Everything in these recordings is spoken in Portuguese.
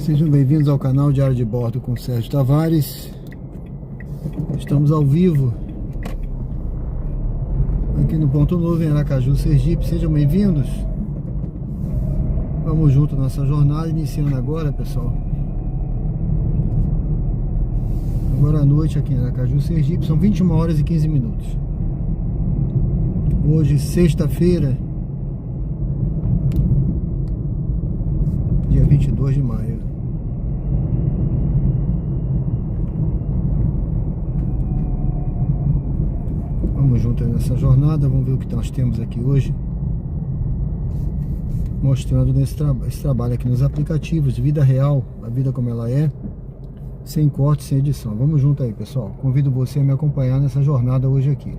Sejam bem-vindos ao canal Diário de Bordo com Sérgio Tavares. Estamos ao vivo aqui no Ponto Novo, em Aracaju, Sergipe. Sejam bem-vindos. Vamos junto nessa jornada, iniciando agora, pessoal. Agora à noite aqui em Aracaju, Sergipe, são 21 horas e 15 minutos. Hoje, sexta-feira, dia 22 de maio. Vamos junto nessa jornada, vamos ver o que nós temos aqui hoje. Mostrando esse trabalho aqui nos aplicativos, vida real, a vida como ela é, sem corte, sem edição. Vamos junto aí, pessoal. Convido você a me acompanhar nessa jornada hoje aqui.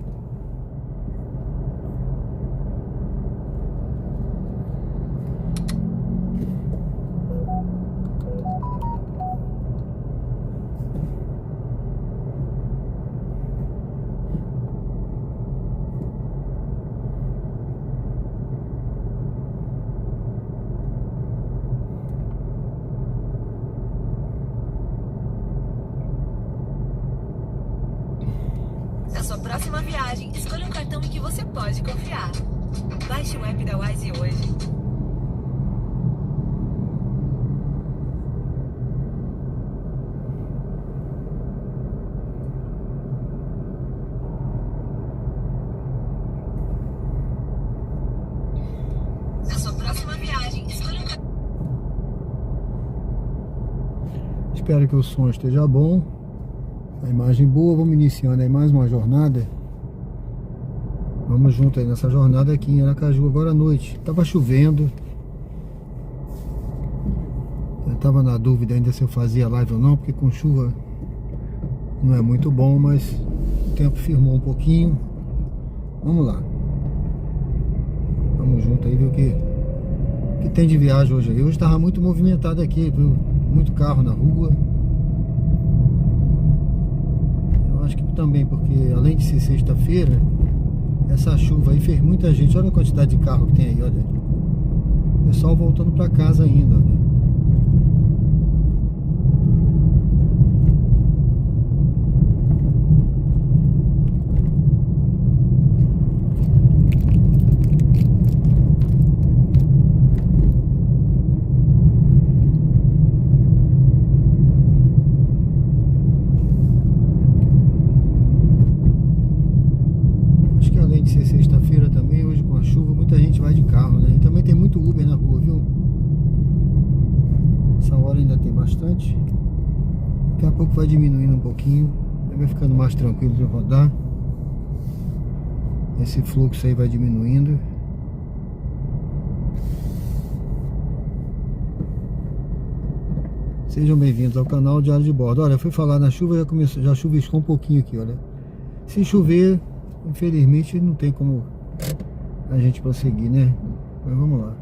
Na sua próxima viagem, escolha um cartão em que você pode confiar. Baixe o app da Wise hoje. Na sua próxima viagem, escolha um cartão. Espero que o som esteja bom, a imagem boa. Vamos iniciando aí mais uma jornada. Vamos junto aí nessa jornada aqui em Aracaju agora à noite. Tava chovendo. Eu tava na dúvida ainda se eu fazia live ou não, porque com chuva não é muito bom, mas o tempo firmou um pouquinho. Vamos lá. Vamos junto aí ver o que tem de viagem hoje aí. Hoje tava muito movimentado aqui, viu? Muito carro na rua. Acho que também porque, além de ser sexta-feira, essa chuva aí fez muita gente. Olha a quantidade de carro que tem aí, olha. O pessoal voltando pra casa ainda, olha. Ser sexta-feira também, hoje com a chuva, muita gente vai de carro, né? E também tem muito Uber na rua, viu? Essa hora ainda tem bastante. Daqui a pouco vai diminuindo um pouquinho, vai ficando mais tranquilo de rodar. Esse fluxo aí vai diminuindo. Sejam bem-vindos ao canal Diário de Bordo. Olha, eu fui falar na chuva, já chuviscou um pouquinho aqui, olha. Se chover, infelizmente não tem como a gente prosseguir, né? Mas vamos lá.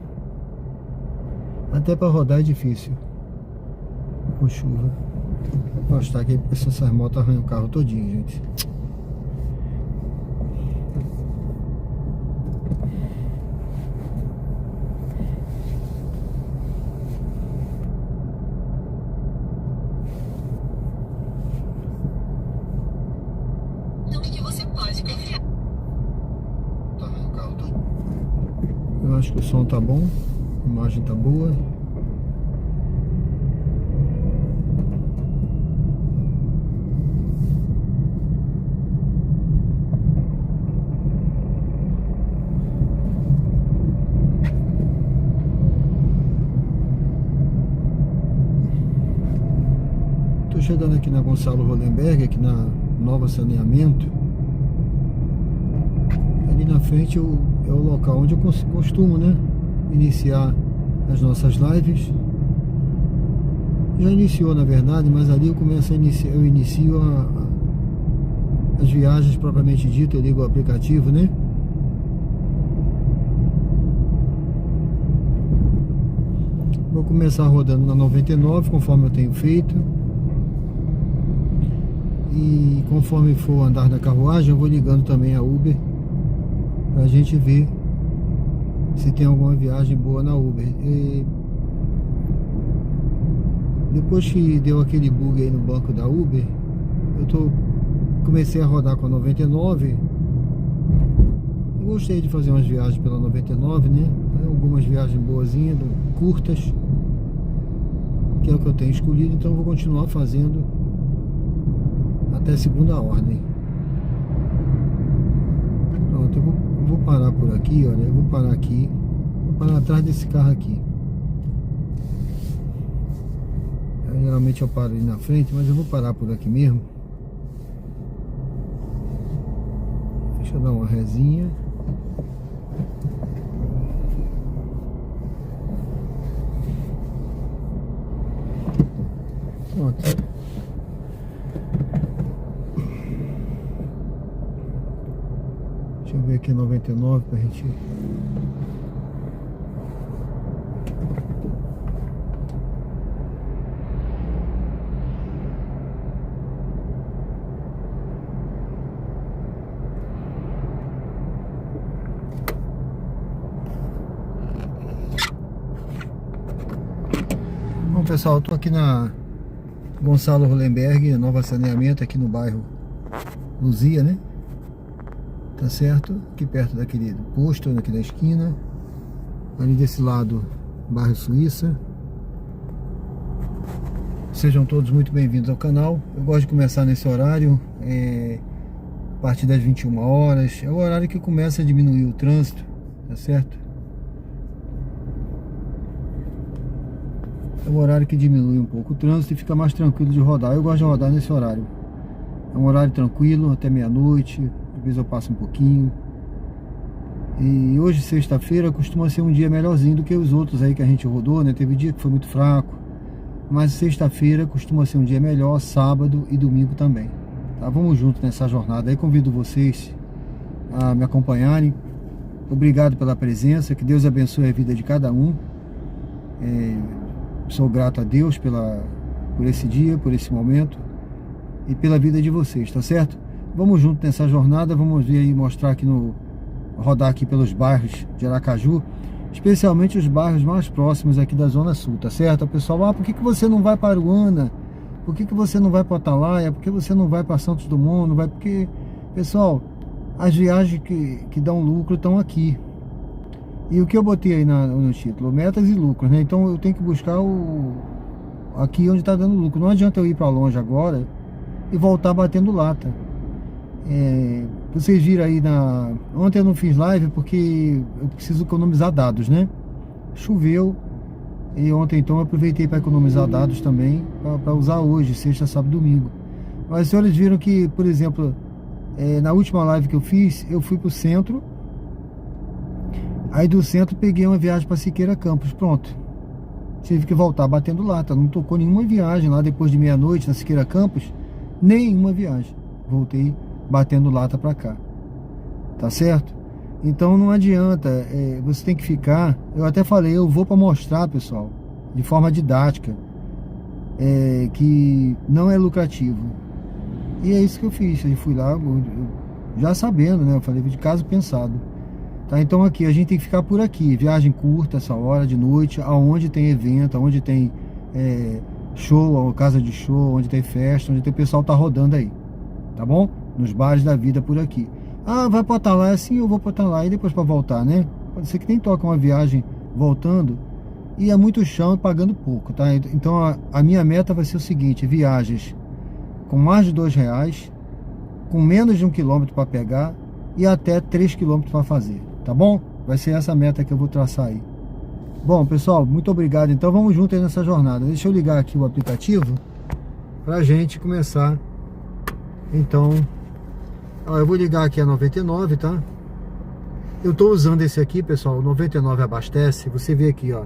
Até para rodar é difícil com chuva. Vou mostrar aqui porque essas motos arranham o carro todinho, gente. Eu acho que o som tá bom, a imagem tá boa. Tô chegando aqui na Gonçalo Rolenberg, aqui na Nova Saneamento. Ali na frente é o local onde eu costumo, né, iniciar as nossas lives. Já iniciou, na verdade, mas ali eu inicio as viagens propriamente dito. Eu ligo o aplicativo, né? Vou começar rodando na 99, conforme eu tenho feito. E conforme for andar na carruagem, eu vou ligando também a Uber, pra gente ver se tem alguma viagem boa na Uber. Depois que deu aquele bug aí no banco da Uber, comecei a rodar com a 99. Eu gostei de fazer umas viagens pela 99, né? Algumas viagens boazinhas, curtas, que é o que eu tenho escolhido, então eu vou continuar fazendo até segunda ordem. Pronto, eu vou parar por aqui, olha, eu vou parar aqui, vou parar atrás desse carro aqui. Geralmente eu paro ali na frente, mas eu vou parar por aqui mesmo. Deixa eu dar uma resinha. Pronto. Deixa eu ver aqui 99 pra gente... Bom, pessoal, eu tô aqui na Gonçalo Hollenberg, Nova Saneamento, aqui no bairro Luzia, né? Tá certo? Aqui perto daquele posto, aqui da esquina. Ali desse lado, bairro Suíça. Sejam todos muito bem-vindos ao canal. Eu gosto de começar nesse horário, a partir das 21 horas. É o horário que começa a diminuir o trânsito, tá certo? É um horário que diminui um pouco o trânsito e fica mais tranquilo de rodar. Eu gosto de rodar nesse horário. É um horário tranquilo, até meia-noite. Às vezes eu passo um pouquinho. E hoje, sexta-feira, costuma ser um dia melhorzinho do que os outros aí que a gente rodou, né? Teve dia que foi muito fraco. Mas sexta-feira costuma ser um dia melhor, sábado e domingo também. Tá? Vamos juntos nessa jornada aí. Convido vocês a me acompanharem. Obrigado pela presença. Que Deus abençoe a vida de cada um. Sou grato a Deus por esse dia, por esse momento e pela vida de vocês, tá certo? Vamos junto nessa jornada, vamos ver aí, mostrar aqui rodar aqui pelos bairros de Aracaju, especialmente os bairros mais próximos aqui da Zona Sul, tá certo? O pessoal, por que você não vai para Aruana? Por que você não vai para Atalaia? Por que você não vai para Santos Dumont? Não vai? Porque, pessoal, as viagens que dão lucro estão aqui. E o que eu botei aí no título? Metas e lucros, né? Então eu tenho que buscar aqui onde está dando lucro. Não adianta eu ir para longe agora e voltar batendo lata. Vocês viram aí ontem eu não fiz live porque eu preciso economizar dados, né? Choveu e ontem então eu aproveitei para economizar dados também para usar hoje, sexta, sábado, domingo. Mas os senhores viram que, por exemplo, na última live que eu fiz, eu fui para o centro. Aí do centro peguei uma viagem para Siqueira Campos, pronto. Tive que voltar batendo lata, não tocou nenhuma viagem lá depois de meia-noite na Siqueira Campos, nenhuma viagem. Voltei batendo lata para cá, tá certo? Então não adianta, você tem que ficar, eu até falei, eu vou para mostrar, pessoal, de forma didática, que não é lucrativo. E é isso que eu fiz, eu fui lá, já sabendo, né, eu falei de caso pensado. Tá, então aqui, a gente tem que ficar por aqui, viagem curta, essa hora de noite, aonde tem evento, aonde tem show, casa de show, onde tem festa, onde tem pessoal tá rodando aí, tá bom? Nos bares da vida por aqui. Ah, vai pra Atalaia? Sim, eu vou pra Atalaia e depois pra voltar, né? Pode ser que nem toca uma viagem voltando e é muito chão e pagando pouco, tá? Então a minha meta vai ser o seguinte, viagens com mais de R$2, com menos de 1 quilômetro para pegar e até 3 quilômetros para fazer. Tá bom? Vai ser essa meta que eu vou traçar aí. Bom, pessoal, muito obrigado. Então vamos junto aí nessa jornada. Deixa eu ligar aqui o aplicativo pra gente começar. Então, eu vou ligar aqui a 99, tá? Eu tô usando esse aqui, pessoal, o 99 abastece. Você vê aqui, ó,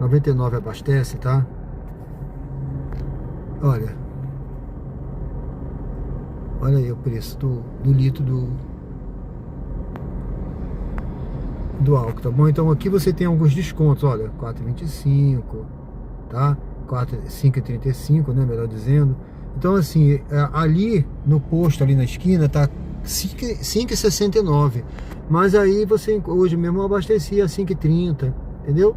99 abastece, tá? Olha aí o preço do litro do álcool, tá bom? Então aqui você tem alguns descontos, olha, 4,25, tá? 5,35, né, melhor dizendo. Então assim, ali no posto, ali na esquina, tá 5,69. Mas aí você, hoje mesmo eu abasteci a 5,30, entendeu?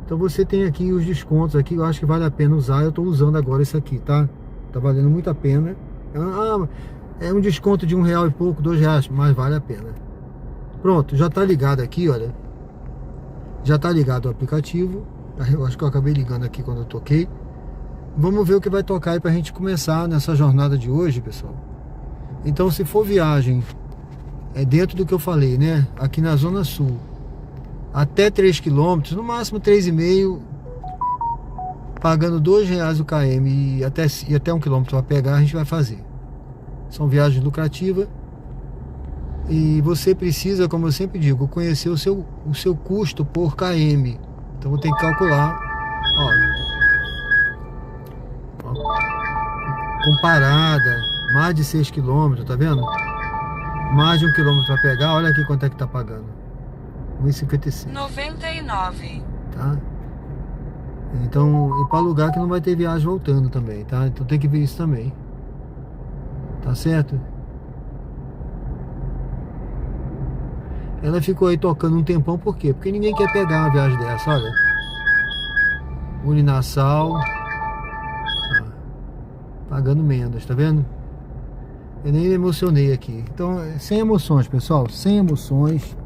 Então você tem aqui os descontos aqui, eu acho que vale a pena usar. Eu estou usando agora isso aqui, tá? Tá valendo muito a pena. É um desconto de R$1 e pouco, R$2, mas vale a pena. Pronto, já tá ligado aqui, olha. Já tá ligado o aplicativo. Eu acho que eu acabei ligando aqui quando eu toquei. Vamos ver o que vai tocar aí pra gente começar nessa jornada de hoje, pessoal. Então, se for viagem, é dentro do que eu falei, né? Aqui na Zona Sul, até 3 km, no máximo 3,5, pagando R$2 o km e até 1 km para pegar, a gente vai fazer. São viagens lucrativas. E você precisa, como eu sempre digo, conhecer o seu custo por km. Então vou ter que calcular. Ó, com parada, mais de 6 km, tá vendo? Mais de 1 km para pegar, olha aqui quanto é que tá pagando. 1,56. 99. Tá? Então, e para lugar que não vai ter viagem voltando também, tá? Então tem que ver isso também. Tá certo? Ela ficou aí tocando um tempão, por quê? Porque ninguém quer pegar uma viagem dessa, olha. Uninassal. Pagando menos, tá vendo? Eu nem me emocionei aqui. Então, sem emoções, pessoal. Sem emoções.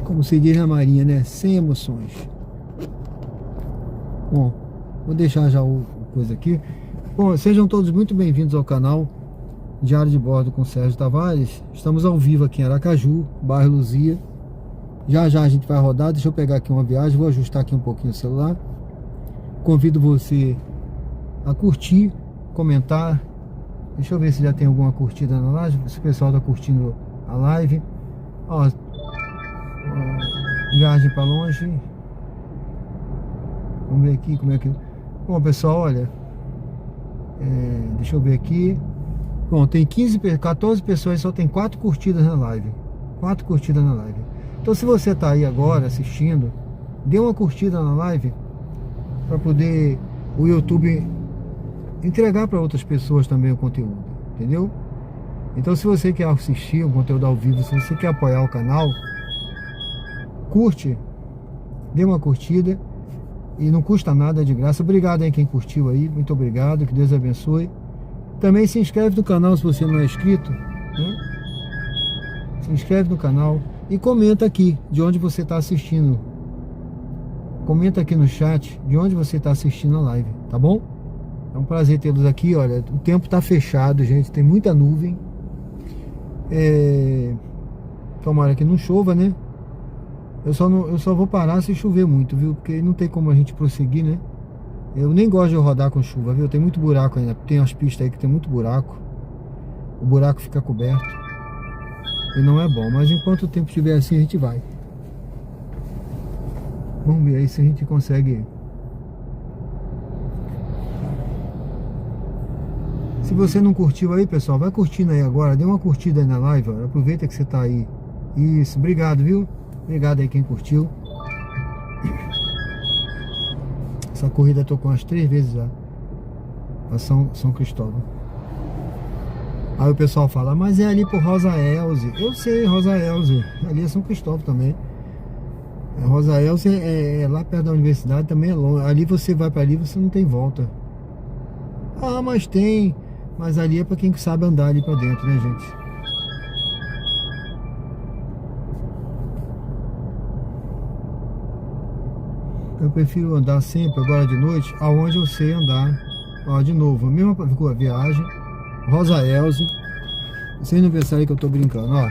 Como se diz na Marinha, né? Sem emoções. Bom, vou deixar já o coisa aqui. Bom, sejam todos muito bem-vindos ao canal Diário de Bordo com Sérgio Tavares. Estamos ao vivo aqui em Aracaju, bairro Luzia. Já a gente vai rodar. Deixa eu pegar aqui uma viagem. Vou ajustar aqui um pouquinho o celular. Convido você a curtir, comentar. Deixa eu ver se já tem alguma curtida na live. Se o pessoal está curtindo a live. Ó, viagem para longe. Vamos ver aqui como é que... Bom, pessoal, olha, deixa eu ver aqui. Bom, tem 14 pessoas, só tem 4 curtidas na live. 4 curtidas na live. Então, se você está aí agora assistindo, dê uma curtida na live para poder o YouTube entregar para outras pessoas também o conteúdo, entendeu? Então, se você quer assistir o conteúdo ao vivo, se você quer apoiar o canal, curte, dê uma curtida. E não custa nada, é de graça. Obrigado aí quem curtiu aí, muito obrigado, que Deus abençoe. Também se inscreve no canal se você não é inscrito, né? Se inscreve no canal e comenta aqui de onde você está assistindo. Comenta aqui no chat de onde você está assistindo a live, tá bom? É um prazer tê-los aqui. Olha, o tempo está fechado, gente, tem muita nuvem. Tomara que não chova, né? Eu só vou parar se chover muito, viu? Porque não tem como a gente prosseguir, né? Eu nem gosto de rodar com chuva, viu? Tem muito buraco ainda. Tem umas pistas aí que tem muito buraco. O buraco fica coberto. E não é bom. Mas enquanto o tempo estiver assim, a gente vai. Vamos ver aí se a gente consegue. Se você não curtiu aí, pessoal, vai curtindo aí agora. Dê uma curtida aí na live, ó. Aproveita que você tá aí. Isso, obrigado, viu? Obrigado aí quem curtiu. Essa corrida eu tô com umas 3 vezes já. A São Cristóvão. Aí o pessoal fala, mas é ali por Rosa Elze. Eu sei, Rosa Elze. Ali é São Cristóvão também. Rosa Elze é lá perto da universidade, também é longe. Ali você vai pra ali, você não tem volta. Ah, mas tem. Mas ali é pra quem sabe andar ali pra dentro, né, gente? Eu prefiro andar sempre, agora de noite, aonde eu sei andar. Ó, de novo, a mesma viagem. Rosa Elze. Vocês não pensaram que eu tô brincando, ó.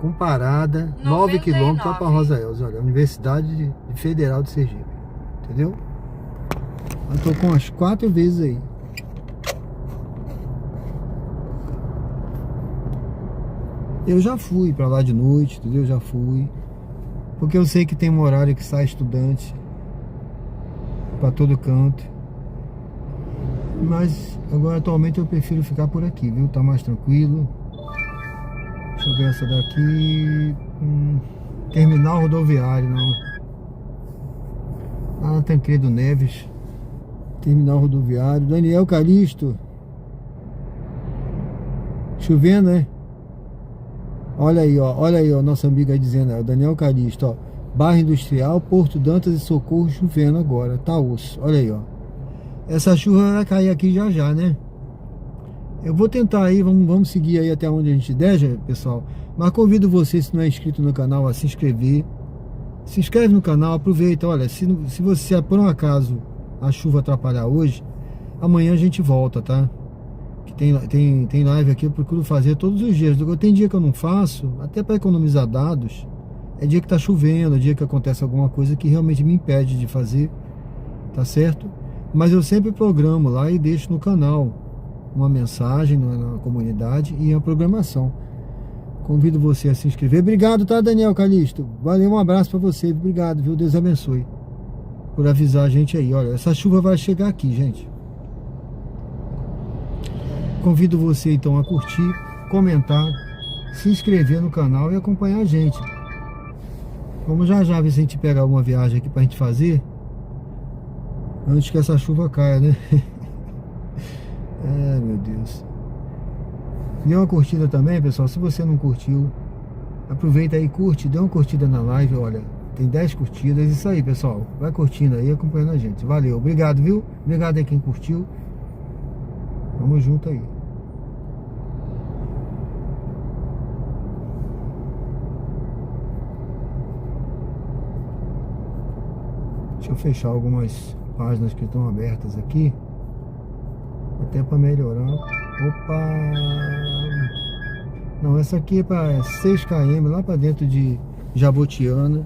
Com parada, 9 km lá pra Rosa Elze. Olha, Universidade Federal de Sergipe. Entendeu? Eu tô com umas 4 vezes aí. Eu já fui pra lá de noite, entendeu? Já fui. Porque eu sei que tem um horário que sai estudante pra todo canto. Mas agora atualmente eu prefiro ficar por aqui, viu? Tá mais tranquilo. Deixa eu ver essa daqui. Terminal rodoviário, não. Lá na Tancredo Neves. Terminal rodoviário. Daniel Calixto. Chovendo, né? olha aí, ó, nossa amiga aí dizendo, o Daniel Calixto, ó. Barra Industrial, Porto Dantas e Socorro chovendo agora, tá osso. Olha aí, ó. Essa chuva vai cair aqui já já, né? Eu vou tentar aí, vamos seguir aí até onde a gente der, pessoal. Mas convido você, se não é inscrito no canal, a se inscrever. Se inscreve no canal, aproveita. Olha, se você, por um acaso, a chuva atrapalhar hoje, amanhã a gente volta, tá? Que tem live aqui, eu procuro fazer todos os dias. Tem dia que eu não faço, até para economizar dados. É dia que tá chovendo, é dia que acontece alguma coisa que realmente me impede de fazer, tá certo? Mas eu sempre programo lá e deixo no canal uma mensagem na comunidade e a programação. Convido você a se inscrever. Obrigado, tá, Daniel Calixto? Valeu, um abraço pra você. Obrigado, viu? Deus abençoe. Por avisar a gente aí. Olha, essa chuva vai chegar aqui, gente. Convido você, então, a curtir, comentar, se inscrever no canal e acompanhar a gente. Vamos já ver se a gente pega uma viagem aqui pra gente fazer antes que essa chuva caia, né? Ai, meu Deus. Dê uma curtida também, pessoal. Se você não curtiu, aproveita aí, curte, dê uma curtida na live. Olha, tem 10 curtidas. Isso aí, pessoal. Vai curtindo aí, acompanhando a gente. Valeu, obrigado, viu? Obrigado aí quem curtiu. Vamos junto aí. Deixa eu fechar algumas páginas que estão abertas aqui, até para melhorar. Opa! Não, essa aqui é para 6 km, lá para dentro de Jabotiana.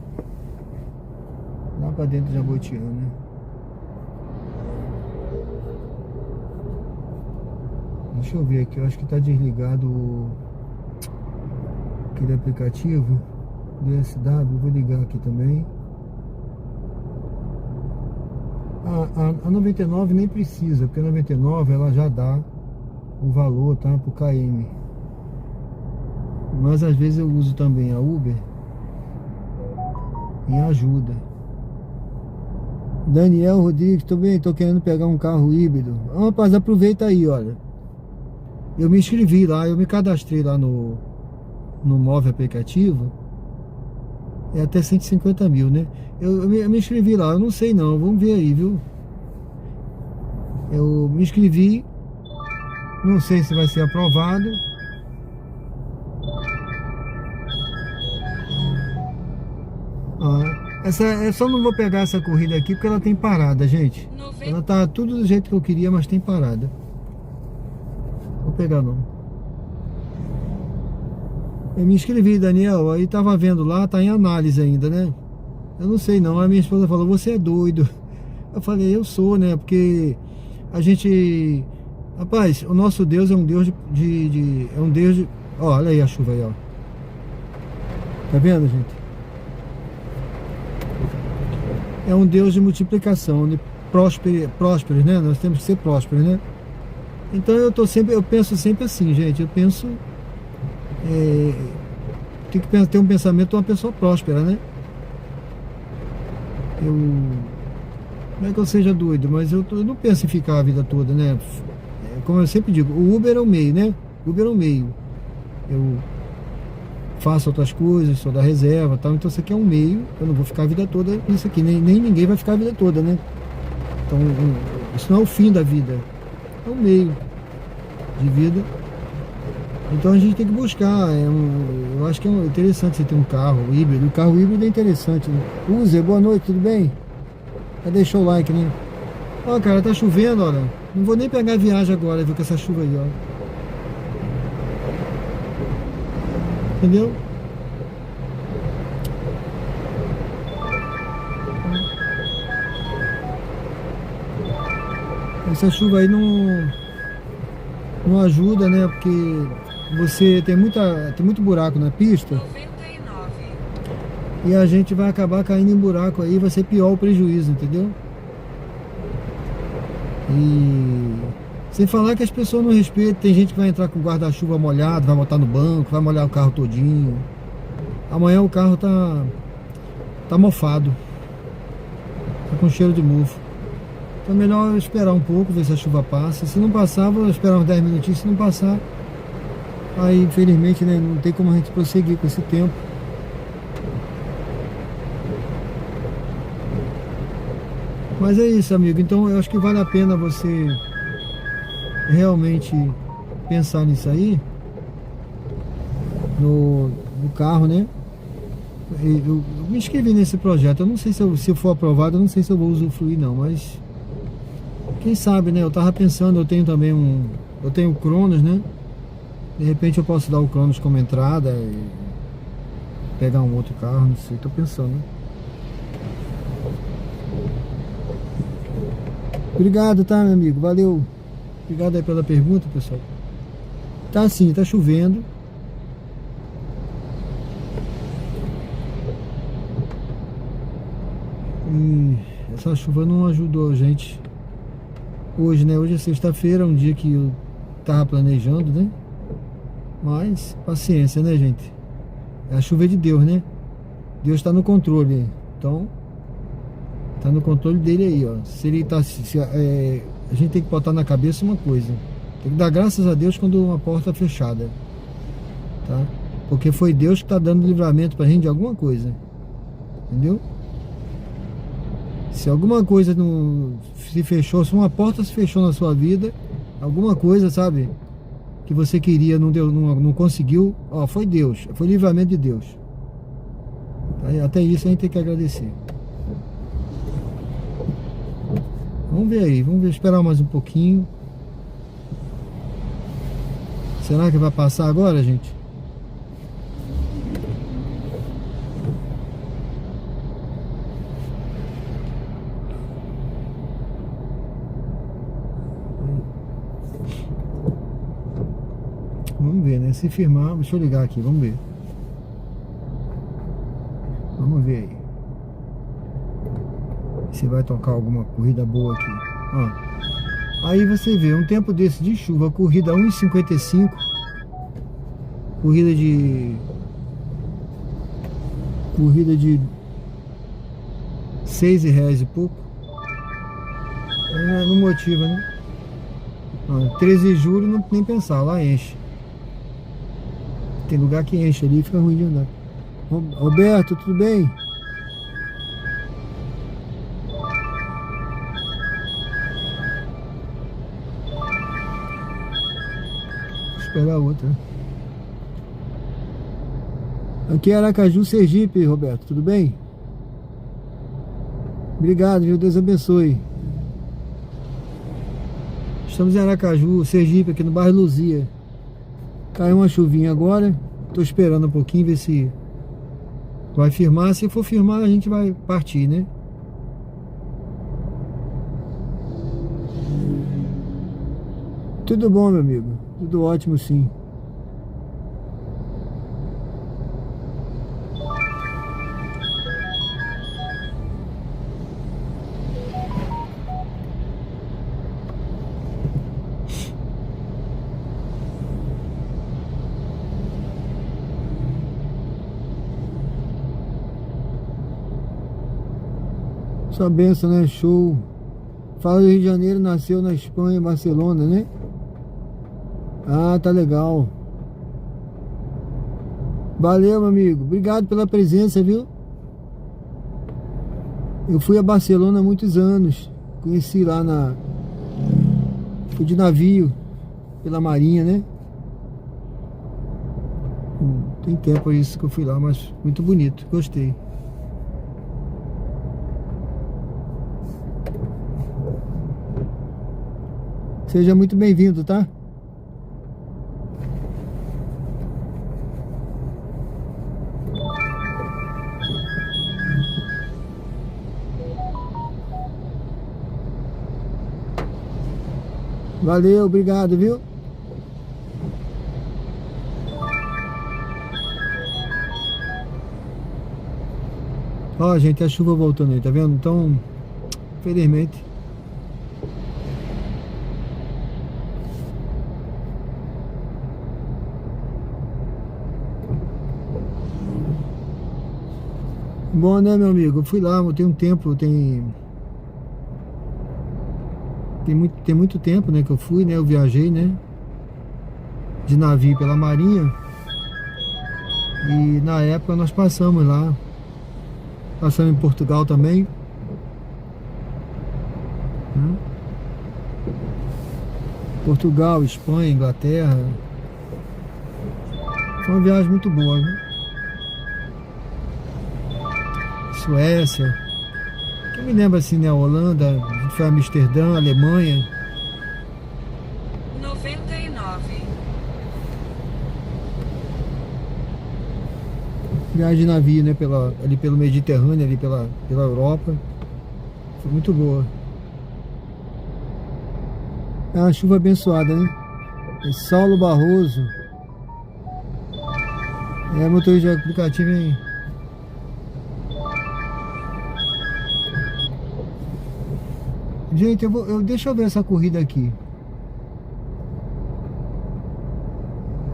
Lá para dentro de Jabotiana. Deixa eu ver aqui, eu acho que tá desligado aquele aplicativo DSW, vou ligar aqui também. A 99 nem precisa, porque a 99 ela já dá o valor, tá, pro KM. Mas às vezes eu uso também a Uber em ajuda. Daniel Rodrigues, tô bem, tô querendo pegar um carro híbrido. Rapaz, aproveita aí, olha. Eu me inscrevi lá, eu me cadastrei lá no Move Aplicativo. É até 150 mil, né? Eu me inscrevi lá, eu não sei não, vamos ver aí, viu? Eu me inscrevi, não sei se vai ser aprovado. Eu só não vou pegar essa corrida aqui porque ela tem parada, gente. Ela tá tudo do jeito que eu queria, mas tem parada. Vou pegar não. Eu me inscrevi, Daniel, aí tava vendo lá, tá em análise ainda, né? Eu não sei não, a minha esposa falou, você é doido. Eu falei, eu sou, né? Porque a gente... Rapaz, o nosso Deus é um Deus é um Deus de... Ó, olha aí a chuva aí, ó. Tá vendo, gente? É um Deus de multiplicação, de prósperos, né? Nós temos que ser prósperos, né? Então eu penso sempre assim, gente. Eu penso... tem que ter um pensamento de uma pessoa próspera, né? Não é que eu seja doido, mas eu não penso em ficar a vida toda, né? Como eu sempre digo, o Uber é o meio, né? O Uber é o meio. Eu faço outras coisas, sou da reserva e tal, então isso aqui é um meio. Eu não vou ficar a vida toda nisso aqui, nem ninguém vai ficar a vida toda, né? Então isso não é o fim da vida, é um meio de vida. Então a gente tem que buscar, eu acho que é interessante você ter um carro híbrido. O carro híbrido é interessante, né? User, boa noite, tudo bem? Já deixou o like, né? Ó, cara, tá chovendo, olha. Não vou nem pegar a viagem agora, viu, com essa chuva aí, ó. Entendeu? Essa chuva aí não ajuda, né? Porque você tem muito buraco na pista. 99. E a gente vai acabar caindo em buraco aí, vai ser pior o prejuízo, entendeu? E sem falar que as pessoas não respeitam. Tem gente que vai entrar com guarda-chuva molhado, vai botar no banco, vai molhar o carro todinho. Amanhã o carro tá mofado, tá com cheiro de mofo. Então é melhor esperar um pouco, ver se a chuva passa. Se não passar, vou esperar uns 10 minutinhos. Se não passar, Aí, infelizmente, né, não tem como a gente prosseguir com esse tempo. Mas é isso, amigo. Então, eu acho que vale a pena você realmente pensar nisso aí, no carro, né? Eu me inscrevi nesse projeto. Eu não sei se for aprovado, eu não sei se eu vou usufruir, não. Mas quem sabe, né? Eu tava pensando, eu tenho também eu tenho o Cronos, né? De repente eu posso dar o Cronos como entrada e pegar um outro carro, não sei, tô pensando, né? Obrigado, tá, meu amigo? Valeu. Obrigado aí pela pergunta, pessoal. Tá assim, tá chovendo. E essa chuva não ajudou a gente hoje, né? Hoje é sexta-feira, um dia que eu tava planejando, né? Mas, paciência, né, gente? É a chuva de Deus, né? Deus tá no controle. Então, tá no controle dele aí, ó. Se ele tá... a gente tem que botar na cabeça uma coisa. Tem que dar graças a Deus quando uma porta é fechada, tá? Porque foi Deus que tá dando livramento pra gente de alguma coisa. Entendeu? Se alguma coisa não se fechou, se uma porta se fechou na sua vida, alguma coisa, sabe, que você queria, não deu, não conseguiu, ó, foi Deus, foi livramento de Deus. Até isso a gente tem que agradecer. Vamos ver aí, vamos ver, esperar mais um pouquinho. Será que vai passar agora, gente? Vamos ver, né? Se firmar, deixa eu ligar aqui, vamos ver. Vamos ver aí. Se vai tocar alguma corrida boa aqui. Ó. Aí você vê, um tempo desse de chuva, corrida 1,55. Corrida de R$6 e pouco. Não motiva, né? Ó, 13 de julho, não, nem pensar, lá enche. Tem lugar que enche ali e fica ruim de andar. Roberto, tudo bem? Vou esperar outra. Aqui é Aracaju, Sergipe, Roberto, tudo bem? Obrigado, viu? Deus abençoe. Estamos em Aracaju, Sergipe, aqui no bairro Luzia. Caiu uma chuvinha agora. Tô esperando um pouquinho, ver se vai firmar. Se for firmar, a gente vai partir, né? Tudo bom, meu amigo. Tudo ótimo, sim. Sua benção, né? Show. Fala do Rio de Janeiro, nasceu na Espanha, Barcelona, né? Ah, tá legal. Valeu, meu amigo. Obrigado pela presença, viu? Eu fui a Barcelona há muitos anos. Conheci lá fui de navio pela Marinha, né? Tem tempo isso que eu fui lá, mas muito bonito. Gostei. Seja muito bem-vindo, tá? Valeu, obrigado, viu? Ó, gente, a chuva voltando aí, tá vendo? Então, infelizmente... Bom, né, meu amigo? Eu fui lá, tem um tempo, tem muito tempo, né, que eu fui, né? Eu viajei, né? de navio pela Marinha. E na época nós passamos lá. Passamos em Portugal também. Portugal, Espanha, Inglaterra. Foi uma viagem muito boa, viu? Suécia. Que me lembra assim, né? Holanda, a gente foi a Amsterdã, Alemanha. 99. Viagem de navio, né? Ali pelo Mediterrâneo, ali pela Europa. Foi muito boa. É uma chuva abençoada, né? É Saulo Barroso. É motorista de aplicativo, hein? Gente, deixa eu ver essa corrida aqui.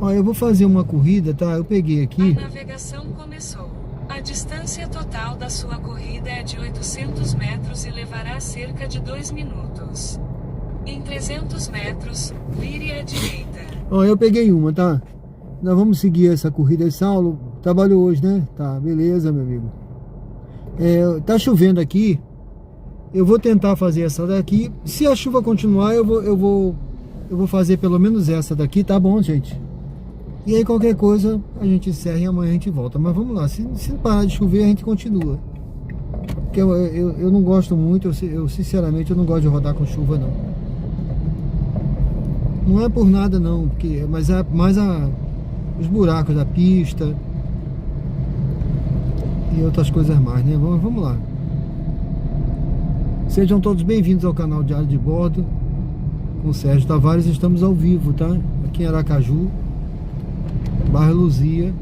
Ó, eu vou fazer uma corrida, tá? Eu peguei aqui. A navegação começou. A distância total da sua corrida é de 800 metros e levará cerca de 2 minutos. Em 300 metros, vire à direita. Ó, eu peguei uma, tá? Nós vamos seguir essa corrida. Saulo trabalhou hoje, né? Tá, beleza, meu amigo. Tá chovendo aqui. Eu vou tentar fazer essa daqui. Se a chuva continuar, eu vou fazer pelo menos essa daqui, tá bom, gente? E aí qualquer coisa a gente encerra e amanhã a gente volta. Mas vamos lá, se parar de chover a gente continua. Porque eu não gosto muito, eu sinceramente eu não gosto de rodar com chuva não. Não é por nada não, mas é mais os buracos da pista e outras coisas mais, né? Vamos lá. Sejam todos bem-vindos ao canal Diário de Bordo com o Sérgio Tavares. Estamos ao vivo, tá? Aqui em Aracaju, bairro Luzia.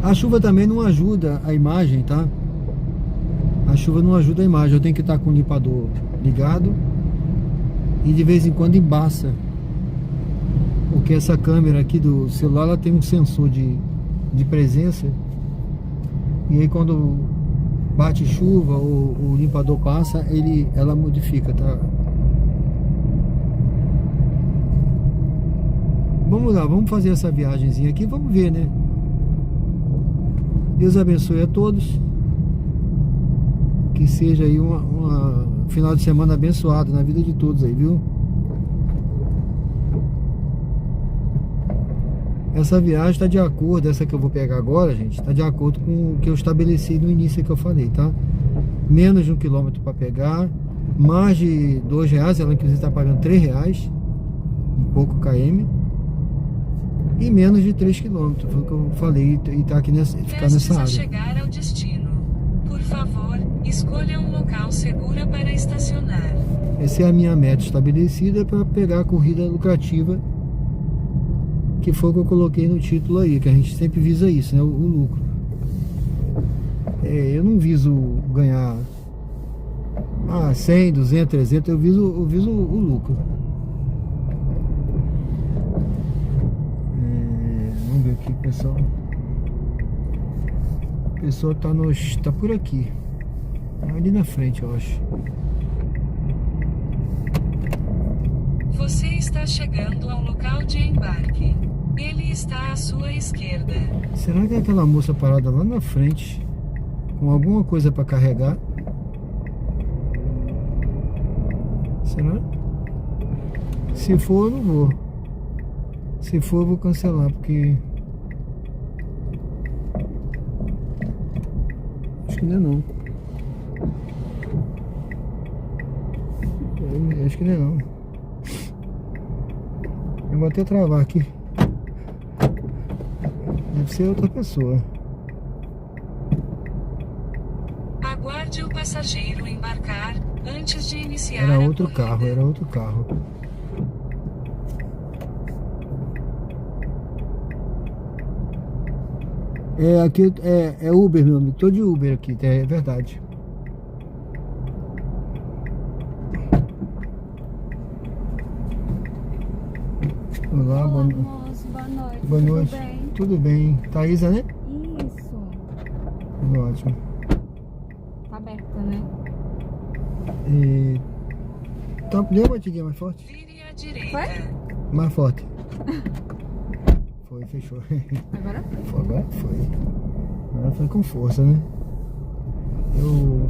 A chuva também não ajuda a imagem, tá? A chuva não ajuda a imagem. Eu tenho que estar com o limpador ligado e de vez em quando embaça, porque essa câmera aqui do celular ela tem um sensor de presença, e aí quando bate chuva ou o limpador passa, ela modifica, tá? Vamos lá, vamos fazer essa viagenzinha aqui, vamos ver, né? Deus abençoe a todos. Que seja aí uma final de semana abençoado na vida de todos aí, viu? Essa viagem está de acordo, essa que eu vou pegar agora, gente, está de acordo com o que eu estabeleci no início que eu falei, tá? Menos de 1 quilômetro para pegar, mais de R$2, ela inclusive está pagando R$3, um pouco km, e menos de 3 quilômetros, foi o que eu falei, e tá aqui ficar nessa área. Chegar ao destino. Por favor, escolha um local seguro para estacionar. Essa é a minha meta estabelecida para pegar a corrida lucrativa, que foi o que eu coloquei no título aí, que a gente sempre visa isso, né? O lucro. Eu não viso ganhar 100, 200, 300, eu viso o lucro. Vamos ver aqui, pessoal. O pessoal tá por aqui, ali na frente, eu acho. Você está chegando ao local de embarque. Ele está à sua esquerda. Será que é aquela moça parada lá na frente com alguma coisa para carregar? Será? Se for, eu não vou. Se for, eu vou cancelar, porque acho que ainda não. Acho que ainda não. Eu vou até travar aqui. Deve ser outra pessoa. Aguarde o passageiro embarcar antes de iniciar Era a outro corrida. carro, era outro carro. Aqui é Uber, meu amigo. Tô de Uber aqui, é verdade. Olá, Olá, boa moço, boa noite. Boa noite. Tudo bem? Tudo bem. Thaísa, né? Isso. Tudo ótimo. Tá aberta, né? Deu uma batidinha mais forte? Vire à direita. Foi? Mais forte. Foi, fechou. Agora foi. Agora foi. Agora foi com força, né? Eu...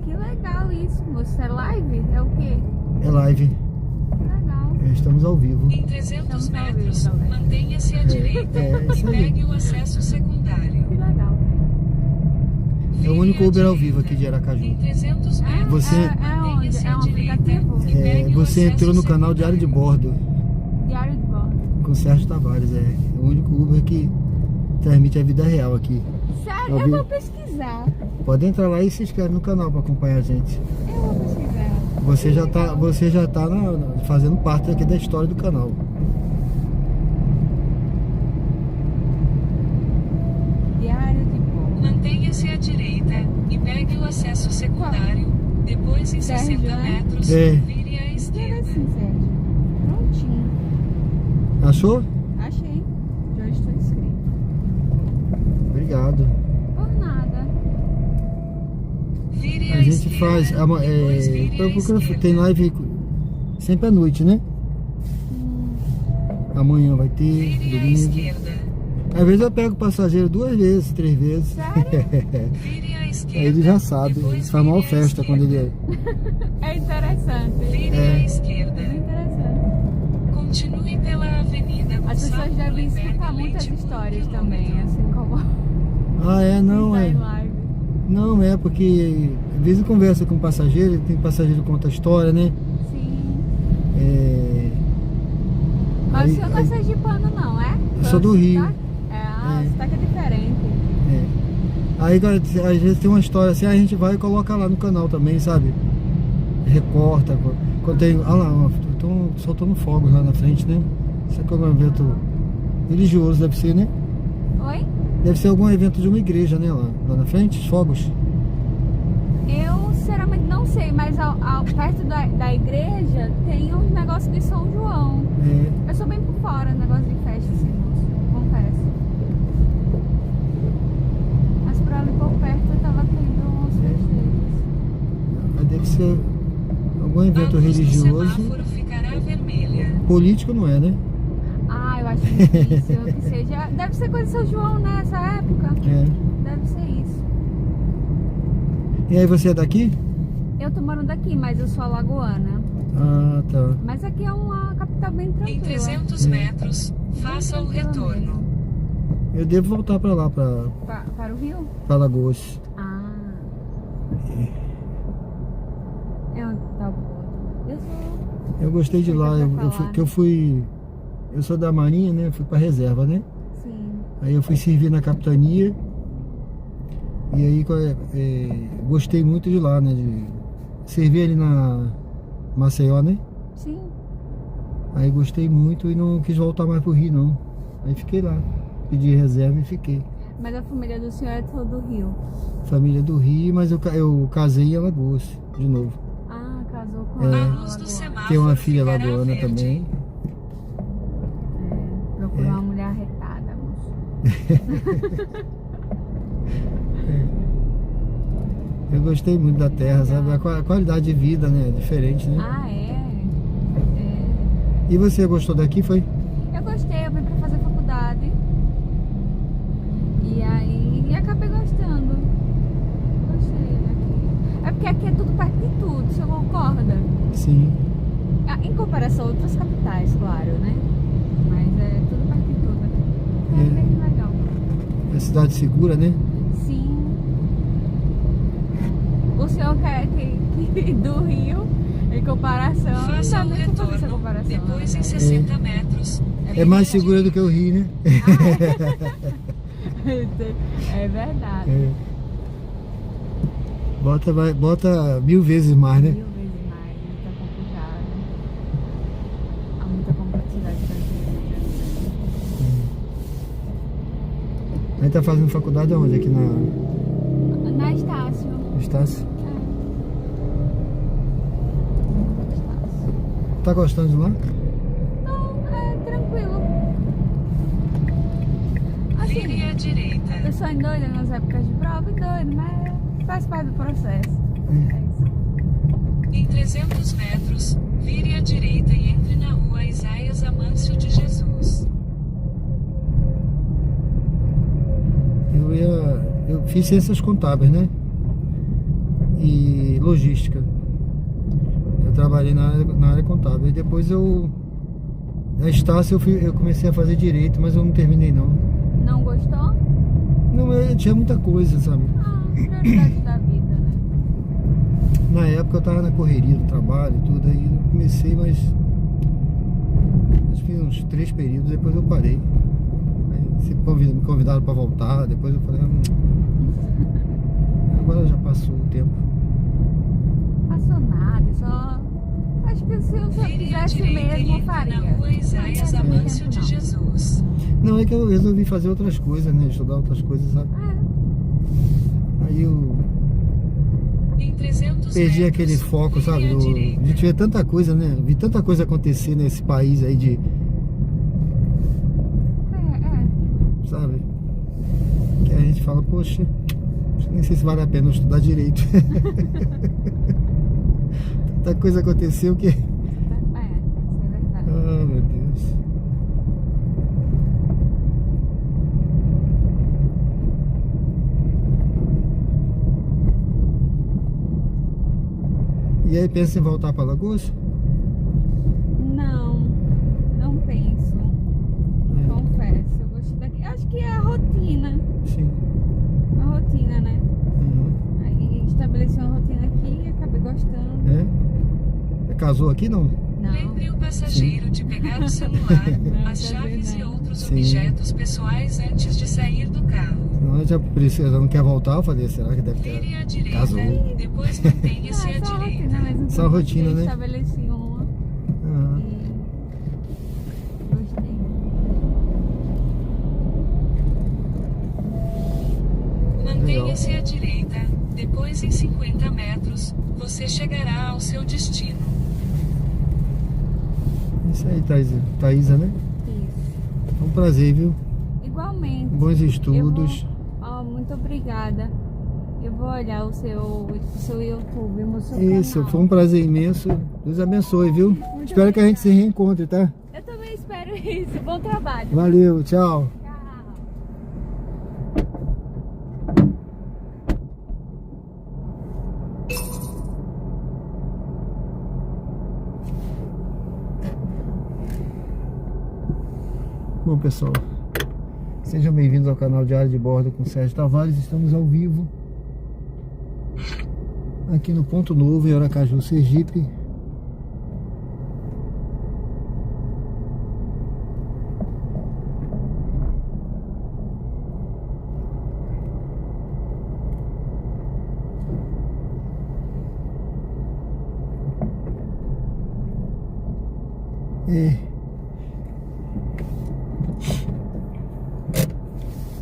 Que legal isso, moço. É live? É o quê? É live. Que legal. Estamos ao vivo. Em 300 Estamos ao vivo, metros, galera. mantenha-se à direita É, e isso aí. pegue o acesso secundário. Que legal. É o único Uber ao vivo aqui de Aracaju. Em 300 metros, Você- É onde? mantenha-se É à um direita aplicativo? e pegue o Você acesso entrou no canal Diário de Bordo Diário de bordo. com Sérgio Tavares. É o único Uber que transmite a vida real aqui. Sério? Ao Eu vivo. vou pesquisar. Pode entrar lá e se inscreve no canal para acompanhar a gente. Eu vou pesquisar. Você já tá fazendo parte aqui da história do canal. Diário de bordo. Mantenha-se à direita e pegue o acesso secundário. Depois, em Sérgio, 60 né? metros, É. vire à Era esquerda. assim, Sérgio. Prontinho. Achou? Achei. Já estou inscrito. Obrigado. Por nada. Vire A à gente esquerda, faz. depois vire à esquerda. Tem live sempre à noite, né? Amanhã vai ter. Vire à Domingo. esquerda. Às vezes eu pego o passageiro 2 vezes, 3 vezes. Sério? Vire à esquerda. Aí ele já sabe. depois Ele faz maior vire à festa quando esquerda. ele É interessante. Vire É. à esquerda. É interessante. Continue pela avenida. As pessoas Gustavo devem Lemberg escutar muitas Leite por histórias quilômetro. também, assim como Ah, é? Não, está é. em live. Não, é porque às vezes conversa com o passageiro, tem passageiro que conta a história, né? Sim. É, Mas Aí- o senhor não é aí- sergipano, não, é? Eu sou do Rio. O sotaque é diferente. é. Aí às vezes tem uma história assim, a gente vai e coloca lá no canal também, sabe? Recorta. Quando tem. Ah lá, estão soltando fogos lá na frente, né? Isso aqui é um evento religioso, deve ser, né? Oi? Deve ser algum evento de uma igreja, né? Lá na frente, os fogos. Eu, sinceramente, não sei, mas perto da igreja tem uns negócios de São João. É, Eu sou bem por fora, negócio de festa, assim, moço, confesso. Mas por ali por perto eu tava tendo uns festejos. aí deve ser algum A evento luz do religioso. semáforo ficará vermelha. Político não é, né? Ah, eu acho difícil que seja. Deve ser coisa de São João, né? Essa época. É. Deve ser isso. E aí você é daqui? Eu tô morando aqui, mas eu sou alagoana. Ah, tá. Mas aqui é uma capital bem Em tranquila. 300 metros, faça o retorno. Eu devo voltar pra lá, Para o Rio? pra Alagoas. Ah. É onde tá o ponto? Eu sou. Eu gostei de lá, eu sou da Marinha, né? Fui pra reserva, né? Sim. Aí eu fui servir na capitania. E aí gostei muito de lá, né? De servir ali na Maceió, né? Sim. Aí gostei muito e não quis voltar mais pro Rio, não. Aí fiquei lá. Pedi reserva e fiquei. Mas a família do senhor é toda do Rio. Família do Rio, mas eu casei em Alagoas, de novo. Ah, casou com É. a A Alagoana. luz do semáforo Tenho uma filha ficará alagoana verde. também. Procurou uma mulher arretada, moço. Eu gostei muito da terra, sabe? A qualidade de vida, né? É diferente, né? Ah, é? E você gostou daqui, foi? Eu gostei, eu vim pra fazer faculdade. E aí acabei gostando. Gostei daqui. É porque aqui é tudo perto de tudo, você concorda? Sim. Em comparação a outras capitais, claro, né? Mas é tudo perto de tudo aqui. É bem legal. É cidade segura, né? Sim. O senhor quer que do Rio, em comparação, Faça não o dá nem pra fazer essa retorno. comparação. Depois, né? em 60 metros, É mais segura do que o Rio, né? É verdade. É. Bota 1000 vezes mais, né? 1000 vezes mais, muito complicado. Há muita complexidade pra gente. Aí tá fazendo faculdade aonde? Aqui na Na Estácio. Estácio? É. Estácio. Tá gostando de lá? Não, é tranquilo. vire à Assim, direita. eu sou doida nas épocas de prova, doido, mas faz parte do processo. É isso. Em 300 metros, vire à direita e entre na rua Isaías Amâncio de Jesus. Eu fiz ciências contábeis, né? E logística. Eu trabalhei na área contábil. E depois na Estácio eu comecei a fazer direito, mas eu não terminei não. Não gostou? Não, tinha muita coisa, sabe? Prioridade da vida, né? Na época eu tava na correria do trabalho e tudo, aí eu comecei, mas fiz uns 3 períodos, depois eu parei. Aí me convidaram pra voltar, depois eu falei, agora já passou o tempo. Passou nada, só... Acho que se eu Vire à fizesse direita e mesmo, eu entre faria. na rua Isaías Não perde Amâncio tempo, de não. Jesus. Não, é que eu resolvi fazer outras coisas, né? Estudar outras coisas, sabe? Aí eu Em 300 perdi metros, aquele foco, vire sabe? à direita. A gente vê tanta coisa, né? Vi tanta coisa acontecer nesse país aí de... Sabe? Que a gente fala, poxa, nem sei se vale a pena eu estudar direito. Tanta coisa aconteceu que... Isso é verdade. Ah, meu Deus. E aí, pensa em voltar para Alagoas? Não penso. Confesso, eu gosto daqui. Acho que é a rotina. Sim. A rotina, né? Uhum. Aí estabeleci uma rotina aqui e acabei gostando. É? Casou aqui, não? Não. Lembre o passageiro de pegar o celular, as chaves e outros Sim. objetos pessoais antes de sair do carro. Senão já precisa, não quer voltar. Eu falei, será que deve Vire à ter... direita Casou. e depois mantenha-se à Essa é a direita. rotina mesmo. Essa rotina, né? Estabeleci uma Ah, e gostei. Mantenha-se à direita, depois em 50 metros, você chegará ao seu destino. isso aí, Thaísa, né? Isso. Foi um prazer, viu? Igualmente. Bons estudos. Muito obrigada. Eu vou olhar o seu YouTube, o seu Isso, canal. foi um prazer imenso. Deus abençoe, viu? Espero que a gente se reencontre, tá? Eu também espero isso. Bom trabalho. Valeu, tchau. Tchau. Bom, pessoal, sejam bem-vindos ao canal Diário de Bordo com Sérgio Tavares. Estamos ao vivo aqui no Ponto Novo, em Aracaju, Sergipe.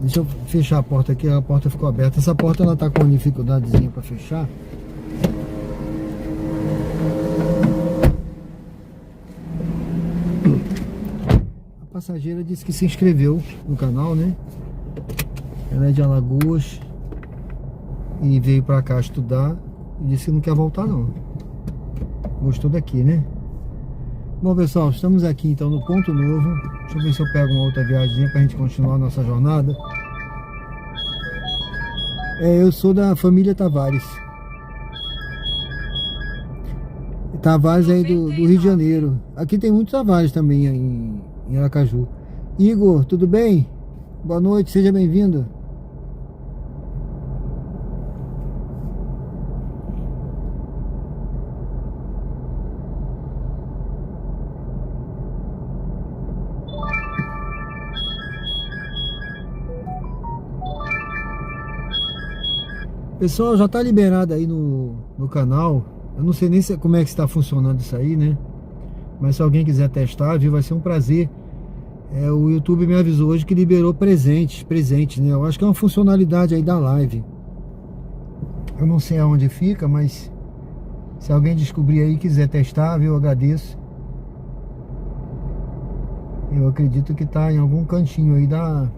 Deixa eu fechar a porta aqui, a porta ficou aberta. Essa porta ela tá com uma dificuldadezinha para fechar. A passageira disse que se inscreveu no canal, né? Ela é de Alagoas e veio pra cá estudar e disse que não quer voltar não. Gostou daqui, né? Bom, pessoal, estamos aqui então no Ponto Novo. Deixa eu ver se eu pego uma outra viagem pra gente continuar a nossa jornada. Eu sou da família Tavares. Tavares aí do Rio de Janeiro. Aqui tem muitos Tavares também em Aracaju. Igor, tudo bem? Boa noite, seja bem-vindo. Pessoal, já tá liberado aí no canal. Eu não sei nem como é que está funcionando isso aí, né? Mas se alguém quiser testar, viu, vai ser um prazer. O YouTube me avisou hoje que liberou presentes, né? Eu acho que é uma funcionalidade aí da live. Eu não sei aonde fica, mas se alguém descobrir aí e quiser testar, viu, eu agradeço. Eu acredito que tá em algum cantinho aí da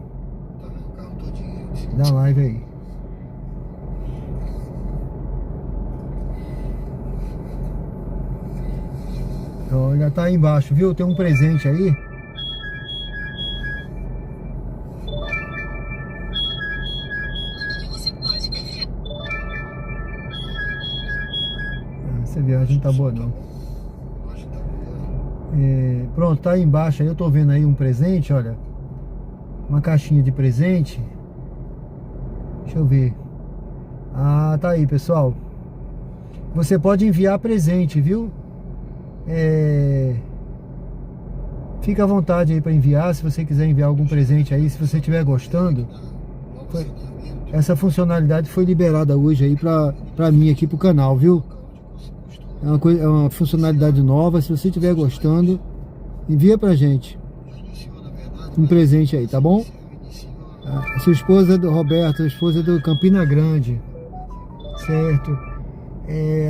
live aí. Olha, tá aí embaixo, viu? Tem um presente aí. Essa viagem não tá boa não. Pronto, tá aí embaixo aí. Eu tô vendo aí um presente, olha. Uma caixinha de presente. Deixa eu ver. Ah, tá aí, pessoal. Você pode enviar presente, viu? Fica à vontade aí para enviar, se você quiser enviar algum presente aí, se você estiver gostando. Essa funcionalidade foi liberada hoje aí para mim aqui pro canal, viu? É uma funcionalidade nova. Se você estiver gostando, envia pra gente um presente aí, tá bom? A sua esposa é do Roberto, a esposa é do Campina Grande, certo?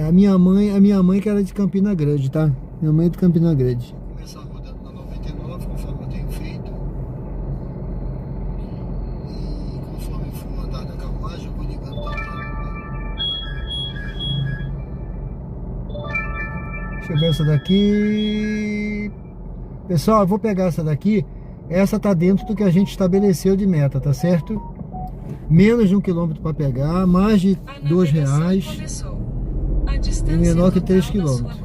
A minha mãe que era de Campina Grande, tá? Minha mãe é de Campina Grande. Vou começar rodando na 99, conforme eu tenho feito. E conforme for andar na carruagem, eu vou ligando também. Deixa eu ver essa daqui. Pessoal, eu vou pegar essa daqui. Essa tá dentro do que a gente estabeleceu de meta, tá certo? Menos de 1 quilômetro para pegar, mais de R$2. E menor que 3 quilômetros.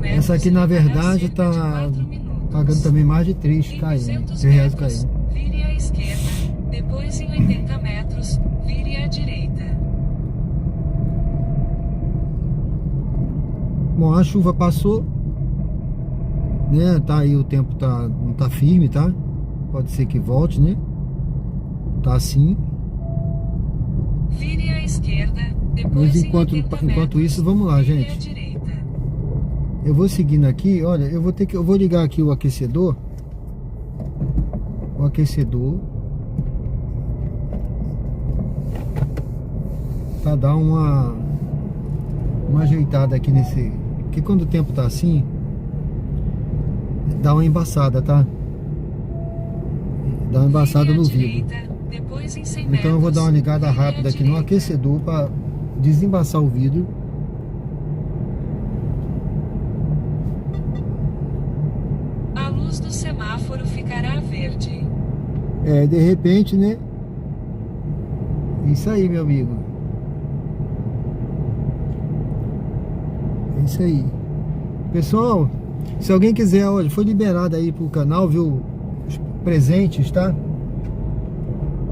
Essa aqui na verdade tá pagando também mais de 3 km, R$3 km. Vire à esquerda, depois em 80 metros, vire à direita. Bom, a chuva passou, né? Tá aí, o tempo não tá firme, tá? Pode ser que volte, né? Tá assim. Vire à esquerda, mas enquanto isso, vamos lá, gente. Eu vou seguindo aqui, olha, eu vou ligar aqui o aquecedor. O aquecedor. Pra dar uma ajeitada aqui nesse. Porque quando o tempo tá assim, dá uma embaçada, tá? Dá uma embaçada no vidro. Então eu vou dar uma ligada rápida aqui no aquecedor para desembaçar o vidro. A luz do semáforo ficará verde. De repente, né? Isso aí, meu amigo. É isso aí. Pessoal, se alguém quiser, olha, foi liberado aí pro canal, viu? Os presentes, tá?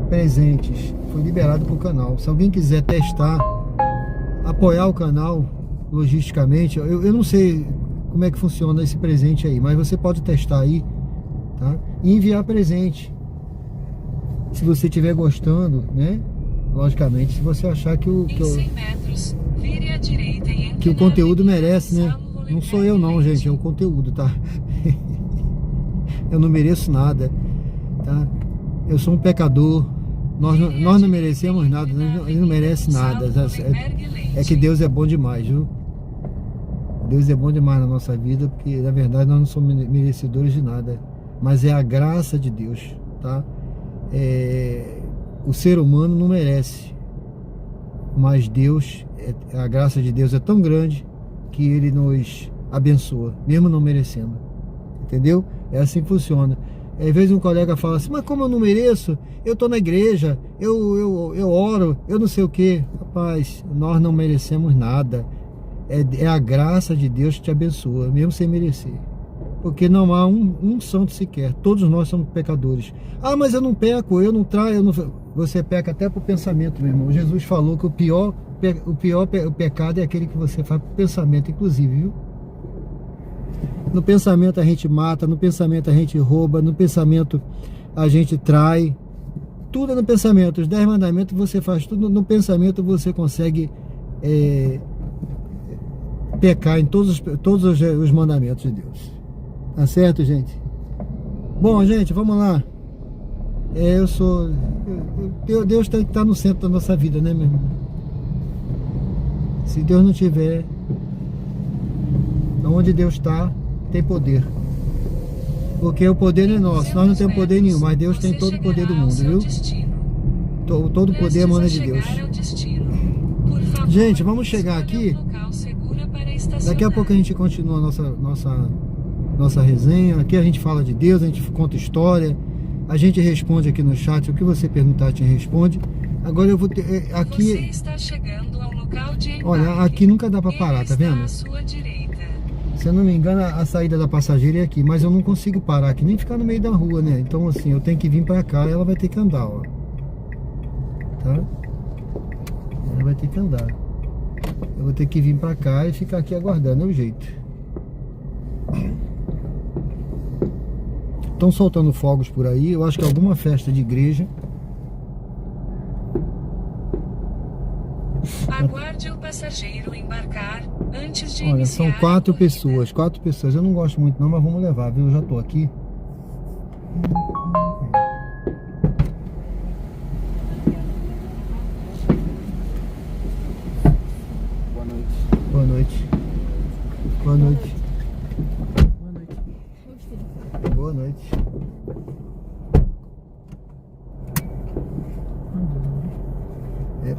Presentes. Foi liberado pro canal. Se alguém quiser testar, apoiar o canal logisticamente, eu não sei como é que funciona esse presente aí, mas você pode testar aí, tá? E enviar presente. Se você estiver gostando, né? Logicamente, se você achar que o conteúdo merece, né? Não sou eu não, gente, é o conteúdo, tá? Eu não mereço nada, tá? Eu sou um pecador. Nós não merecemos nada, ele não merece nada. É que Deus é bom demais, viu? Deus é bom demais na nossa vida, porque na verdade nós não somos merecedores de nada, mas é a graça de Deus, tá? O ser humano não merece, mas Deus, a graça de Deus é tão grande que Ele nos abençoa, mesmo não merecendo, entendeu? É assim que funciona. Às vezes um colega fala assim, mas como eu não mereço? Eu tô na igreja, eu oro, eu não sei o que. Rapaz, nós não merecemos nada. É a graça de Deus que te abençoa, mesmo sem merecer. Porque não há um santo sequer. Todos nós somos pecadores. Ah, mas eu não peco, eu não traio, eu não... Você peca até por pensamento, meu irmão. Jesus falou que o pior pecado é aquele que você faz por pensamento, inclusive, viu? No pensamento a gente mata, no pensamento a gente rouba, no pensamento a gente trai. Tudo é no pensamento. Os 10 mandamentos você faz tudo no pensamento, você consegue pecar em todos os mandamentos de Deus. Tá certo, gente? Bom, gente, vamos lá. Deus tem que estar no centro da nossa vida, né, meu irmão? Se Deus não tiver, onde Deus está, tem poder. Porque o poder não é nosso, nós não temos poder nenhum, mas Deus tem todo o poder do mundo, viu? Todo o poder emana de Deus. Gente, vamos chegar aqui. Daqui a pouco a gente continua a nossa resenha. Aqui a gente fala de Deus, a gente conta história, a gente responde aqui no chat. O que você perguntar, a gente responde. Agora eu vou ter... Você aqui, está chegando ao local de embarque. olha, aqui nunca dá pra parar, tá Ele vendo? está à sua direita. Se eu não me engano, a saída da passageira é aqui, mas eu não consigo parar aqui, nem ficar no meio da rua, né? Então assim, eu tenho que vir pra cá e ela vai ter que andar, ó. Tá? Ela vai ter que andar. Eu vou ter que vir pra cá e ficar aqui aguardando, é o jeito. Estão soltando fogos por aí, eu acho que é alguma festa de igreja. Aguarde o passageiro embarcar antes de Olha, iniciar são 4 a corrida. pessoas, 4 pessoas. Eu não gosto muito não, mas vamos levar, viu? Eu já tô aqui. Boa noite. Boa noite. Boa noite.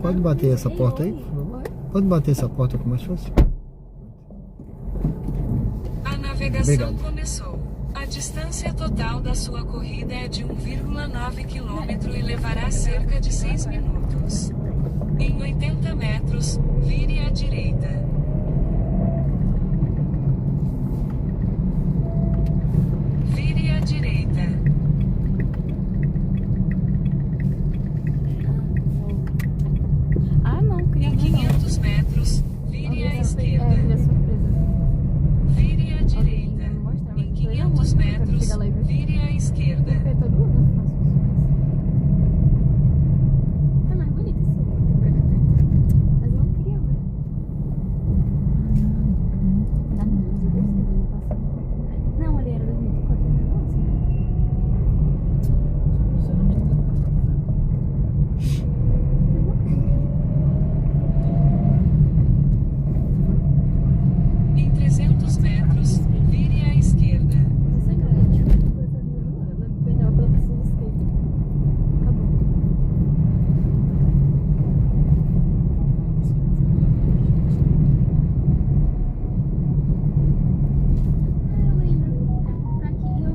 Pode bater essa porta aí, por favor? Pode bater essa porta com mais força? A navegação Obrigado. começou. A distância total da sua corrida é de 1,9 km e levará cerca de 6 minutos. Em 80 metros, vire à direita. Vire à direita. Ah, não, queria Em ver, não. 500 metros, vire à esquerda. queria surpresa. Vire à direita. Alguém me mostra, mas Em eu 500 mostro, eu quero metros, chegar lá e ver. vire à esquerda. Porque todo ano eu faço surpresa. Tá mais bonito esse aqui. Mas eu não queria ver. Tá no museu, eu gostei do ano passado. Não, ali era 2004, né? Nossa. Em 300 metros, vire à esquerda. Você não é tipo coisa nenhuma. Eu lembro que eu pela pista de skate. Acabou. Ah, eu lembro. Pra aqui eu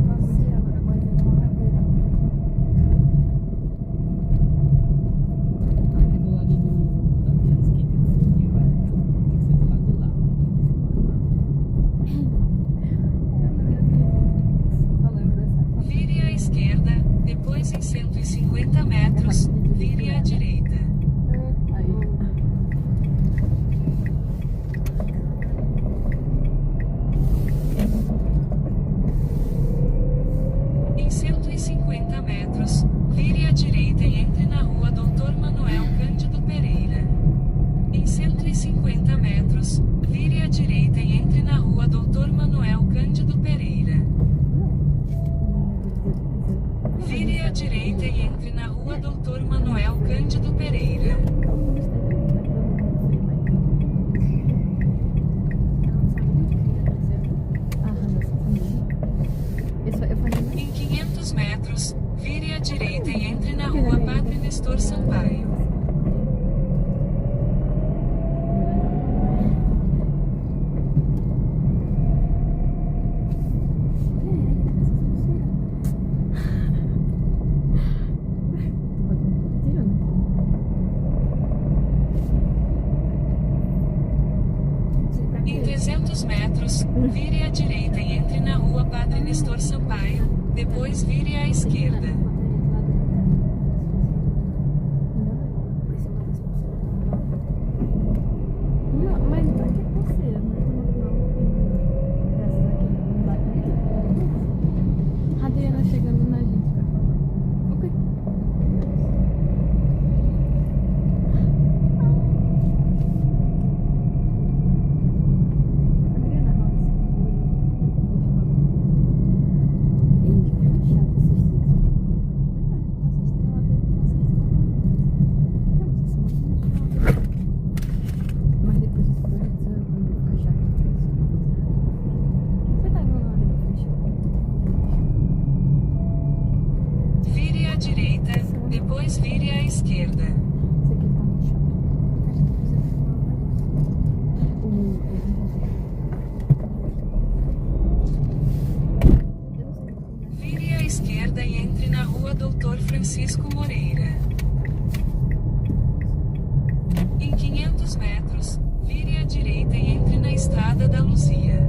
passei agora, mas eu não acabei. Aqui do lado da pista de skate tem que ser vai. Tem que ser do lado de lá. Não lembro dessa foto. Vire à esquerda, depois em 150 metros, vire à direita. Aí. Em 150 metros, vire à direita e entre na rua Dr. Manuel Cândido Pereira. Em 150 metros, vire à direita e entre na rua Dr. Manuel Cândido Pereira. Vire à direita e entre na rua Dr. Manuel Cândido Pereira. Em 500 metros, vire à direita e entre na rua Padre Nestor Sampaio. Em 300 metros, vire à direita e entre na rua Padre Nestor Sampaio, depois vire à esquerda. Não, mas pra que pulseira? Dessas aqui, não dá acredito. Adriana chegando na gente, por favor. Ok. Adriana Rosa. Ei, que filme chato esses dias. Mas depois desse projeto eu vou ficar chato. Você tá vendo na hora que eu fecho? Vire à direita, depois vire à esquerda. Isso aqui tá muito chato. entre na rua Doutor Francisco Moreira. Em 500 metros, vire à direita e entre na Estrada da Luzia.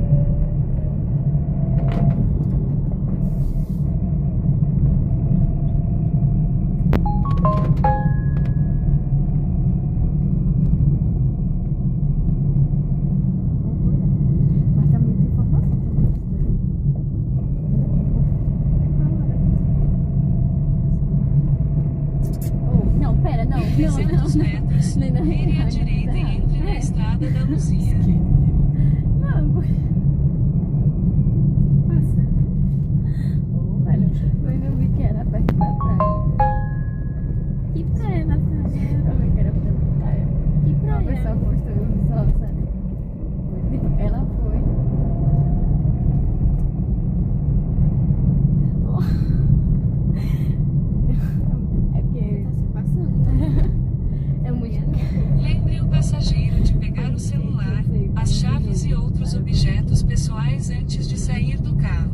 Mas tá muita informação oh, não, pera, não. 300 metros, vire à direita e entre na Estrada da Luzia. Não, passa. Oh, velho, eu não vi que era perto da praia. Que praia, Natália? Eu vi que era perto da praia. Que praia? A pessoa postou só, sabe? Ela foi. Oh. É porque tá se passando. É muito. Lembre o passageiro de pegar o celular, as chaves e outros objetos pessoais antes de sair do carro.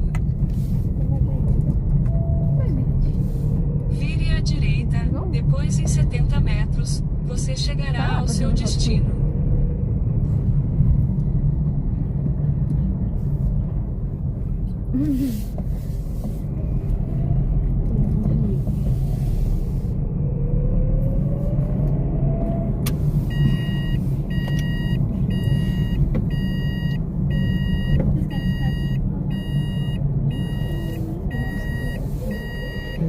Vire à direita, depois em 70 metros, você chegará ao seu destino.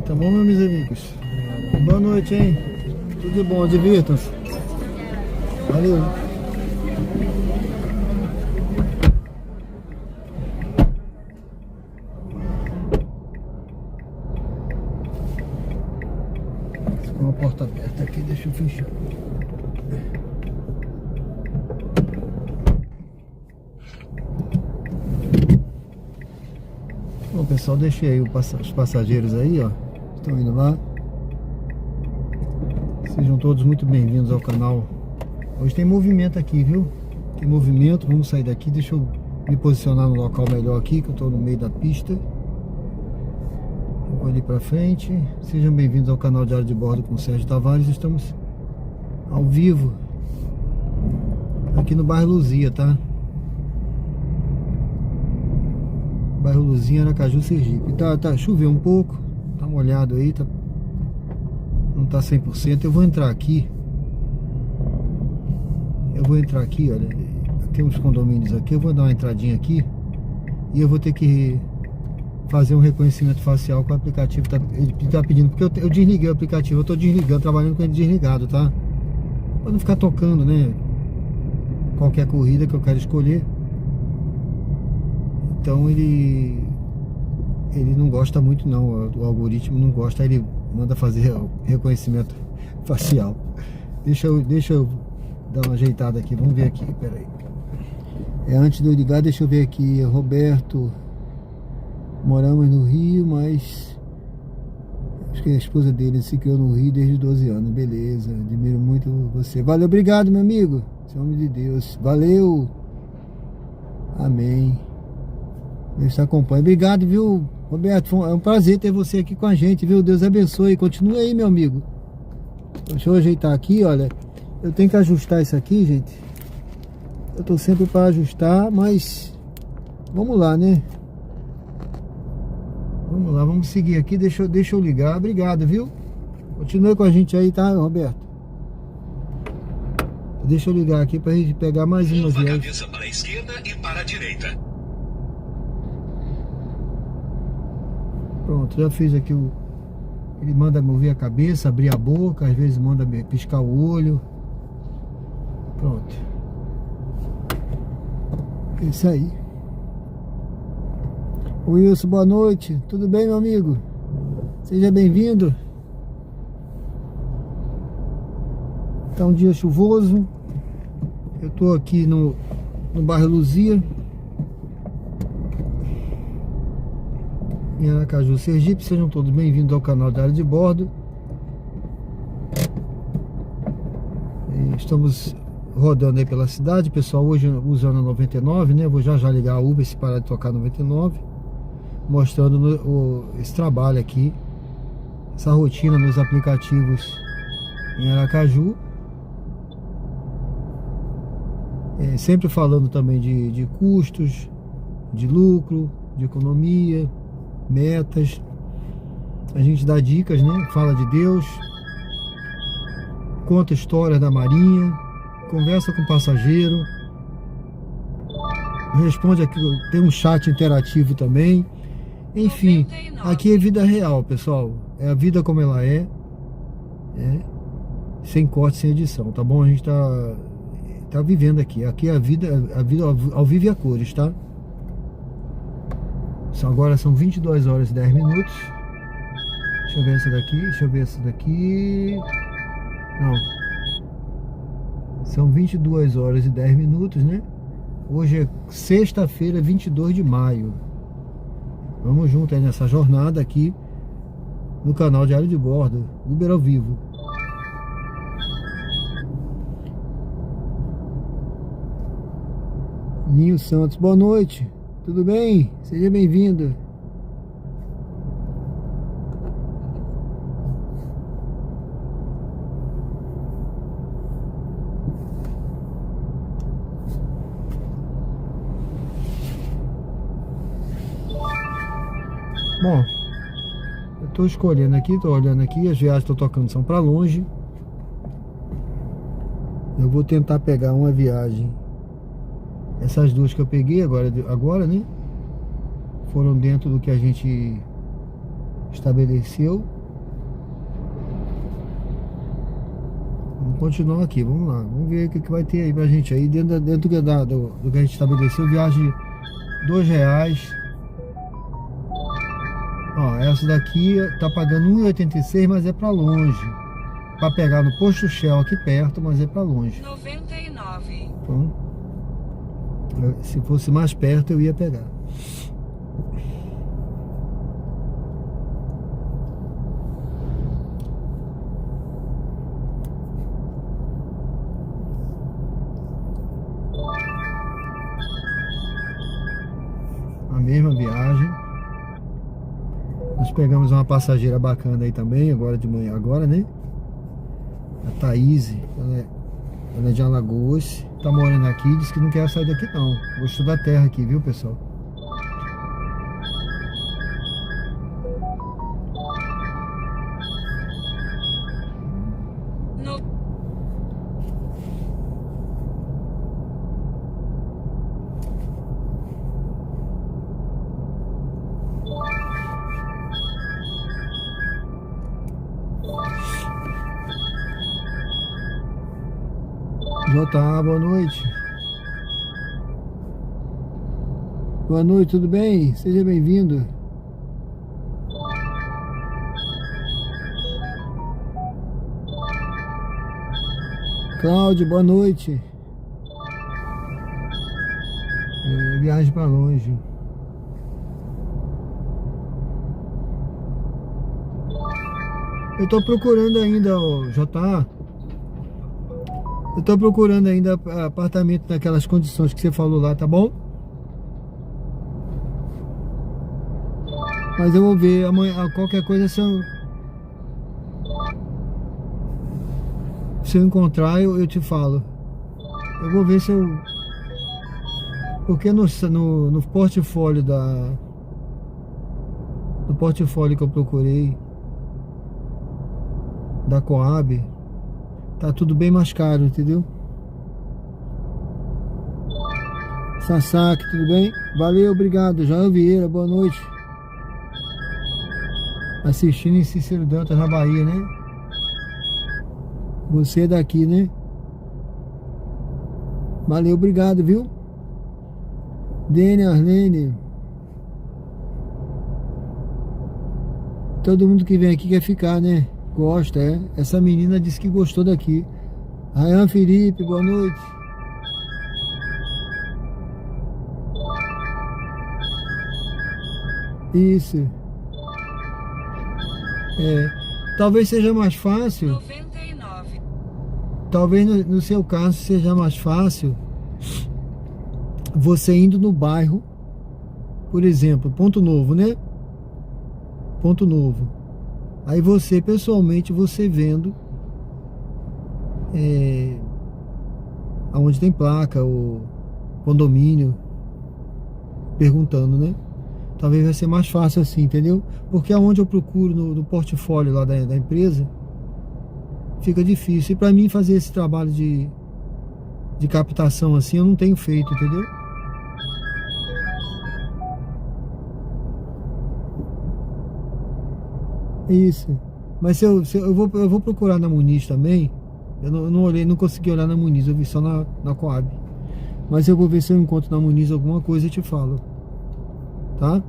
Tá bom, meus amigos? Boa noite, hein? Tudo de bom, divirtam-se. Valeu. Com a porta aberta aqui, deixa eu fechar. Bom, pessoal, deixei aí os passageiros aí, ó. Estão indo lá. Sejam todos muito bem-vindos ao canal. Hoje tem movimento aqui, viu? Tem movimento, vamos sair daqui. Deixa eu me posicionar no local melhor aqui, que eu estou no meio da pista. Eu vou ali pra frente. Sejam bem-vindos ao canal Diário de Bordo com o Sérgio Tavares. Estamos ao vivo aqui no bairro Luzia, tá? Bairro Luzia, Aracaju, Sergipe. Tá, choveu um pouco. Tá molhado aí, tá, não tá 100%. Eu vou entrar aqui. Olha. Tem uns condomínios aqui. Eu vou dar uma entradinha aqui. E eu vou ter que fazer um reconhecimento facial com o aplicativo. Ele tá pedindo, porque eu desliguei o aplicativo. Eu tô desligando, trabalhando com ele desligado, tá? Pra não ficar tocando, né? Qualquer corrida que eu quero escolher. Então ele não gosta muito não, o algoritmo não gosta, ele manda fazer o reconhecimento facial. Deixa eu dar uma ajeitada aqui, vamos ver aqui, peraí. Antes de eu ligar, deixa eu ver aqui, Roberto, moramos no Rio, mas acho que a esposa dele se criou no Rio desde 12 anos, beleza, admiro muito você. Valeu, obrigado, meu amigo, em nome de Deus, valeu, amém. Deus te acompanha. Obrigado, viu, Roberto? É um prazer ter você aqui com a gente, viu? Deus abençoe. Continue aí, meu amigo. Deixa eu ajeitar aqui, olha. Eu tenho que ajustar isso aqui, gente. Eu tô sempre para ajustar, mas vamos lá, né? Vamos lá, vamos seguir aqui. Deixa eu ligar. Obrigado, viu? Continue com a gente aí, tá, Roberto? Deixa eu ligar aqui pra gente pegar mais uma viagem. Cabeça para a esquerda e para a direita. Pronto, já fiz aqui o... Ele manda mover a cabeça, abrir a boca, às vezes manda piscar o olho. Pronto. É isso aí. Wilson, boa noite. Tudo bem, meu amigo? Seja bem-vindo. Tá um dia chuvoso. Eu tô aqui no bairro Luzia, em Aracaju, Sergipe. Sejam todos bem-vindos ao canal Diário de Bordo. Estamos rodando aí pela cidade, pessoal, hoje usando a 99, né? Vou já ligar a Uber se parar de tocar 99, mostrando esse trabalho aqui essa rotina nos aplicativos em Aracaju. Sempre falando também de custos, de lucro, de economia, metas. A gente dá dicas, né? Fala de Deus, conta histórias da Marinha, conversa com o passageiro, responde aqui, tem um chat interativo também. Enfim, aqui é vida real, pessoal. É a vida como ela é, sem corte, sem edição, tá bom? A gente tá vivendo aqui. Aqui é a vida ao vivo e a cores, tá? Agora são 22 horas e 10 minutos. Deixa eu ver essa daqui. Deixa eu ver essa daqui. Não. São 22 horas e 10 minutos, né? Hoje é sexta-feira, 22 de maio. Vamos junto aí nessa jornada aqui no canal Diário de Bordo, Uber ao vivo. Ninho Santos, boa noite. Tudo bem? Seja bem-vindo. Bom, eu tô escolhendo aqui, tô olhando aqui, as viagens que eu tô tocando são para longe. Eu vou tentar pegar uma viagem. Essas duas que eu peguei agora, né? Foram dentro do que a gente estabeleceu. Vamos continuar aqui, vamos lá. Vamos ver o que vai ter aí pra gente aí. Dentro do que a gente estabeleceu, viagem R$2. Ó, essa daqui tá pagando R$1,86, mas é pra longe. Pra pegar no posto Shell aqui perto, mas é pra longe. 99. Então, se fosse mais perto eu ia pegar. A mesma viagem. Nós pegamos uma passageira bacana aí também, agora de manhã, né? A Thaís, ela é de Alagoas, tá morando aqui, disse que não quer sair daqui não. Gostou da terra aqui, viu, pessoal? Jota, boa noite. Boa noite, tudo bem? Seja bem-vindo. Cláudio, boa noite. Viagem para longe. Eu tô procurando ainda, Jota. Eu tô procurando ainda apartamento naquelas condições que você falou lá, tá bom? Mas eu vou ver amanhã, qualquer coisa, se eu encontrar, eu te falo. Eu vou ver se eu... Porque no portfólio no portfólio que eu procurei da Coab, tá tudo bem mais caro, entendeu? Sasaki, tudo bem? Valeu, obrigado. João Vieira, boa noite. Assistindo em Cícero Dantas, na Bahia, né? Você é daqui, né? Valeu, obrigado, viu? Dene, Arlene. Todo mundo que vem aqui quer ficar, né? Gosta, é? Essa menina disse que gostou daqui. Rayan Felipe, boa noite. Isso. Talvez seja mais fácil. 99. Talvez no seu caso seja mais fácil você indo no bairro, por exemplo, Ponto Novo, né? Ponto Novo. Aí você, pessoalmente, você vendo aonde tem placa, o condomínio, perguntando, né? Talvez vai ser mais fácil assim, entendeu? Porque aonde eu procuro no portfólio lá da empresa, fica difícil. E para mim fazer esse trabalho de captação assim, eu não tenho feito, entendeu? Isso. Mas se eu vou procurar na Muniz também. Eu não olhei, não consegui olhar na Muniz, eu vi só na Coab. Mas eu vou ver se eu encontro na Muniz alguma coisa e te falo. Tá?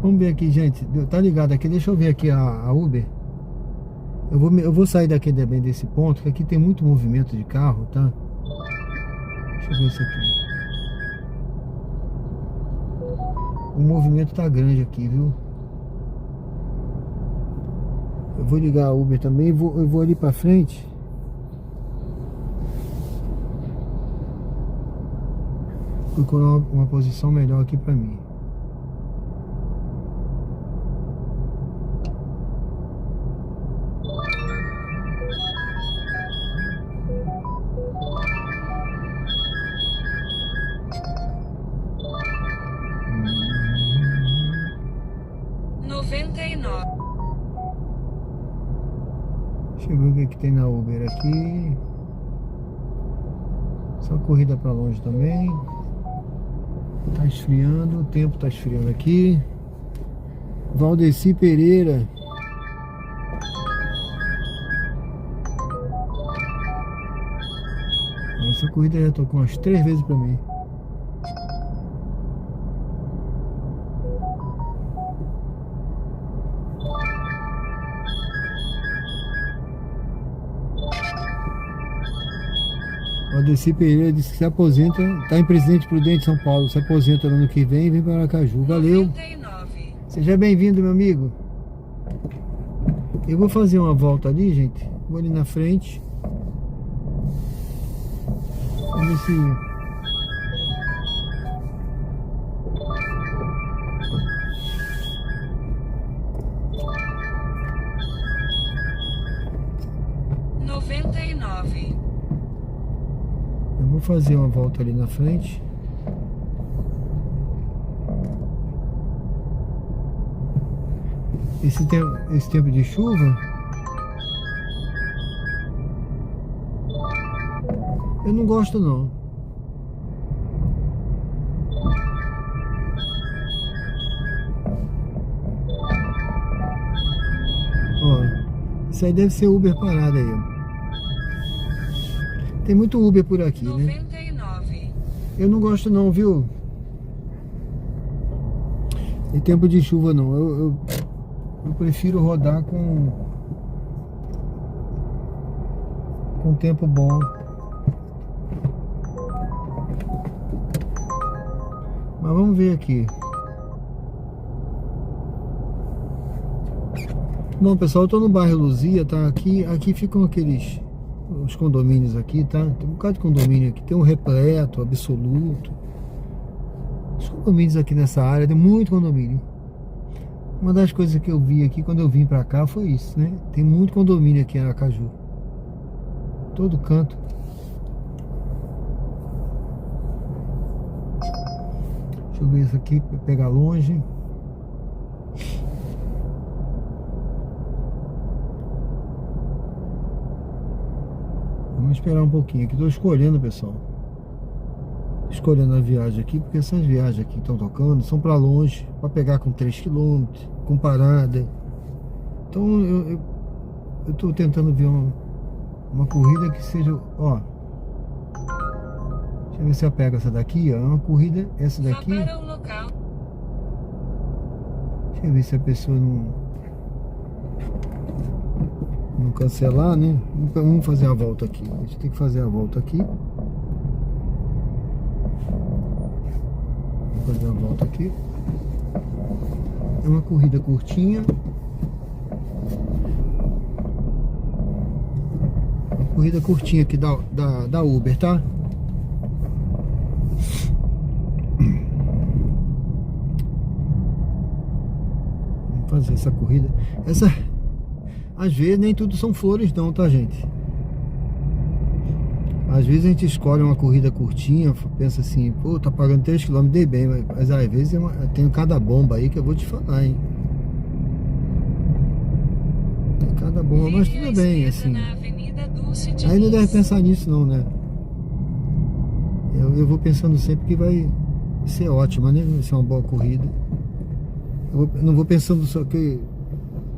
Vamos ver aqui, gente. Tá ligado aqui? Deixa eu ver aqui a Uber. Eu vou sair daqui também desse ponto, que aqui tem muito movimento de carro, tá? Deixa eu ver isso aqui. O movimento tá grande aqui, viu? Eu vou ligar a Uber também. Eu vou ali pra frente. Procurar uma posição melhor aqui pra mim. Deixa eu ver o que tem na Uber aqui. Só corrida pra longe também. Tá esfriando, o tempo tá esfriando aqui. Valdeci Pereira. Essa corrida já tocou umas 3 vezes pra mim. Valdeci Pereira disse que se aposenta, está em Presidente Prudente, São Paulo, se aposenta no ano que vem e vem para Aracaju. Valeu! 99. Seja bem-vindo, meu amigo. Eu vou fazer uma volta ali, gente. Vou ali na frente. Vamos ver se... Vou fazer uma volta ali na frente. Esse tempo de chuva, eu não gosto não. Ó, isso aí deve ser Uber parado aí, ó. Tem muito Uber por aqui, 99. Né? Eu não gosto não, viu? Em tempo de chuva não. Eu prefiro rodar com tempo bom. Mas vamos ver aqui. Bom, pessoal, eu tô no bairro Luzia, tá? Aqui ficam os condomínios aqui, tá? Tem um bocado de condomínio aqui, tem um repleto, absoluto. Os condomínios aqui nessa área, tem muito condomínio. Uma das coisas que eu vi aqui quando eu vim pra cá foi isso, né? Tem muito condomínio aqui em Aracaju. Todo canto. Deixa eu ver isso aqui, pra pegar longe. Vamos esperar um pouquinho aqui. Estou escolhendo, pessoal. Escolhendo a viagem aqui, porque essas viagens aqui que estão tocando são para longe, para pegar com 3 km, com parada. Então eu estou tentando ver uma corrida que seja, ó. Deixa eu ver se eu pego essa daqui, ó. É uma corrida, essa daqui. Vá para o local. Deixa eu ver se a pessoa não cancelar, né? Vamos fazer a volta aqui. A gente tem que fazer a volta aqui. Vamos fazer a volta aqui. É uma corrida curtinha. Uma corrida curtinha aqui da Uber, tá? fazer essa corrida. Às vezes nem tudo são flores não, tá, gente? Às vezes a gente escolhe uma corrida curtinha, pensa assim, pô, tá pagando 3 km, dei bem, mas às vezes eu tenho cada bomba aí que eu vou te falar, hein? Tem cada bomba, mas tudo bem, assim. Aí não deve pensar nisso não, né? Eu vou pensando sempre que vai ser ótima, né? Vai ser uma boa corrida. Eu não vou pensando só que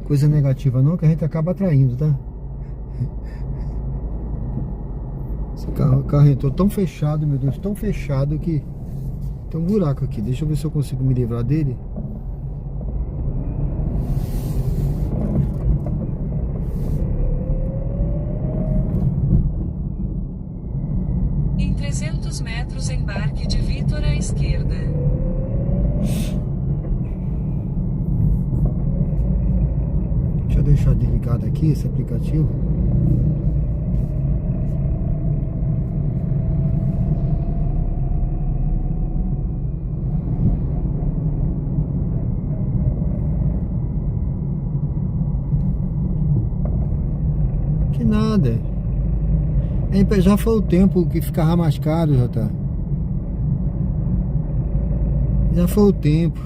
coisa negativa não, que a gente acaba atraindo, tá? Esse carro entrou tão fechado, meu Deus, tão fechado que tem um buraco aqui. Deixa eu ver se eu consigo me livrar dele. Em 300 metros, embarque de Vitor à esquerda. Deixa eu deixar desligado aqui esse aplicativo. Que nada. Já foi o tempo que ficava mais caro, Jota. Já foi o tempo.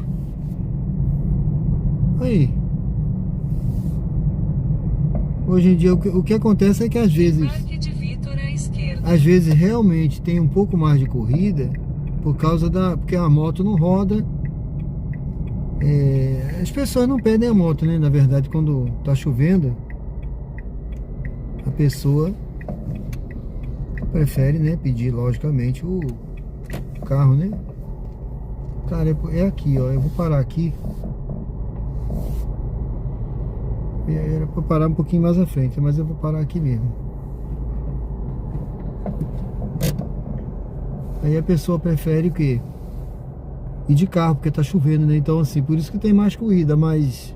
Aí. Hoje em dia o que acontece é que às vezes realmente tem um pouco mais de corrida por causa porque a moto não roda. As pessoas não perdem a moto, né? Na verdade, quando tá chovendo, a pessoa prefere, né, pedir logicamente o carro, né? Cara, é aqui, ó. Eu vou parar aqui. Era pra parar um pouquinho mais à frente, mas eu vou parar aqui mesmo. Aí a pessoa prefere o quê? Ir de carro, porque tá chovendo, né? Então assim, por isso que tem mais corrida, mas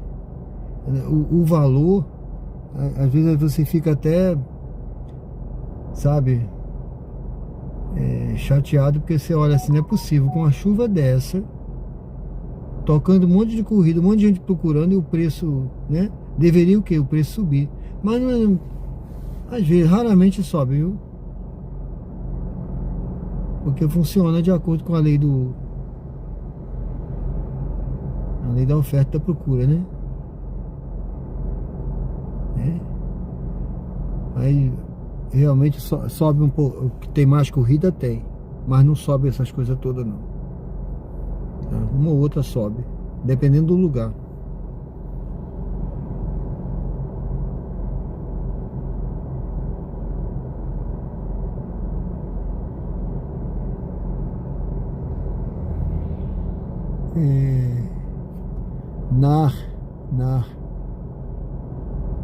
o valor, às vezes você fica até, sabe, chateado, porque você olha assim, não é possível, com uma chuva dessa, tocando um monte de corrida, um monte de gente procurando e o preço, né? Deveria o quê? O preço subir. Mas não, às vezes, raramente sobe, viu? Porque funciona de acordo com a lei a lei da oferta e da procura, né? Aí realmente sobe um pouco. Tem mais corrida? Tem. Mas não sobe essas coisas todas não. Uma ou outra sobe, dependendo do lugar.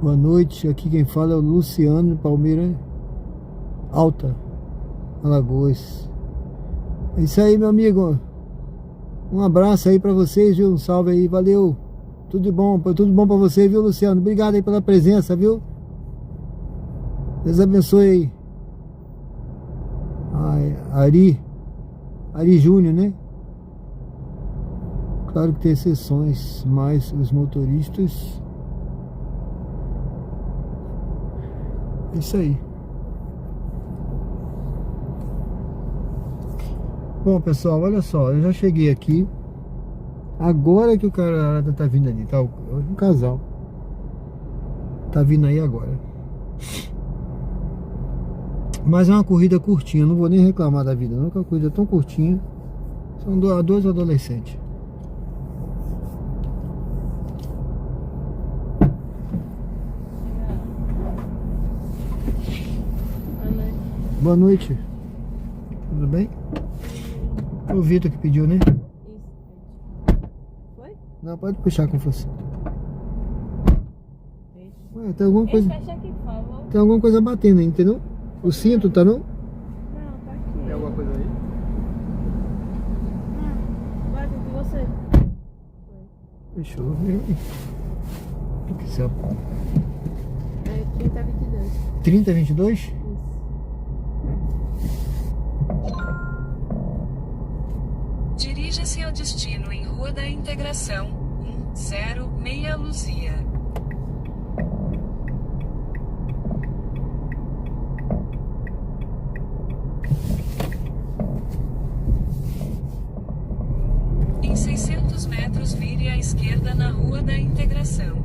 Boa noite, aqui quem fala é o Luciano, Palmeira Alta, Alagoas. É isso aí, meu amigo. Um abraço aí pra vocês, viu? Um salve aí, valeu. Tudo bom pra você, viu, Luciano? Obrigado aí pela presença, viu? Deus abençoe aí. Ari Júnior, né? Claro que tem exceções, mas os motoristas... É isso aí. Bom, pessoal, olha só, eu já cheguei aqui. Agora que o cara tá vindo ali, tá? Um casal tá vindo aí agora. Mas é uma corrida curtinha, não vou nem reclamar da vida não, que é uma corrida tão curtinha. São dois adolescentes. Boa noite. Tudo bem? Foi o Vitor que pediu, né? Isso. Foi? Não, pode puxar com você. Ué, tem alguma coisa. Fecha aqui, por favor. Tem alguma coisa batendo aí, entendeu? O cinto, tá não? Não, tá aqui. Tem alguma coisa aí? Bate com você. Deixa eu ver. O que você... É 3022. 3022? Isso. Dirija-se ao destino em Rua da Integração, 0, meia Luzia. Em 600 metros vire à esquerda na Rua da Integração.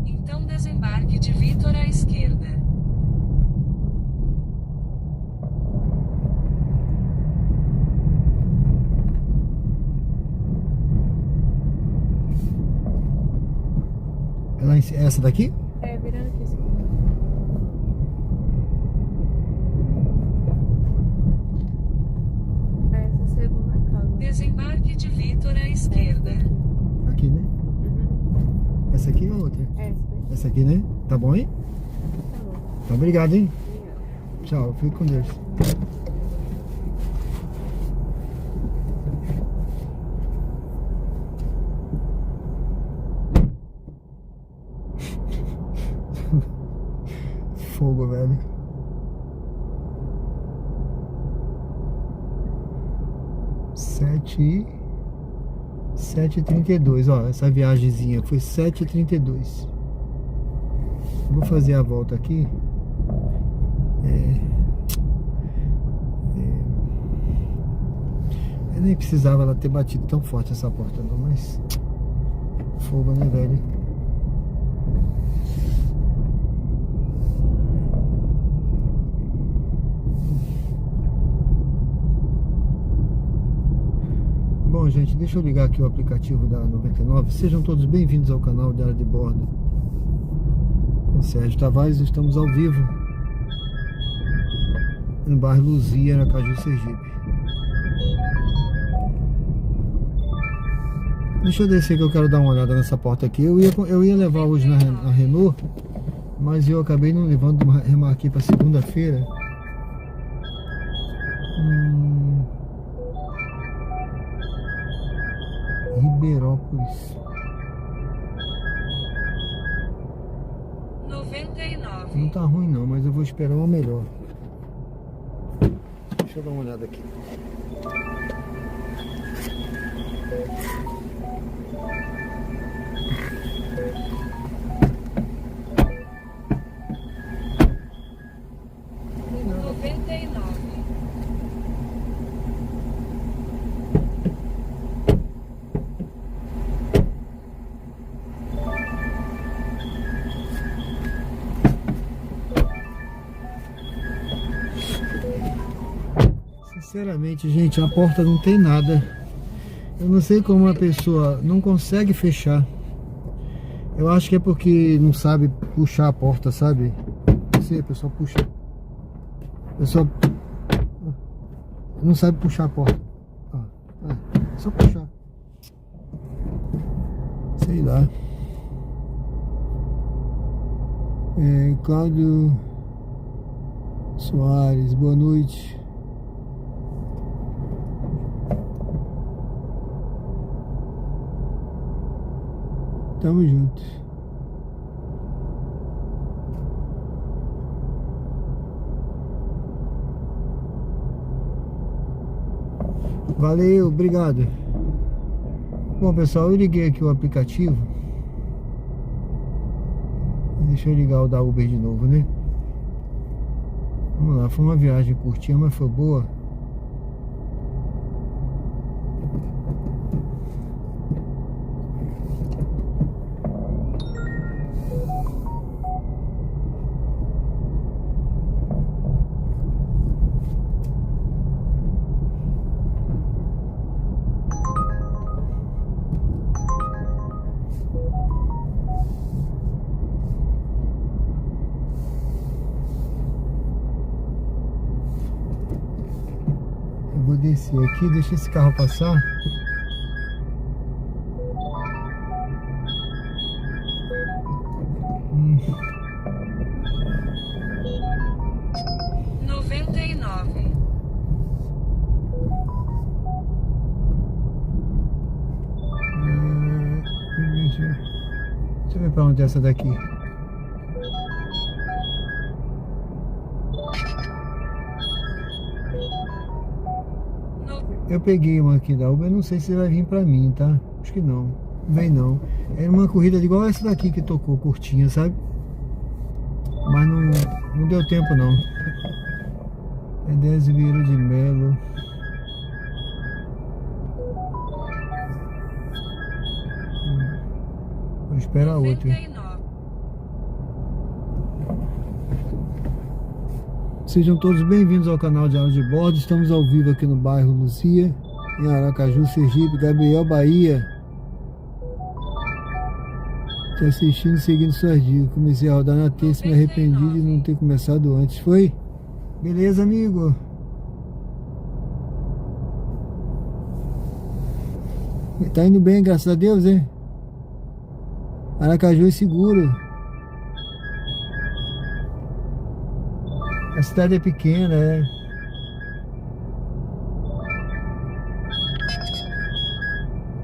Então desembarque de Vitor à esquerda. Essa daqui? É, virando aqui. Essa segunda casa. Desembarque de Vitor à esquerda. Aqui, né? Uhum. Essa aqui ou outra? Essa. Essa aqui, né? Tá bom, hein? Tá bom. Então, obrigado, hein? Obrigada. Tchau, fique com Deus. Fogo, velho. Sete e 32, ó, essa viagemzinha foi 7h32. Vou fazer a volta aqui. Eu nem precisava ela ter batido tão forte essa porta não, mas fogo, né, velho? Bom, gente, deixa eu ligar aqui o aplicativo da 99. Sejam todos bem-vindos ao canal Diário de Bordo com Sérgio Tavares. Estamos ao vivo no bairro Luzia, Aracaju, Sergipe. Deixa eu descer que eu quero dar uma olhada nessa porta aqui. Eu ia levar hoje na Renault, mas eu acabei não levando, remarquei para segunda-feira. Ribeirópolis 99. não tá ruim não, mas eu vou esperar uma melhor. Deixa eu dar uma olhada aqui. Sinceramente, gente, a porta não tem nada. Eu não sei como a pessoa não consegue fechar. Eu acho que é porque não sabe puxar a porta, sabe? Não sei, a pessoa puxa. A pessoa não sabe puxar a porta. É só puxar. Sei lá. Cláudio Soares, boa noite. Tamo junto. Valeu, obrigado. Bom, pessoal, eu liguei aqui o aplicativo. Deixa eu ligar o da Uber de novo, né? Vamos lá, foi uma viagem curtinha, mas foi boa. Vou descer aqui, deixa esse carro passar. Hum. 99. Deixa eu ver pra onde é essa daqui. Eu peguei uma aqui da Uber, não sei se vai vir pra mim, tá? Acho que não, vem não. Era uma corrida igual essa daqui que tocou, curtinha, sabe? Mas não deu tempo não. É 10 Vieira de Melo. Vou esperar a outra. 99. Sejam todos bem-vindos ao canal Diário de Bordo. Estamos ao vivo aqui no bairro Luzia, em Aracaju, Sergipe. Gabriel, Bahia, te assistindo, seguindo suas dicas. Comecei a rodar na terça e me arrependi de não ter começado antes. Foi? Beleza, amigo? Tá indo bem, graças a Deus, hein? Aracaju é seguro. A cidade é pequena, é.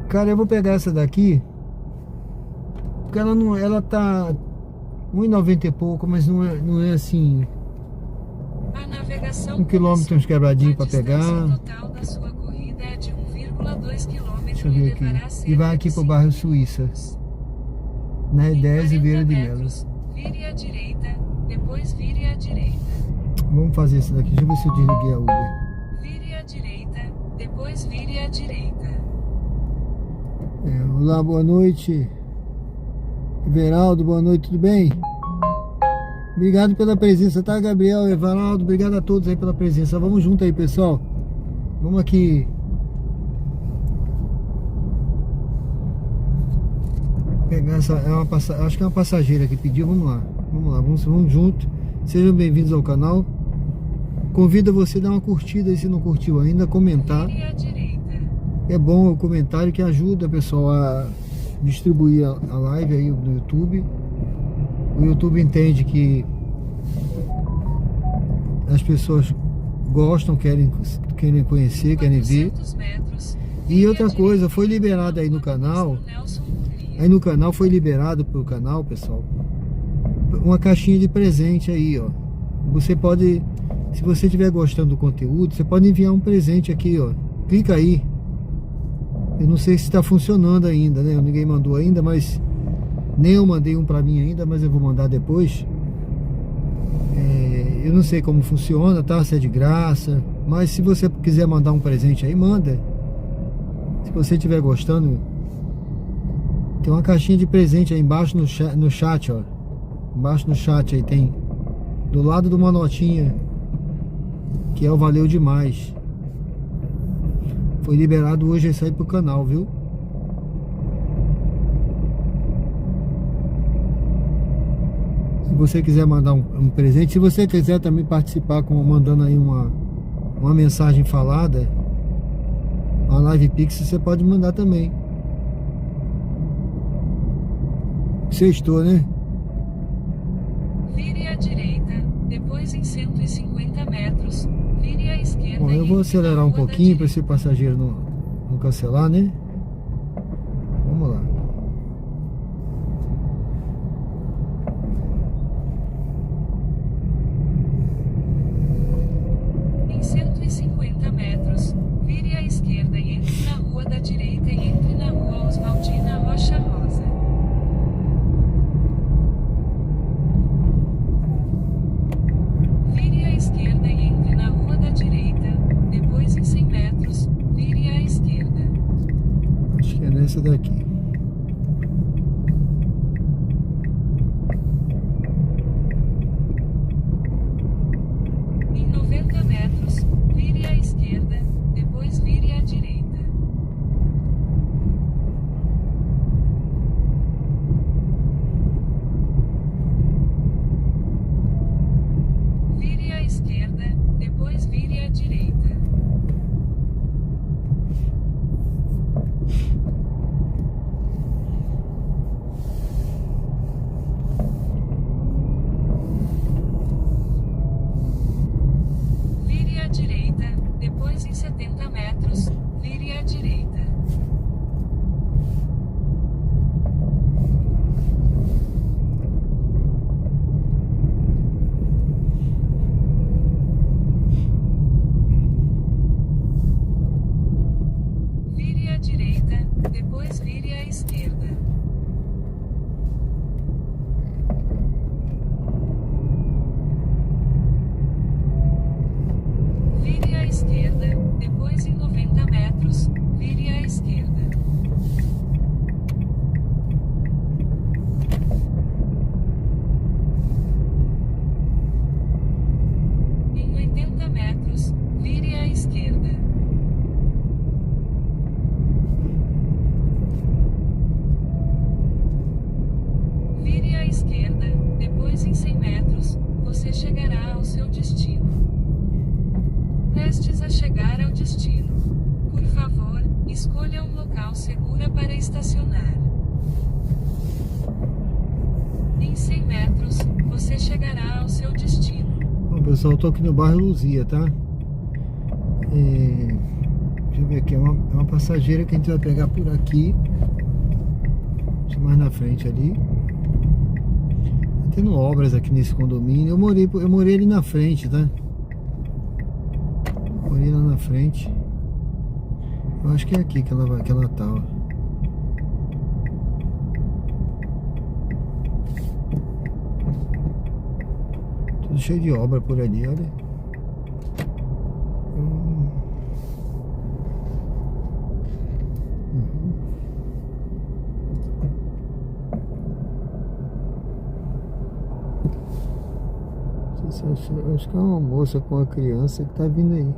Cara, eu vou pegar essa daqui, porque ela tá 1,90 e pouco, mas não é assim. A navegação 1 quilômetro uns quebradinhos pra pegar. A distância total da sua corrida é de 1,2 km. Deixa eu ver aqui. E vai aqui pro bairro Suíça, né? 10 Vieira de Melo. Vire à direita, depois vire à direita. Vamos fazer isso daqui, deixa eu ver se eu desliguei a Uber. Vire à direita, depois vire à direita. Olá, boa noite. Everaldo, boa noite, tudo bem? Obrigado pela presença, tá, Gabriel, Everaldo, obrigado a todos aí pela presença. Vamos junto aí, pessoal. Vamos aqui. Pegar essa, acho que é uma passageira que pediu, vamos lá, vamos junto. Sejam bem-vindos ao canal. Convido você a dar uma curtida aí se não curtiu ainda, comentar. Vire à direita. É bom o comentário que ajuda, pessoal, a distribuir a live aí no YouTube. O YouTube entende que as pessoas gostam, querem conhecer, querem ver. 400 metros, E outra coisa, foi liberado aí no canal. Aí no canal foi liberado pro canal, pessoal, uma caixinha de presente aí, ó. Você pode, se você estiver gostando do conteúdo, você pode enviar um presente aqui, ó. Clica aí. Eu não sei se está funcionando ainda, né? Ninguém mandou ainda, mas nem eu mandei um pra mim ainda, mas eu vou mandar depois. Eu não sei como funciona, tá? Se é de graça, mas se você quiser mandar um presente aí, manda. Se você estiver gostando, tem uma caixinha de presente aí embaixo no chat, ó. Embaixo no chat aí tem, do lado de uma notinha, que é o valeu demais. Foi liberado hoje esse aí pro canal, viu? Se você quiser mandar um presente, se você quiser também participar, como mandando aí uma mensagem falada, uma live pix, você pode mandar também. Sextou, né? Vire à direita, depois em 150 metros, vire à esquerda. Bom, eu e vou entre acelerar na um rua da pouquinho para direita. esse passageiro não cancelar, né? Vamos lá. Em 150 metros, vire à esquerda e entre na rua da direita e entre na rua Oswaldina Rocha Rosa. Vire à esquerda e entre na rua da direita, depois em 100 metros, vire à esquerda. Acho que é nessa daqui. Em 90 metros, vire à esquerda, depois vire à direita. Vire à esquerda, depois vire à direita. Vire à direita, depois em 70 metros, vire à direita. Vire à direita, depois vire à esquerda. Vire à esquerda, depois em 90 metros, vire à esquerda. Em 80 metros, vire à esquerda. Vire à esquerda, depois em 100 metros, você chegará ao seu destino. Prestes a chegar ao destino. Por favor, escolha um local seguro para estacionar. Em 100 metros, você chegará ao seu destino. Bom, pessoal, eu tô aqui no bairro Luzia, tá? Deixa eu ver aqui, é uma passageira que a gente vai pegar por aqui. Deixa eu mais na frente ali. Tá tendo obras aqui nesse condomínio. Eu morei ali na frente, tá? Morei lá na frente. Eu acho que é aqui que ela tá, ó. Tudo cheio de obra por ali, olha. Acho que é uma moça com uma criança que tá vindo aí.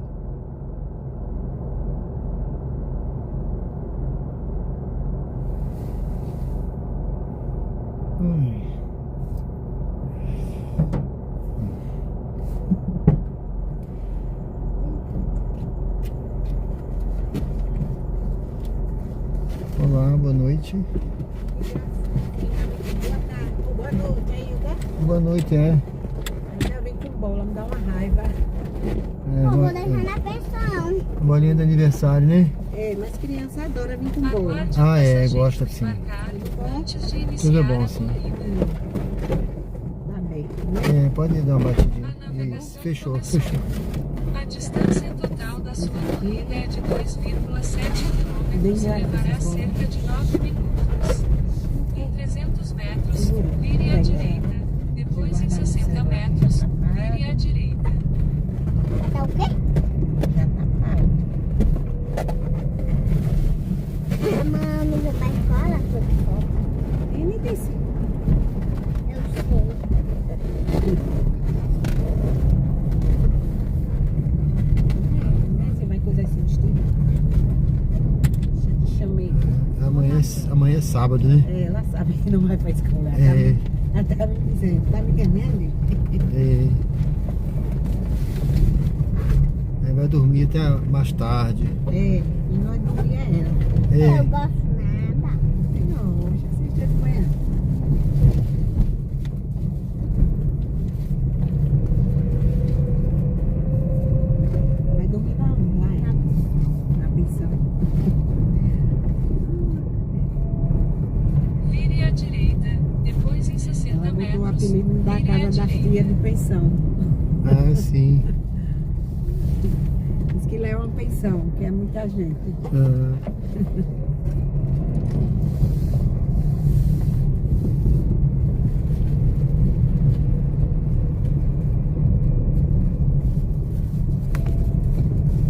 Olá, boa noite. Boa noite, ainda. Boa noite, é. Ainda vem com bola, me dá uma raiva. É, Vou deixar na pensão. bolinha de aniversário, né? É, mas criança adora vir com bola. Aguarde Ah, é, passageiros gosta sim. embarcarem antes de iniciar Tudo é bom, a sim. corrida. Tá bem. É, pode dar uma batidinha. A navegação Isso, fechou, começou. fechou. A distância total da sua corrida é de 2,7 km e levará cerca de 9 minutos. Em 300 metros, vire à direita. Depois em 60 metros, vire à direita. Tá o quê? Já tá pago. A mãe vai pra escola? E nem tem sim. Eu sei. Você vai coisar esse vestido? sábado, né? Ela sabe que não vai pra escola. É. Ela tá me dizendo, tá me entendendo? É. Aí vai dormir até mais tarde. É, e nós não via ela. É. Eu gosto nada. Não, hoje assistia com ela. Vai dormir lá, na pensão. Vire à direita, depois em 60 Ela botou o metros. apelido da vire à casa das direita. tias de pensão. Ah, sim. Diz que lá é uma pensão, que é muita gente. Ah,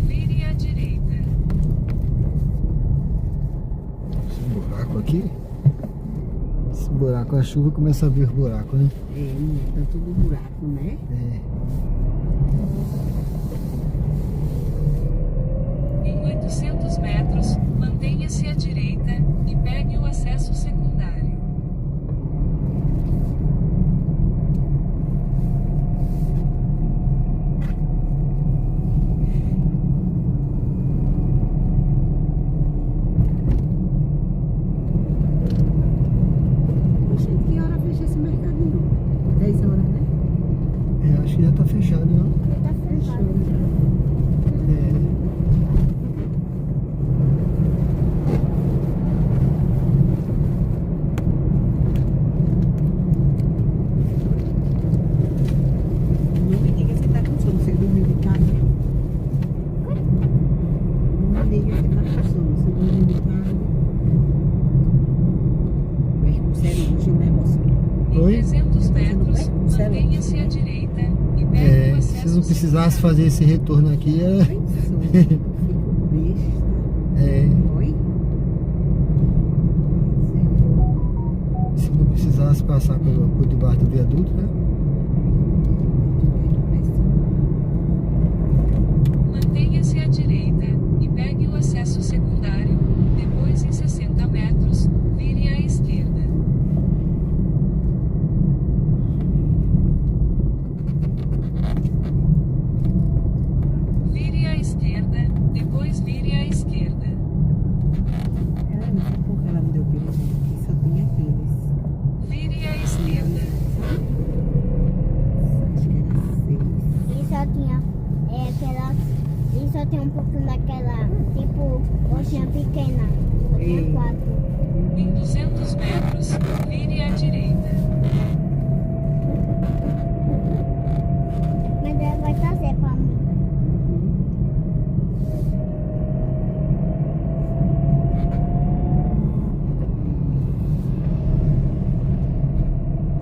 Vire à direita. esse buraco aqui. Esse buraco, a chuva começa a vir buraco, né? É, tá tudo buraco, né? É. Em 800 metros, mantenha-se à direita e pegue o acesso secundário. Poxa, que hora fecha esse mercadinho? 10 horas, né? É, acho que já tá fechado, não? Tá fechado. É. Não me diga se tá com sono, você dormiu de tarde. Não me diga se tá com sono, você dormiu de tarde. Mercúrio hoje, né, moça? Em Oi? 300 metros, mantenha-se à direita e pegue É, o se acesso não precisasse fazer esse retorno aqui, era. Pensou, eu fico besta. É, Oi? se não precisasse passar por debaixo do viaduto, né? Mantenha-se à direita e pegue o acesso secundário. Depois, em 60 metros, vire à esquerda. Vire à esquerda, depois vire à esquerda. Ela não sei por que ela me deu perigo, que só tinha aqueles. Vire à esquerda. Acho que era 6. E só tinha aquela. E só tem um pouquinho daquela, tipo, roxinha pequena. Só tinha Ei. 4. Em 200 metros, vire à direita. Mas ela vai trazer pra mim.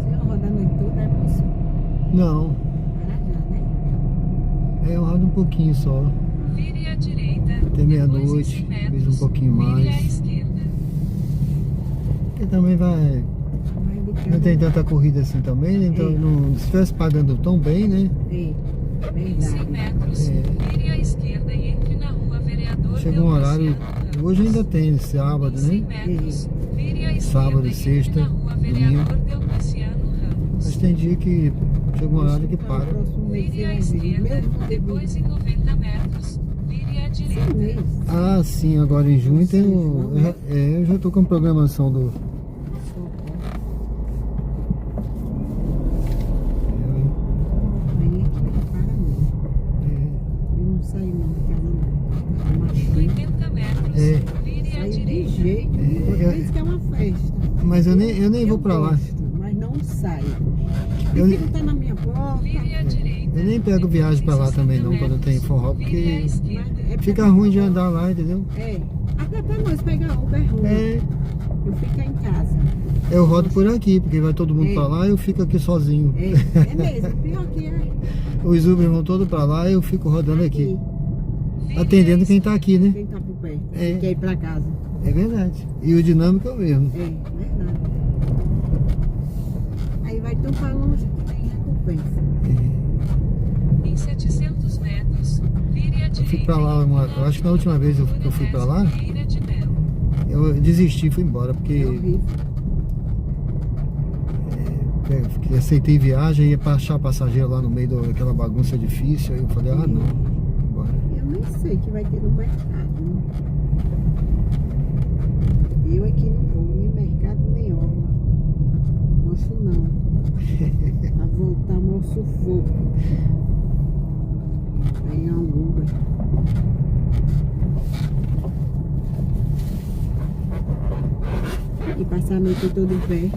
Se eu rodar a noite toda, é moço. Não, Para já, né? é, eu rodo um pouquinho só. Vire à direita. Até meia-noite, depois em 100 talvez um metros, pouquinho Vire à mais. esquerda. Porque também vai. Vai de Não tem cada- tanta corrida assim também, né? Então É. não, se estivesse pagando tão bem, né? É, Em 100 verdade. metros, É. vire à esquerda e entre na rua Vereador Chega um horário. Delmiciano Ramos. Hoje ainda tem, sábado, Em 100 né? metros, vire à esquerda Sábado, e sexta, entre na rua Vereador Delmiciano Ramos. Mas tem dia que chega um horário que Para o para. próximo mês, Vire à você vai ver. esquerda, Meu Deus, depois em 90 metros, vire à esse direita. mês. Ah, sim, agora em junho tem o. Eu já tô com a programação do. Aí é que não para mesmo. Eu não saio não de casa não. Uma Em chuva. 80 metros, É. vire à Saio de direita. jeito. É, Por isso que é uma festa. Mas eu nem vou pra lá. Gosto, mas não saio. Eu Eu nem- fico tá na minha porta. Vire à direita. Eu nem pego viagem pra lá também não, quando tem forró, Vire à porque esquerda. É fica pra- ruim de andar lá, entendeu? É. Até pra nós pegar Uber é ruim. É, Eu fico em casa. eu rodo por aqui, porque vai todo mundo É. pra lá e eu fico aqui sozinho. É mesmo. Pior que é. Os Uber vão todos pra lá e eu fico rodando aqui. Vire à Atendendo quem tá aqui, né? Quem tá por perto. É. Quer ir pra casa. É verdade. E o dinâmico é o mesmo. É, verdade. Aí vai tão pra longe que tem recompensa. Em 700 metros, vire à direita. Eu fui pra lá, eu acho que na última vez eu fui pra lá, Feira de Mel. Eu desisti e fui embora, porque É horrível. porque aceitei viagem, ia pra achar passageiro lá no meio daquela bagunça difícil. Aí eu falei, ah não, vou embora. Eu nem sei que vai ter no mercado. Eu aqui não vou, nem mercado, nem obra. Posso não. A voltar ao sufoco. Pegar um Uber. E passar a noite todo em pé.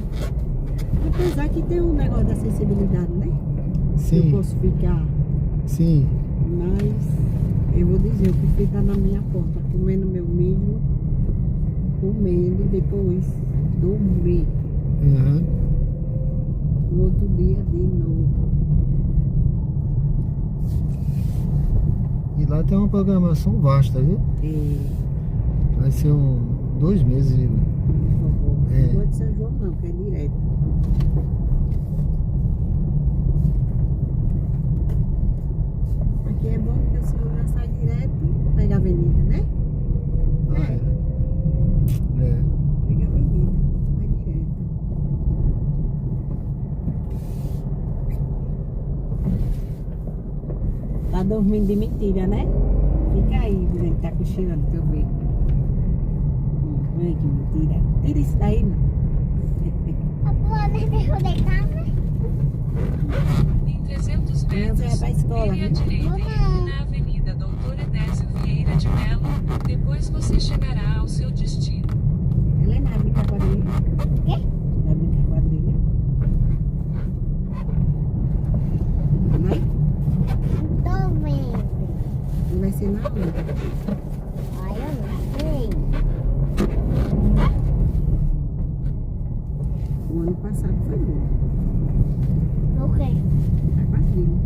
Apesar que tem um negócio da acessibilidade, né? Eu Sim, posso ficar, sim. mas eu vou dizer, eu prefiro estar na minha porta, comendo meu milho, comendo e depois dormir. Uhum. No outro dia de novo. E lá tem uma programação vasta, viu? E Vai ser 2 meses de... não vou de São João não, que é direto. Aqui é bom porque o senhor já sai direto, pega a avenida, né? Ah, é. Pega a avenida, vai direto. Tá dormindo de mentira, né? Fica aí, dizendo que tá cochilando pra eu ver. Ai, que mentira. Tira isso daí, não. Em 300 Amanhã você vai metros, pra escola, vire à né? direita e entre na Avenida Doutor Edésio Vieira de Mello. Depois você chegará ao seu destino. Helena, vai brincar com a quadrilha? Quê? Vai brincar com a quadrilha? Vai? Tô vendo. Não vai ser nada. Ai, eu não sei. O ano passado foi bom. O quê? A quadrilha.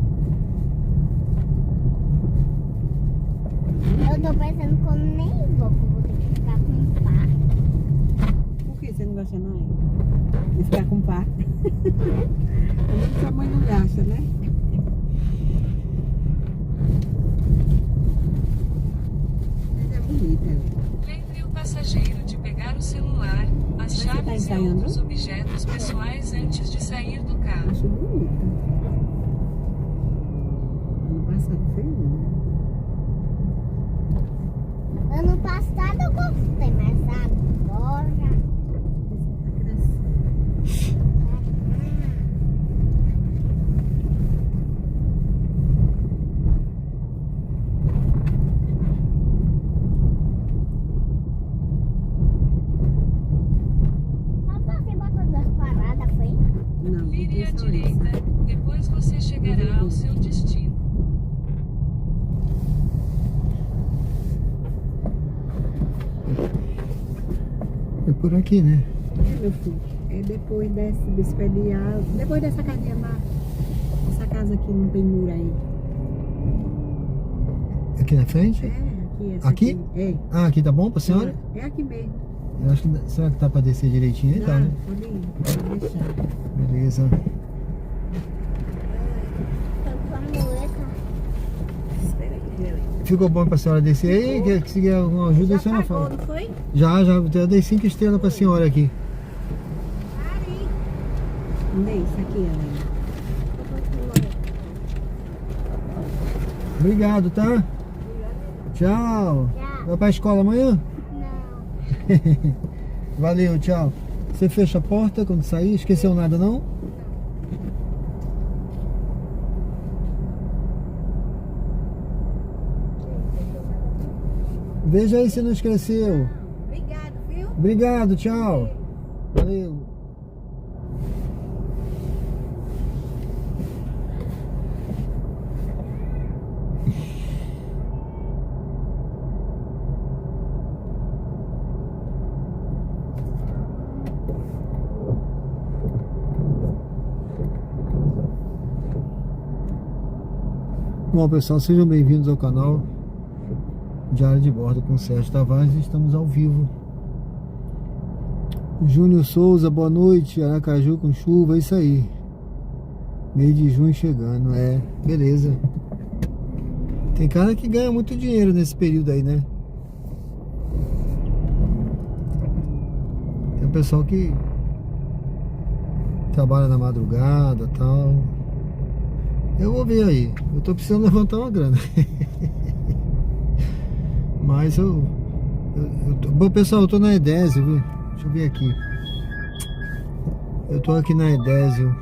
Eu tô pensando que eu nem vou ter que ficar com um par. Por que você não gosta não? De ficar com par? Sua mãe não gasta, né? Mas é bonita, né? Lembre o passageiro de pegar o celular, as Você tá chaves e ensaiando? outros objetos pessoais antes de sair do carro. Acho bonita. Ano passado foi bom. Ano passado eu gostei, mas agora. Esse tá crescendo. Papai, você botou 2 paradas, foi? Não, Vire à não tem só direita, essa. depois você chegará ao seu destino. É por aqui, né? É, meu filho. É depois desse pedial. Depois dessa casinha lá. Essa casa aqui não tem muro aí. Aqui na frente? É, aqui. Essa Aqui? É. Ah, aqui tá bom pra senhora? É aqui mesmo. Eu acho que, será que tá pra descer direitinho aí? Tá, Dá, né? pode ir. Pode deixar. Beleza. Espera aí, Geli. Ficou bom pra senhora descer aí? Quer que se quiser alguma ajuda, a senhora pagou, fala. não foi? Já dei 5 estrelas pra senhora aqui. Onde é isso aqui, Helena? Obrigado, tá? Tchau. Tchau. Vai pra escola amanhã? Não. Valeu, tchau. Você fecha a porta quando sair? Esqueceu nada, não? Veja aí se não esqueceu. Obrigado, viu? Obrigado, tchau. Valeu. Bom, pessoal, sejam bem-vindos ao canal Diário de Bordo com Sérgio Tavares. Estamos ao vivo. Júnior Souza, boa noite. Aracaju com chuva, é isso aí. Meio de junho chegando, beleza. Tem cara que ganha muito dinheiro nesse período aí, né? Tem pessoal que trabalha na madrugada e tal. Eu vou ver aí. Eu tô precisando levantar uma grana. Mas bom, pessoal, eu tô na Edésio, viu? Deixa eu ver aqui. Eu tô aqui na Edésio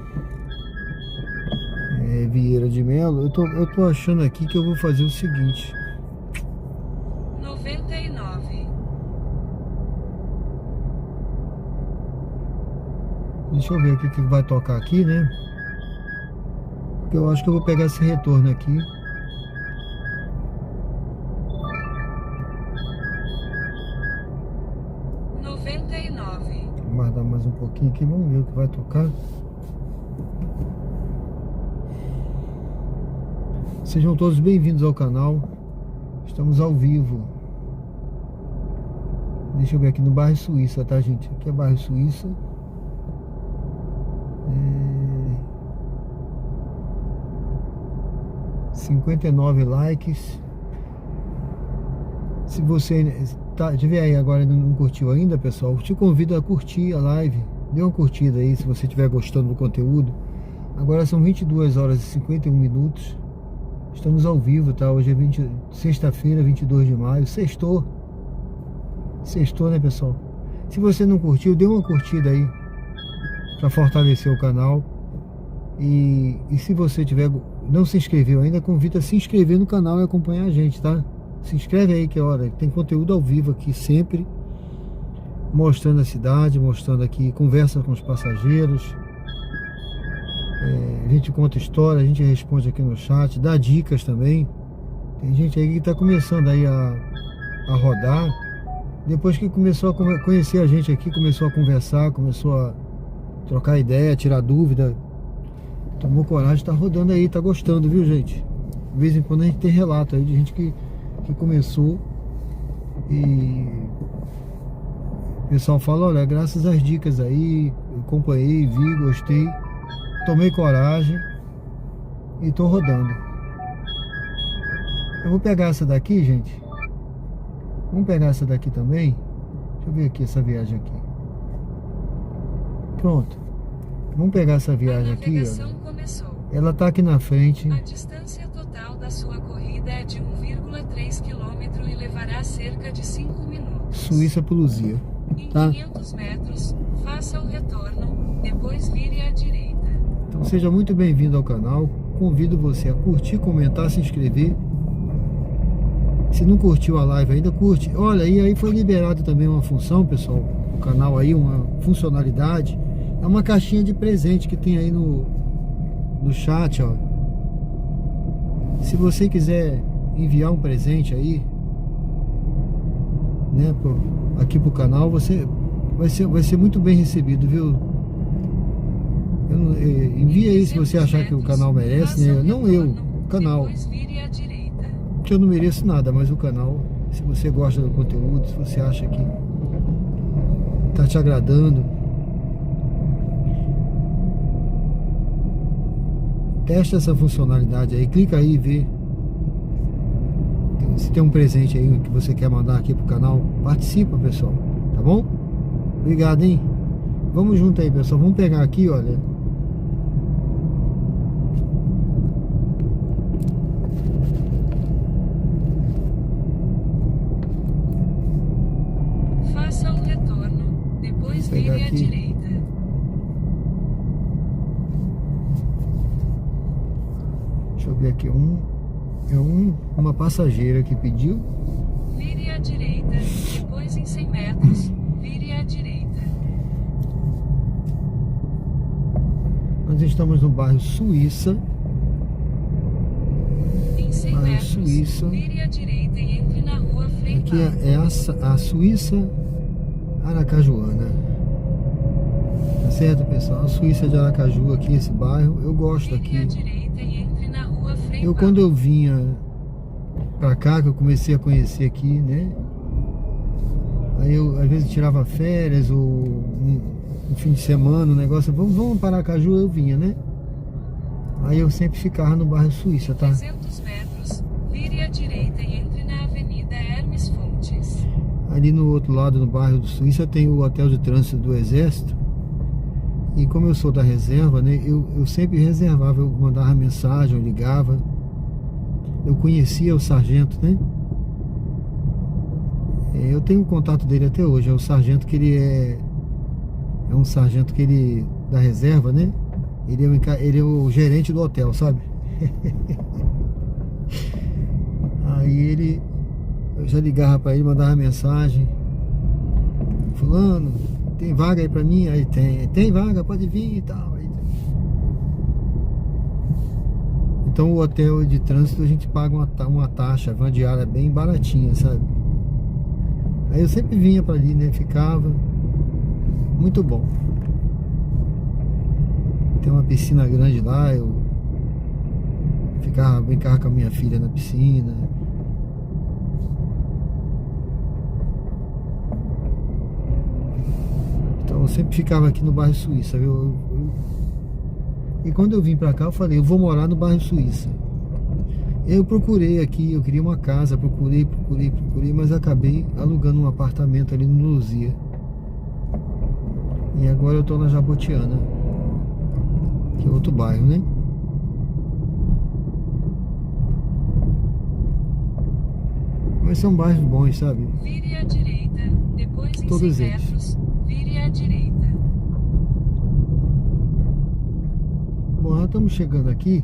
Vieira de Melo. Eu tô achando aqui que eu vou fazer o seguinte. 99. Deixa eu ver o que vai tocar aqui, né? Porque eu acho que eu vou pegar esse retorno aqui. Vou guardar mais um pouquinho aqui, vamos ver o que vai tocar. Sejam todos bem-vindos ao canal. Estamos ao vivo. Deixa eu ver aqui no bairro Suíça, tá, gente? Aqui é bairro Suíça. 59 likes. Se você tiver aí agora e não curtiu ainda, pessoal, eu te convido a curtir a live. Dê uma curtida aí se você estiver gostando do conteúdo. Agora são 22 horas e 51 minutos. Estamos ao vivo, tá? Hoje é sexta-feira, 22 de maio. Sextou, né, pessoal? Se você não curtiu, dê uma curtida aí para fortalecer o canal. E se você não se inscreveu ainda, convido a se inscrever no canal e acompanhar a gente, tá? Se inscreve aí que olha, tem conteúdo ao vivo aqui sempre, mostrando a cidade, mostrando aqui, conversa com os passageiros, a gente conta história, a gente responde aqui no chat, dá dicas também. Tem gente aí que está começando aí a rodar, depois que começou a conhecer a gente aqui, começou a conversar, começou a trocar ideia, tirar dúvida, tomou coragem, tá rodando aí, tá gostando, viu, gente? De vez em quando a gente tem relato aí de gente que começou e o pessoal fala, olha, graças às dicas aí, eu acompanhei, vi, gostei, tomei coragem e tô rodando. Eu vou pegar essa daqui, gente. Vamos pegar essa daqui também. Deixa eu ver aqui essa viagem aqui. Pronto. Vamos pegar essa viagem aqui, ó. Ela tá aqui na frente. A distância total da sua corrida é de 1,3 km e levará cerca de 5 minutos. Suíça por Luzia. Em Tá? 500 metros, faça o retorno, depois vire à direita. Então seja muito bem-vindo ao canal. Convido você a curtir, comentar, se inscrever. Se não curtiu a live ainda, curte. Olha, e aí foi liberado também uma função, pessoal, no canal aí, uma funcionalidade. É uma caixinha de presente que tem aí no chat, ó. Se você quiser enviar um presente aí, né, aqui pro canal, você vai ser muito bem recebido, viu? Envia aí se você achar que o canal merece, né? Não eu, o canal. Depois vire à direita. Que eu não mereço nada, mas o canal, se você gosta do conteúdo, se você acha que tá te agradando, testa essa funcionalidade aí, clica aí e vê se tem um presente aí que você quer mandar aqui pro canal. Participa, pessoal, tá bom? Obrigado, hein? Vamos junto aí, pessoal. Vamos pegar aqui, olha. Faça o retorno, depois Vou pegar vire à aqui. direita. Deixa eu ver aqui, uma passageira que pediu. Vire à direita, depois em 100 metros, vire à direita. Nós estamos no bairro Suíça. Em 100 Bairro metros, Suíça. vire à direita e entre na rua Frei Aqui Paulo. é a Suíça Aracajuana. Tá certo, pessoal? A Suíça de Aracaju aqui, esse bairro. Eu gosto Vire à aqui. direita e entre na rua Frei Paulo. Quando eu vinha pra cá, que eu comecei a conhecer aqui, né? Aí eu, às vezes, tirava férias ou um fim de semana, um negócio. Vamos para Aracaju, eu vinha, né? Aí eu sempre ficava no bairro Suíça, tá? 300 metros, vire à direita e entre na Avenida Hermes Fontes. Ali no outro lado, no bairro do Suíça, tem o hotel de trânsito do Exército. E como eu sou da reserva, né, eu sempre reservava, eu mandava mensagem, eu ligava. Eu conhecia o sargento, né? Eu tenho o contato dele até hoje. É o sargento que ele é um sargento que ele da reserva, né? Ele é o gerente do hotel, sabe? Aí eu já ligava pra ele, mandava mensagem: fulano, tem vaga aí pra mim? Aí tem vaga, pode vir e tal. Então o hotel de trânsito a gente paga uma taxa, uma diária bem baratinha, sabe? Aí eu sempre vinha pra ali, né? Ficava muito bom. Tem uma piscina grande lá, eu brincava com a minha filha na piscina. Então eu sempre ficava aqui no bairro Suíça, viu? E quando eu vim pra cá, eu falei, eu vou morar no bairro Suíça. Eu procurei aqui, eu queria uma casa, procurei, mas acabei alugando um apartamento ali no Luzia. E agora eu tô na Jabotiana, que é outro bairro, né? Mas são bairros bons, sabe? Vire à direita, depois em Todos 100 eles. metros, vire à direita. Bom, nós estamos chegando aqui.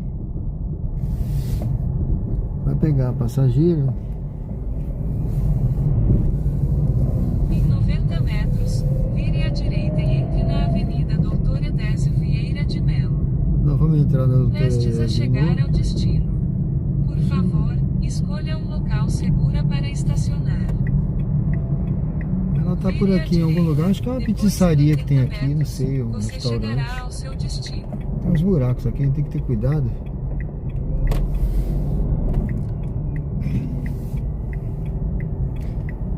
Vai pegar a passageira. Em 90 metros, vire à direita e entre na Avenida Doutor Edésio Vieira de Mello. Nós vamos entrar no Prestes a chegar ao destino. Por favor, escolha um local seguro para estacionar. Ela tá por aqui em algum lugar. Acho que é uma pizzaria que tem aqui, não sei, um Você restaurante. chegará ao seu destino. Tem uns buracos aqui, a gente tem que ter cuidado.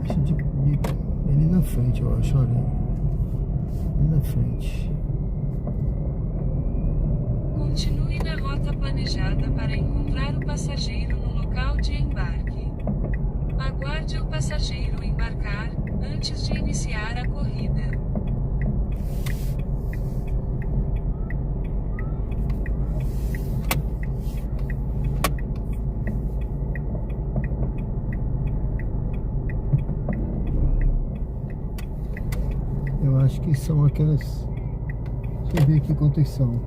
Acho de ali na frente, eu acho, olha. Ali na frente. Continue na rota planejada para encontrar o passageiro no local de embarque. Aguarde o passageiro embarcar antes de iniciar a corrida. Eu acho que são aquelas. Deixa eu ver aqui quantas são.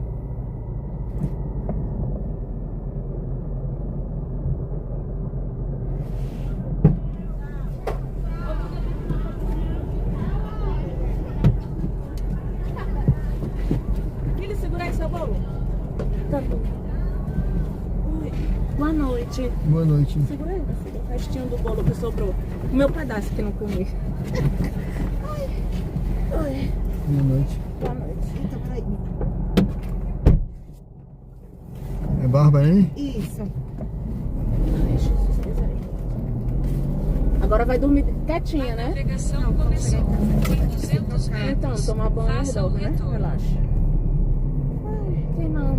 Filho, segura aí seu bolo. Tá bom. Oi. Boa noite. Boa noite. Segura aí, meu filho. O restinho do bolo que sobrou. O meu pedaço que não comi. Oi. Boa noite. Boa noite. Então, peraí. É Bárbara, né? Isso. Ai, Jesus, misericórdia. Agora vai dormir quietinha, A né? navegação começou. Em 200 metros, Então, tomar banho e faça o resolve, né? retorno. Relaxa. Ai, tem não.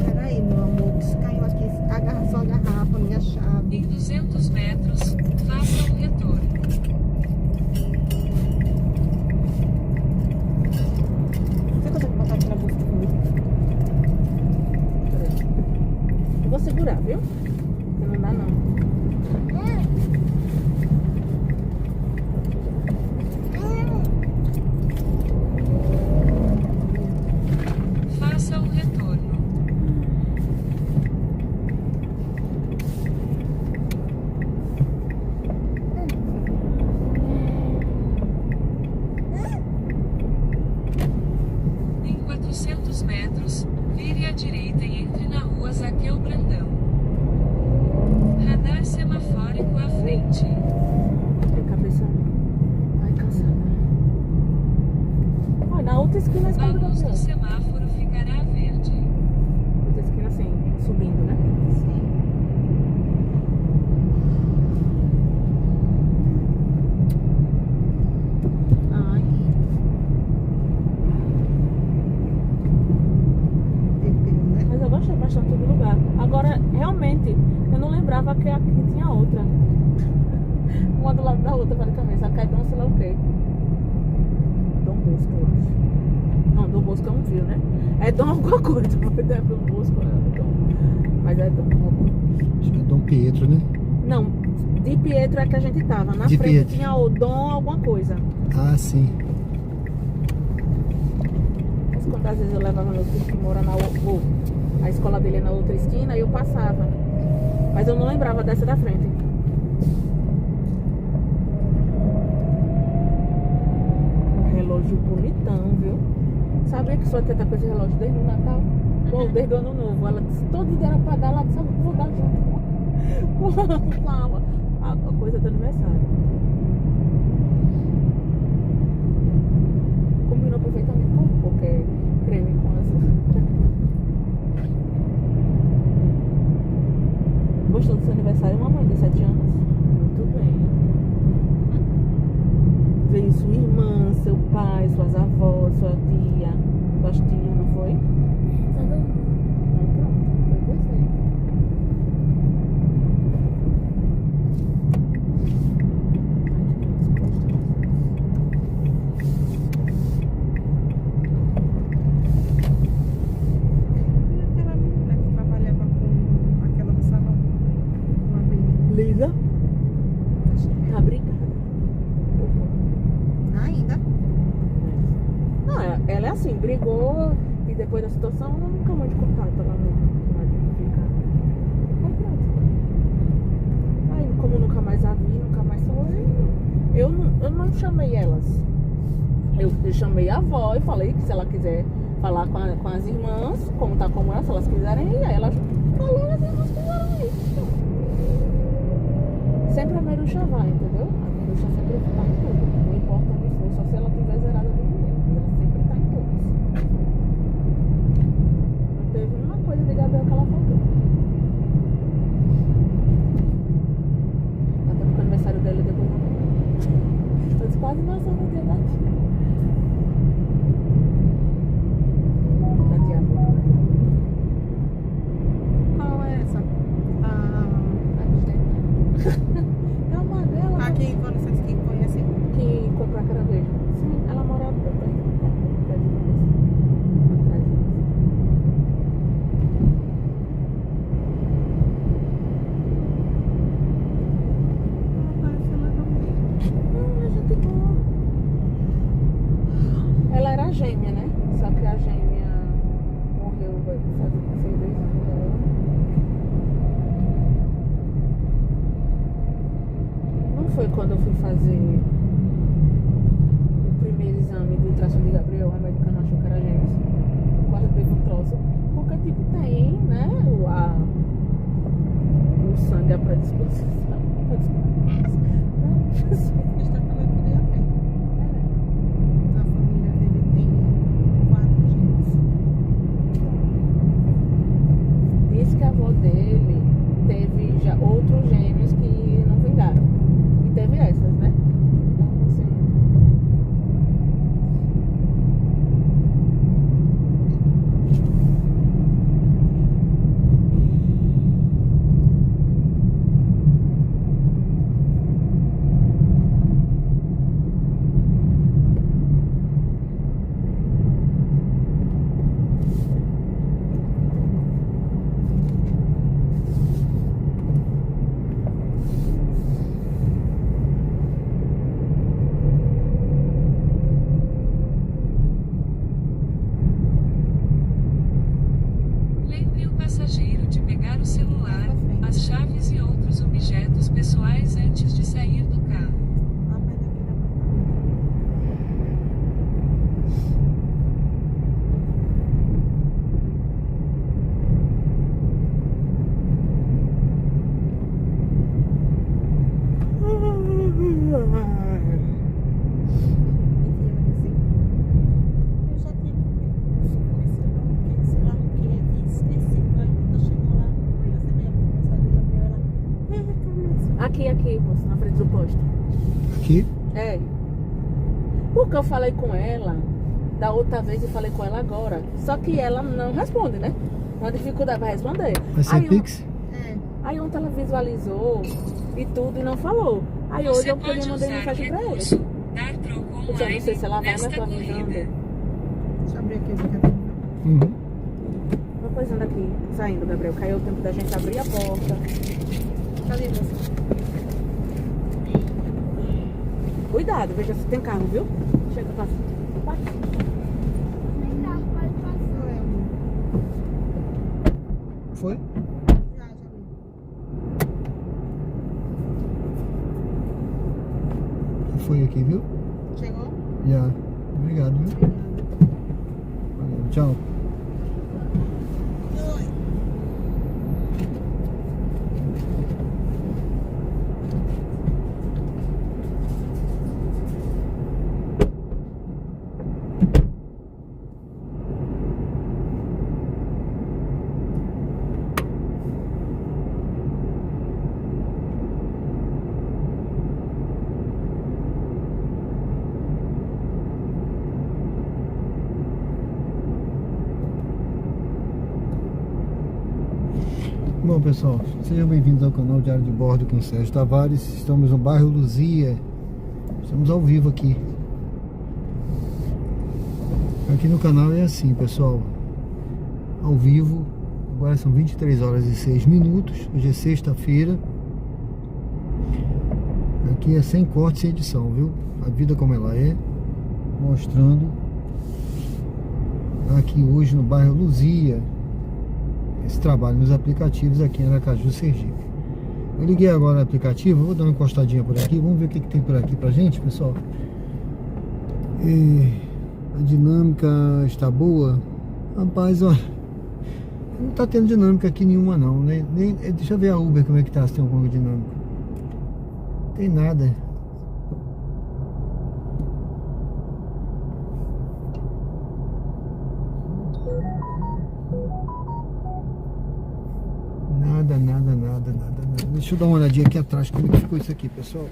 Peraí, meu amor, que caiu aqui. Agarra só a garrafa, minha chave. Em 200 metros, faça o retorno. Você consegue botar aqui na bolsa comigo? Peraí. Eu vou segurar, viu? Porque não dá não. Faça o retorno. Em 400 metros, vire à direita e entre na rua Zaqueu Brandão. Radar semafórico à frente. Tem cabeça. Ai, cansada. Olha, na outra esquina a A esquerda da luz rua. do semáforo ficará verde. Outra esquina assim, subindo, né? Ai. Perdeu, né? Mas eu gostei bastante do lugar. Agora, realmente, eu não lembrava jurava que aqui tinha outra. Uma do lado da outra, praticamente. Só que é Dom sei lá o quê. Dom Bosco, eu acho. Não, Dom Bosco é um viu, né? É Dom alguma coisa. Deve Dom Bosco, é Dom. Mas é Dom alguma coisa. Acho que é Dom Pietro, né? Não, de Pietro é que a gente tava. Na De frente Pietro. tinha o Dom alguma coisa. Ah, sim. Mas quando às vezes eu levava meu filho que mora na outra, a escola dele é na outra esquina, eu passava. Mas eu não lembrava dessa da frente. Um relógio bonitão, viu? Sabia que sua teta coisa de relógio desde o Natal? Ou desde o Ano Novo. Ela disse, todo dia era pra dar, ela disse, vou dar junto com a coisa do aniversário. Combinou perfeitamente com qualquer creme com azul. Gostou do seu aniversário, mamãe, de 7 anos? Muito bem. Veio sua irmã, seu pai, suas avós, sua tia, suas tias, não foi? Todo mundo. Pronto, foi perfeito. E aquela menina que trabalhava com aquela do salão? Uma menina. Lisa, tá brincando. Ainda? Não, ela é assim, brigou e depois da situação ela nunca mais de contato, ela não fica. Aí pronto. Aí como nunca mais a vi, nunca mais falei, eu não chamei elas. Eu chamei a avó e falei que se ela quiser falar com as irmãs, como tá com elas, se elas quiserem ir, aí elas falou e as irmãs quiseram ir. Sempre a Meruxa vai, entendeu? A Meruxa sempre tá em tudo. Não importa onde for, só se ela tiver zerada de dinheiro. Ela sempre tá em todas. Não teve uma coisa de Gabriel que ela faltou. Até porque o aniversário dela depois não. Eu disse, quase nasceu no dia da tia. Da tia avó. Qual é essa? A Disney. É uma dela. Aqui, vocês que conhecem? Que compra caranguejo. Sim, ela mora perto de nós. Atrás de nós. Parece ela também. Não, é gente boa. Ela era gêmea, né? Só que a gêmea morreu, vai fazer 2 anos agora. Não foi quando eu fui fazer o primeiro exame do ultrassom de Gabriel, a médica não achou que era gêmeos. Quase teve um troço. Porque tipo tem, né? O sangue, a predisposição. Está também podia ter. A família dele tem 4 gêmeos. Diz que a avó dele teve já outros gêmeos que não vingaram. E teve essas, né? Então, assim. Lembre o passageiro de pegar o celular, as chaves e outros objetos pessoais antes de sair do carro. Lá perto daquele apartamento. Eu já tinha comido esse lá que é esquecido. Aí quando eu chego lá, aí você me começar a abrir ela. Aqui, moço, na frente do posto. Aqui? É. Porque eu falei com ela da outra vez e falei com ela agora. Só que ela não responde, né? Uma dificuldade pra responder. Vai ser Aí eu- Pix? Aí ontem ela visualizou e tudo e não falou. Aí hoje Você eu peguei e pode mandei usar mensagem pra ela. recurso dar troco Eu já não sei se ela vai, nesta mas planejando. corrida. Deixa eu abrir aqui, você quer ver? Uhum. Uma coisa aqui, saindo, Gabriel. Caiu o tempo da gente abrir a porta. Cadê você? Cuidado, veja se tem carro, viu? Chega, passa. Passa. Foi? Já vi. Foi aqui, viu? Chegou? Já. Obrigado, viu? Valeu, tchau. Bom, pessoal, sejam bem-vindos ao canal Diário de Bordo com Sérgio Tavares. Estamos no bairro Luzia. Estamos ao vivo aqui. Aqui no canal é assim, pessoal. Ao vivo. Agora são 23 horas e 6 minutos. Hoje é sexta-feira. Aqui é sem corte, sem edição, viu? A vida como ela é. Mostrando aqui hoje no bairro Luzia esse trabalho nos aplicativos aqui em Aracaju, Sergipe. Eu liguei agora o aplicativo, vou dar uma encostadinha por aqui, vamos ver o que tem por aqui pra gente, pessoal. A dinâmica está boa. Rapaz, olha, não tá tendo dinâmica aqui nenhuma não, né? Deixa eu ver a Uber como é que tá, se tem alguma dinâmica. Não tem nada. Nada. Deixa eu dar uma olhadinha aqui atrás como é que ficou isso aqui, pessoal.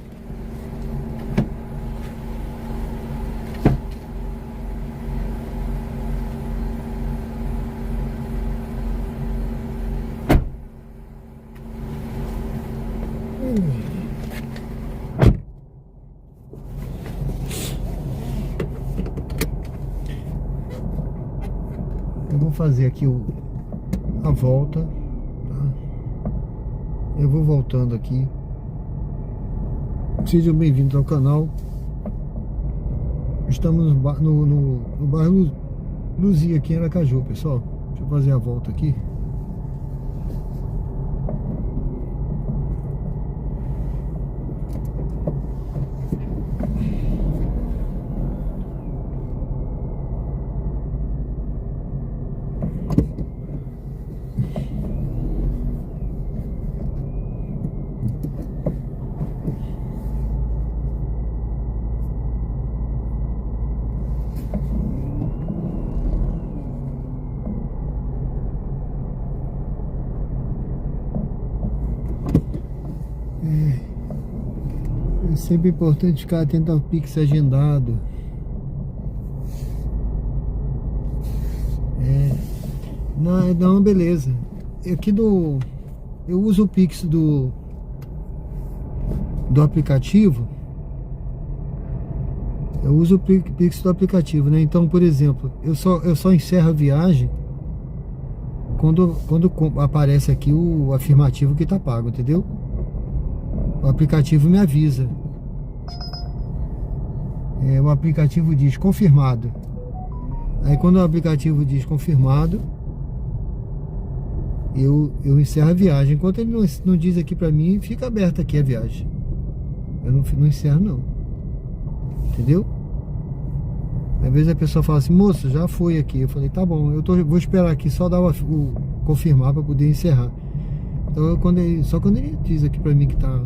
Eu vou fazer aqui a volta. Eu vou voltando aqui. Sejam bem-vindos ao canal. Estamos no bairro Luzia, aqui em Aracaju, pessoal. Deixa eu fazer a volta aqui. É sempre importante ficar atento ao Pix agendado. Não, beleza. Aqui eu uso o Pix do aplicativo. Eu uso o Pix do aplicativo, né? Então, por exemplo, eu só encerro a viagem quando aparece aqui o afirmativo que tá pago, entendeu? O aplicativo me avisa. O aplicativo diz confirmado. Aí quando o aplicativo diz confirmado, eu encerro a viagem. Enquanto ele não diz aqui pra mim, fica aberta aqui a viagem. Eu não encerro não. Entendeu? Às vezes a pessoa fala assim, moça, já foi aqui. Eu falei, tá bom, vou esperar aqui só dar o confirmar pra poder encerrar. Então só quando ele diz aqui pra mim que tá.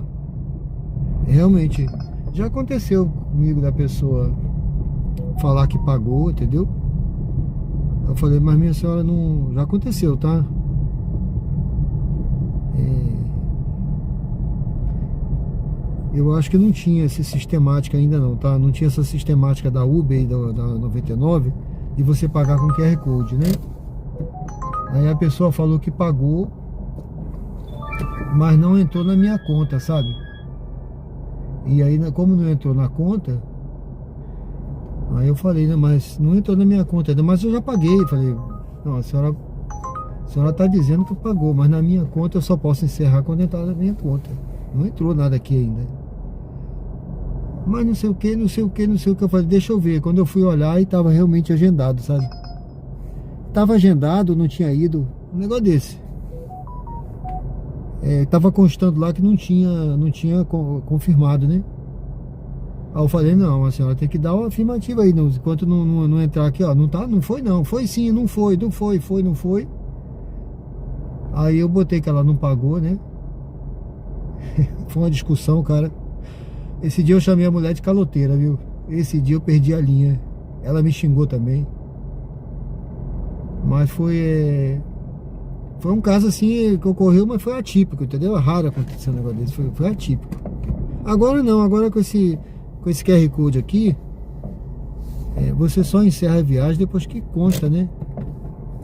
Realmente, já aconteceu comigo da pessoa falar que pagou, entendeu? Eu falei, mas minha senhora não. Já aconteceu, tá? Eu acho que não tinha essa sistemática ainda não, tá? Não tinha essa sistemática da Uber e da 99 de você pagar com QR Code, né? Aí a pessoa falou que pagou. mas não entrou na minha conta, sabe? E aí, como não entrou na conta, aí eu falei, né, mas não entrou na minha conta ainda, mas eu já paguei. Falei, não, a senhora tá dizendo que pagou, mas na minha conta eu só posso encerrar quando entrar na minha conta. Não entrou nada aqui ainda. Mas não sei o que, não sei o que, não sei o que. Eu falei, deixa eu ver. Quando eu fui olhar, e tava realmente agendado, sabe? Tava agendado, não tinha ido. Um negócio desse. Tava constando lá que não tinha confirmado, né? Aí eu falei, não, a senhora tem que dar uma afirmativa aí, enquanto não entrar aqui, ó, não tá, não foi não, foi sim, não foi, não foi. Aí eu botei que ela não pagou, né? Foi uma discussão, cara. Esse dia eu chamei a mulher de caloteira, viu? Esse dia eu perdi a linha. Ela me xingou também. Mas foi um caso assim que ocorreu, mas foi atípico, entendeu? É raro acontecer um negócio desse, foi atípico. Agora não, agora com esse QR Code aqui, você só encerra a viagem depois que consta, né?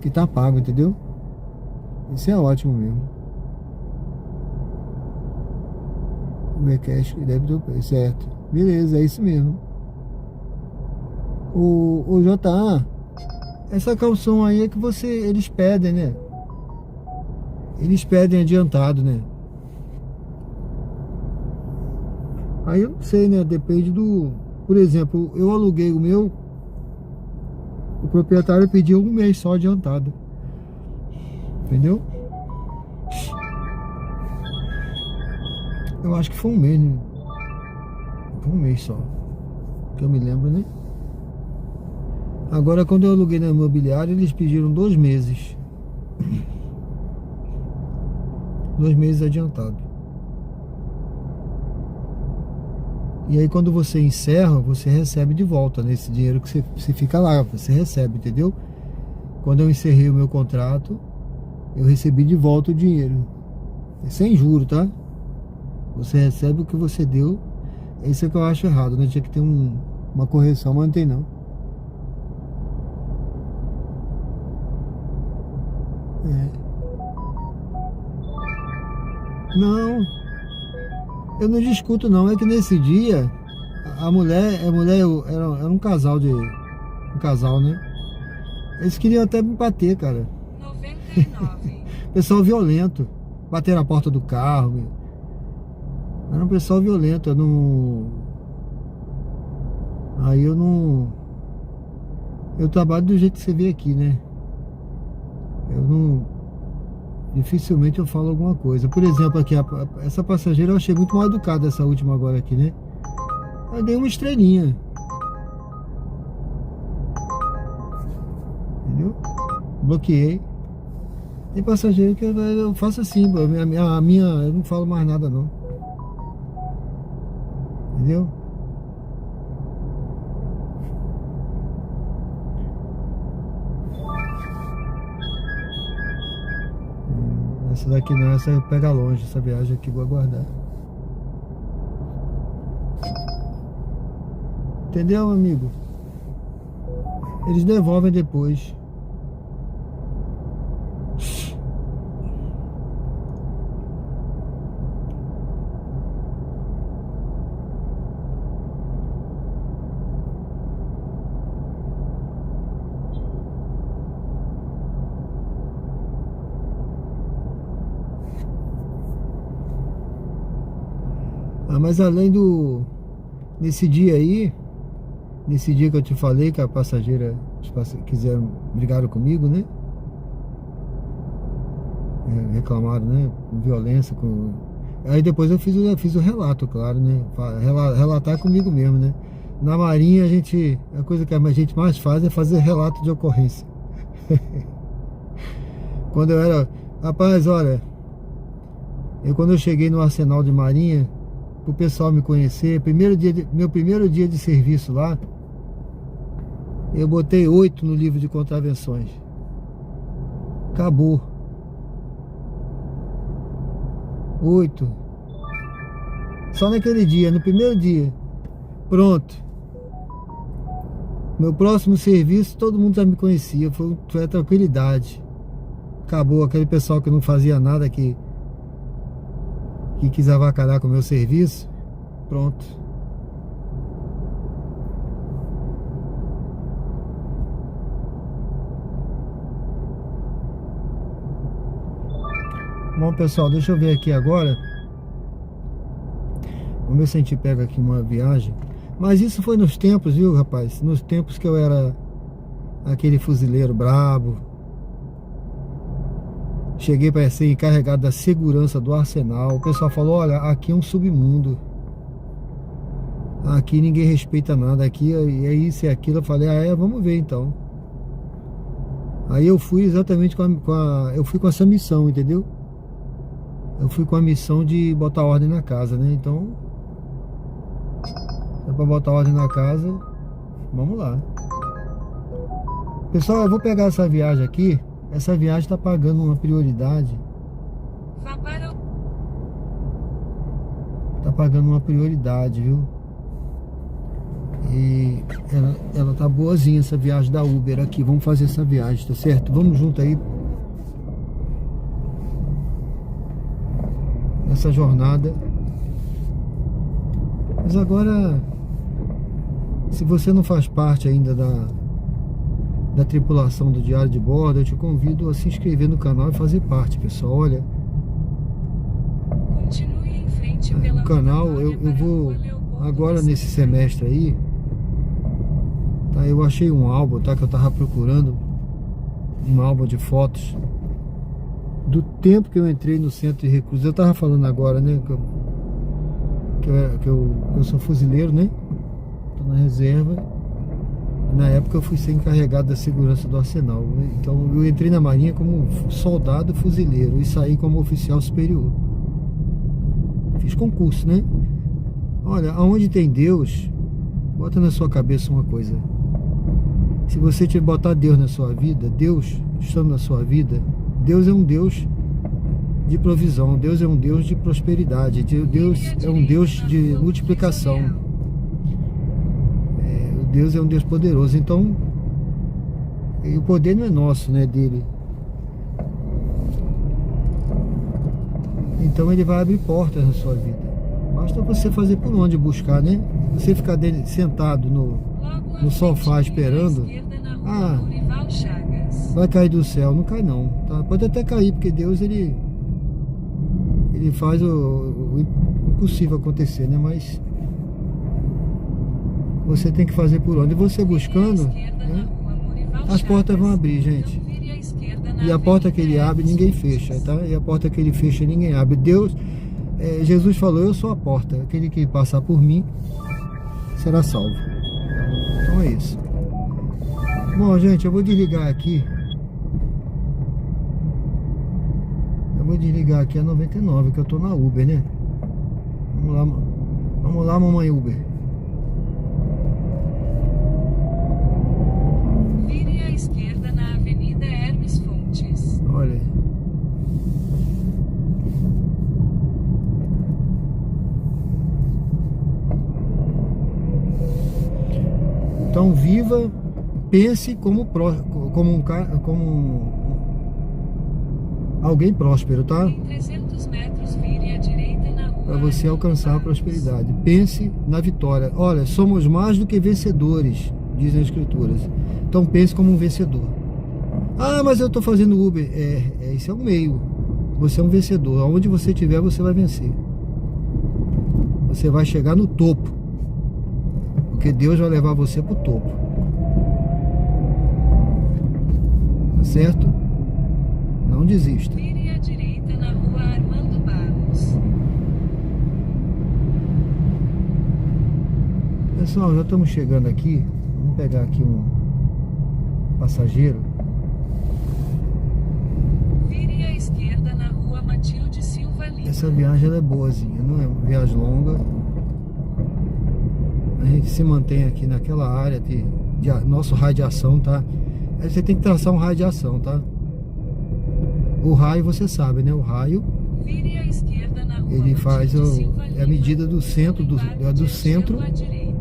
Que tá pago, entendeu? Isso é ótimo mesmo. O cash débito, certo. Beleza, é isso mesmo. O JA, essa calção aí é que eles pedem, né? Eles pedem adiantado, né? Aí eu não sei, né? Depende do... Por exemplo, eu aluguei o meu, o proprietário pediu 1 mês só adiantado. Entendeu? Eu acho que foi 1 mês, né? Foi 1 mês só, que eu me lembro, né? Agora, quando eu aluguei na imobiliária, eles pediram 2 meses. 2 meses adiantado. E aí, quando você encerra, você recebe de volta, né? Esse dinheiro que você fica lá, você recebe, entendeu? Quando eu encerrei o meu contrato, eu recebi de volta o dinheiro. Sem juro, tá? Você recebe o que você deu. Isso é que eu acho errado, né? Tinha que ter uma correção, mas não tem não. Não, eu não discuto não. É que nesse dia a mulher era um casal né? Eles queriam até me bater, cara. 99. Pessoal violento, bater na porta do carro. Era um pessoal violento. Aí eu não... Eu trabalho do jeito que você vê aqui, né? Eu não... Dificilmente eu falo alguma coisa. Por exemplo, aqui, essa passageira eu achei muito mal educada, essa última agora aqui, né? Eu dei uma estrelinha. Entendeu? Bloqueei. Tem passageiro que eu faço assim, pô. A minha, eu não falo mais nada, não. Entendeu? Essa daqui não, essa pega longe, essa viagem aqui vou aguardar. Entendeu, amigo? Eles devolvem depois. Mas além nesse dia aí, nesse dia que eu te falei que a passageira brigaram comigo, né? Reclamaram, né? Com violência, Aí depois eu fiz o relato, claro, né? Relatar comigo mesmo, né? Na Marinha a coisa que a gente mais faz é fazer relato de ocorrência. Quando eu era... Rapaz, olha, quando eu cheguei no Arsenal de Marinha, o pessoal me conhecer, meu primeiro dia de serviço lá, eu botei 8 no livro de contravenções. Acabou. 8. Só naquele dia, no primeiro dia. Pronto. Meu próximo serviço, todo mundo já me conhecia, foi a tranquilidade. Acabou aquele pessoal que não fazia nada, que e quis avacalhar com o meu serviço, pronto. Bom, pessoal, deixa eu ver aqui agora. Vamos ver se a gente pega aqui uma viagem. Mas isso foi nos tempos, viu, rapaz? Nos tempos que eu era aquele fuzileiro brabo. Cheguei para ser encarregado da segurança do arsenal. O pessoal falou, olha, aqui é um submundo. Aqui ninguém respeita nada. Aqui é isso e aquilo. Eu falei, vamos ver então. Aí eu fui exatamente eu fui com essa missão, entendeu? Eu fui com a missão de botar ordem na casa, né? Então, é pra botar ordem na casa. Vamos lá. Pessoal, eu vou pegar essa viagem aqui. Essa viagem tá pagando uma prioridade. Tá pagando uma prioridade, viu? E ela tá boazinha, essa viagem da Uber aqui. Vamos fazer essa viagem, tá certo? Vamos junto aí. Essa jornada. Mas agora, se você não faz parte ainda da tripulação do Diário de Bordo, eu te convido a se inscrever no canal e fazer parte, pessoal. Olha, Continue em frente pela o canal, eu rotatória para vou a Rua Leopoldo agora de nesse Silva. semestre aí, tá? Eu achei um álbum, tá? Que eu tava procurando um álbum de fotos do tempo que eu entrei no centro de recursos. Eu tava falando agora, né? Que eu sou fuzileiro, né? Tô na reserva. Na época eu fui ser encarregado da segurança do arsenal. Então eu entrei na marinha como soldado fuzileiro e saí como oficial superior. Fiz concurso, né? Olha, aonde tem Deus, bota na sua cabeça uma coisa. Se você te botar Deus na sua vida, Deus estando na sua vida, Deus é um Deus de provisão, Deus é um Deus de prosperidade, Deus é um Deus de multiplicação. Deus é um Deus poderoso. Então, o poder não é nosso, né, dele. Então ele vai abrir portas na sua vida. Basta você fazer por onde buscar, né? Você ficar sentado no sofá esperando, vai cair do céu. Não cai não, tá? Pode até cair, porque Deus ele faz o impossível acontecer, né? Mas você tem que fazer por onde. Você buscando, né? As portas vão abrir, gente. E a porta que ele abre, ninguém fecha, tá? E a porta que ele fecha, ninguém abre. Deus, Jesus falou, eu sou a porta. Aquele que passar por mim será salvo. Então é isso. Bom, gente, eu vou desligar aqui. Eu vou desligar aqui a 99, que eu tô na Uber, né? Vamos lá, mamãe Uber. Vire à esquerda na Avenida Hermes Fontes. Olha aí. Então viva, pense como alguém próspero, tá? Em 300 metros, vire à direita na Rua Para você Armando alcançar a Barros. prosperidade. Pense na vitória. Olha, somos mais do que vencedores, dizem as escrituras. Então pense como um vencedor. Ah, mas eu estou fazendo Uber. Isso é um meio. Você é um vencedor. Aonde você estiver, você vai vencer. Você vai chegar no topo. Porque Deus vai levar você para o topo. Tá certo? Não desista. Vire à direita na Rua Armando Barros. Pessoal, já estamos chegando aqui. Vamos pegar aqui um passageiro. Vire à esquerda na Rua Matilde Silva Lima. Essa viagem ela é boazinha, não é uma viagem longa. A gente se mantém aqui naquela área de nosso raio de ação, tá? Aí você tem que traçar um raio de ação, tá? O raio, você sabe, né? O raio, Vire à esquerda na Rua ele faz Matilde Silva a Lima, medida do centro, do centro à direita.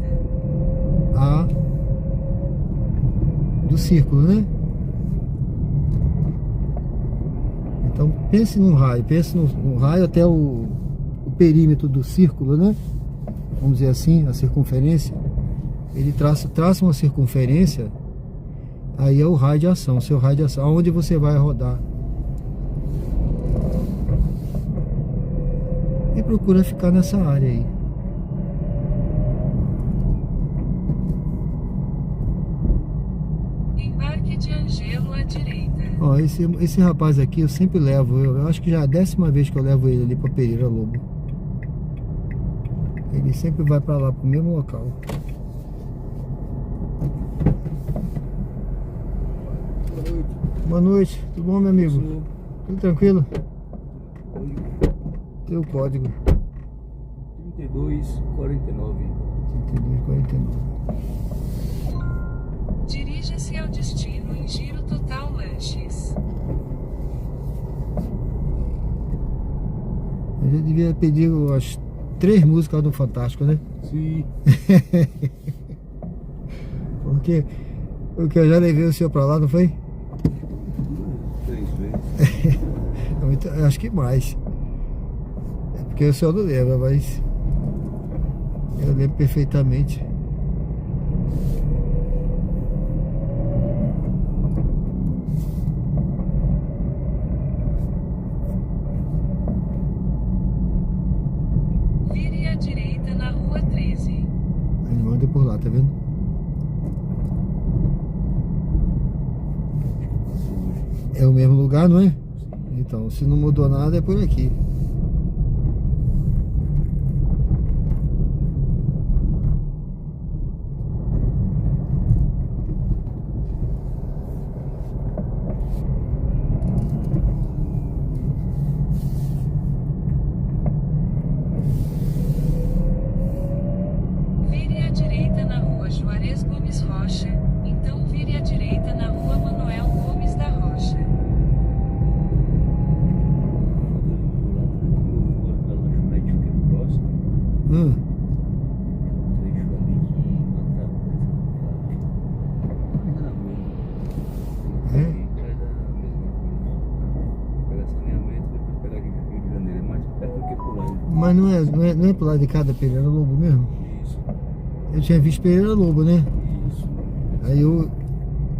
do círculo, né? Então pense num raio, pense no raio até o perímetro do círculo, né? Vamos dizer assim, a circunferência. Ele traça uma circunferência, aí é o raio de ação, seu raio de ação, aonde você vai rodar. E procura ficar nessa área aí. Embarque de Angelo à direita. Ó, esse rapaz aqui eu sempre levo, eu acho que já é a 10ª vez que eu levo ele ali pra Pereira Lobo. Ele sempre vai pra lá, pro mesmo local. Boa noite, tudo bom, meu amigo? Tudo tranquilo? Teu código 3249. 3249. Dirija-se ao destino em Giro Total Lanches. Eu já devia pedir as 3 músicas do Fantástico, né? Sim. Porque eu já levei o senhor pra lá, não foi? 3 vezes. Eu acho que mais. É porque o senhor não lembra, mas eu lembro perfeitamente. Vire à direita na rua 13. Ele manda por lá, tá vendo? É o mesmo lugar, não é? Então, se não mudou nada, é por aqui. Vire à direita na rua Juarez Gomes Rocha, então vire à direita na rua Manuel Gomes da Rocha. Mas não é pro lado de cada Pereira Lobo mesmo? Isso, Eu tinha visto Pereira Lobo, né? isso, Aí eu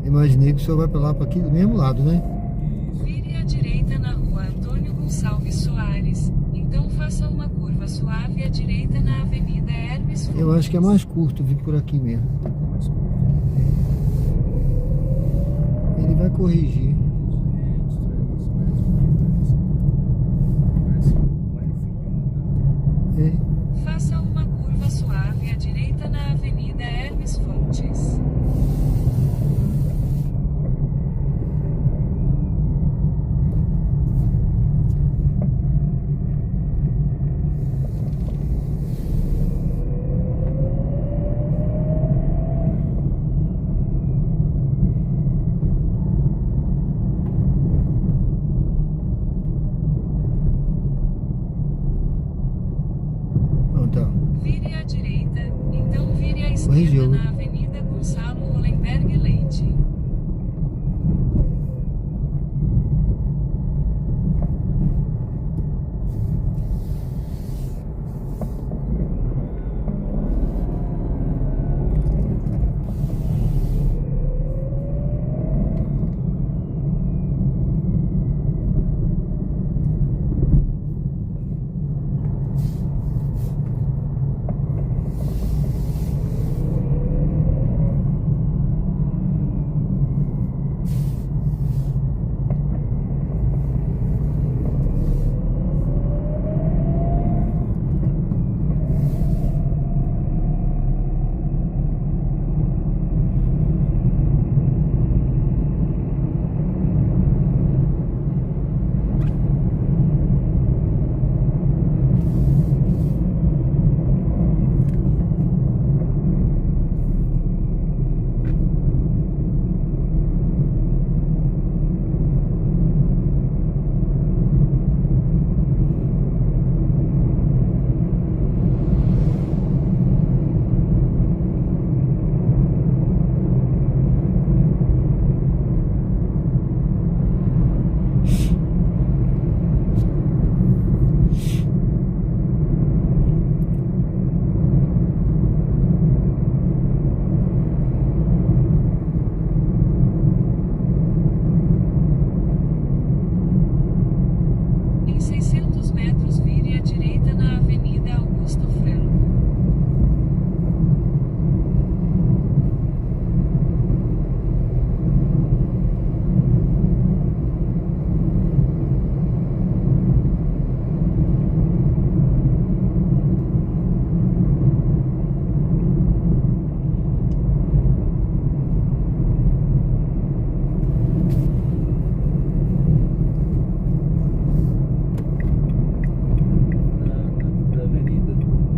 imaginei que o senhor vai pra lá, pra aqui do mesmo lado, né? isso. Vire à direita na rua Antônio Gonçalves Soares, então faça uma curva suave à direita na Avenida Hermes Fontes. Eu acho que é mais curto vir por aqui mesmo. Mais curto. Ele vai corrigir. 200, 300 metros de diferença. Parece mais no fim de um. É. Faça uma curva suave à direita na Avenida Hermes Fontes. Não, tá. Vire à direita, então vire à Corrigiu, esquerda né? na Avenida Gonçalo Hollenberg Leite.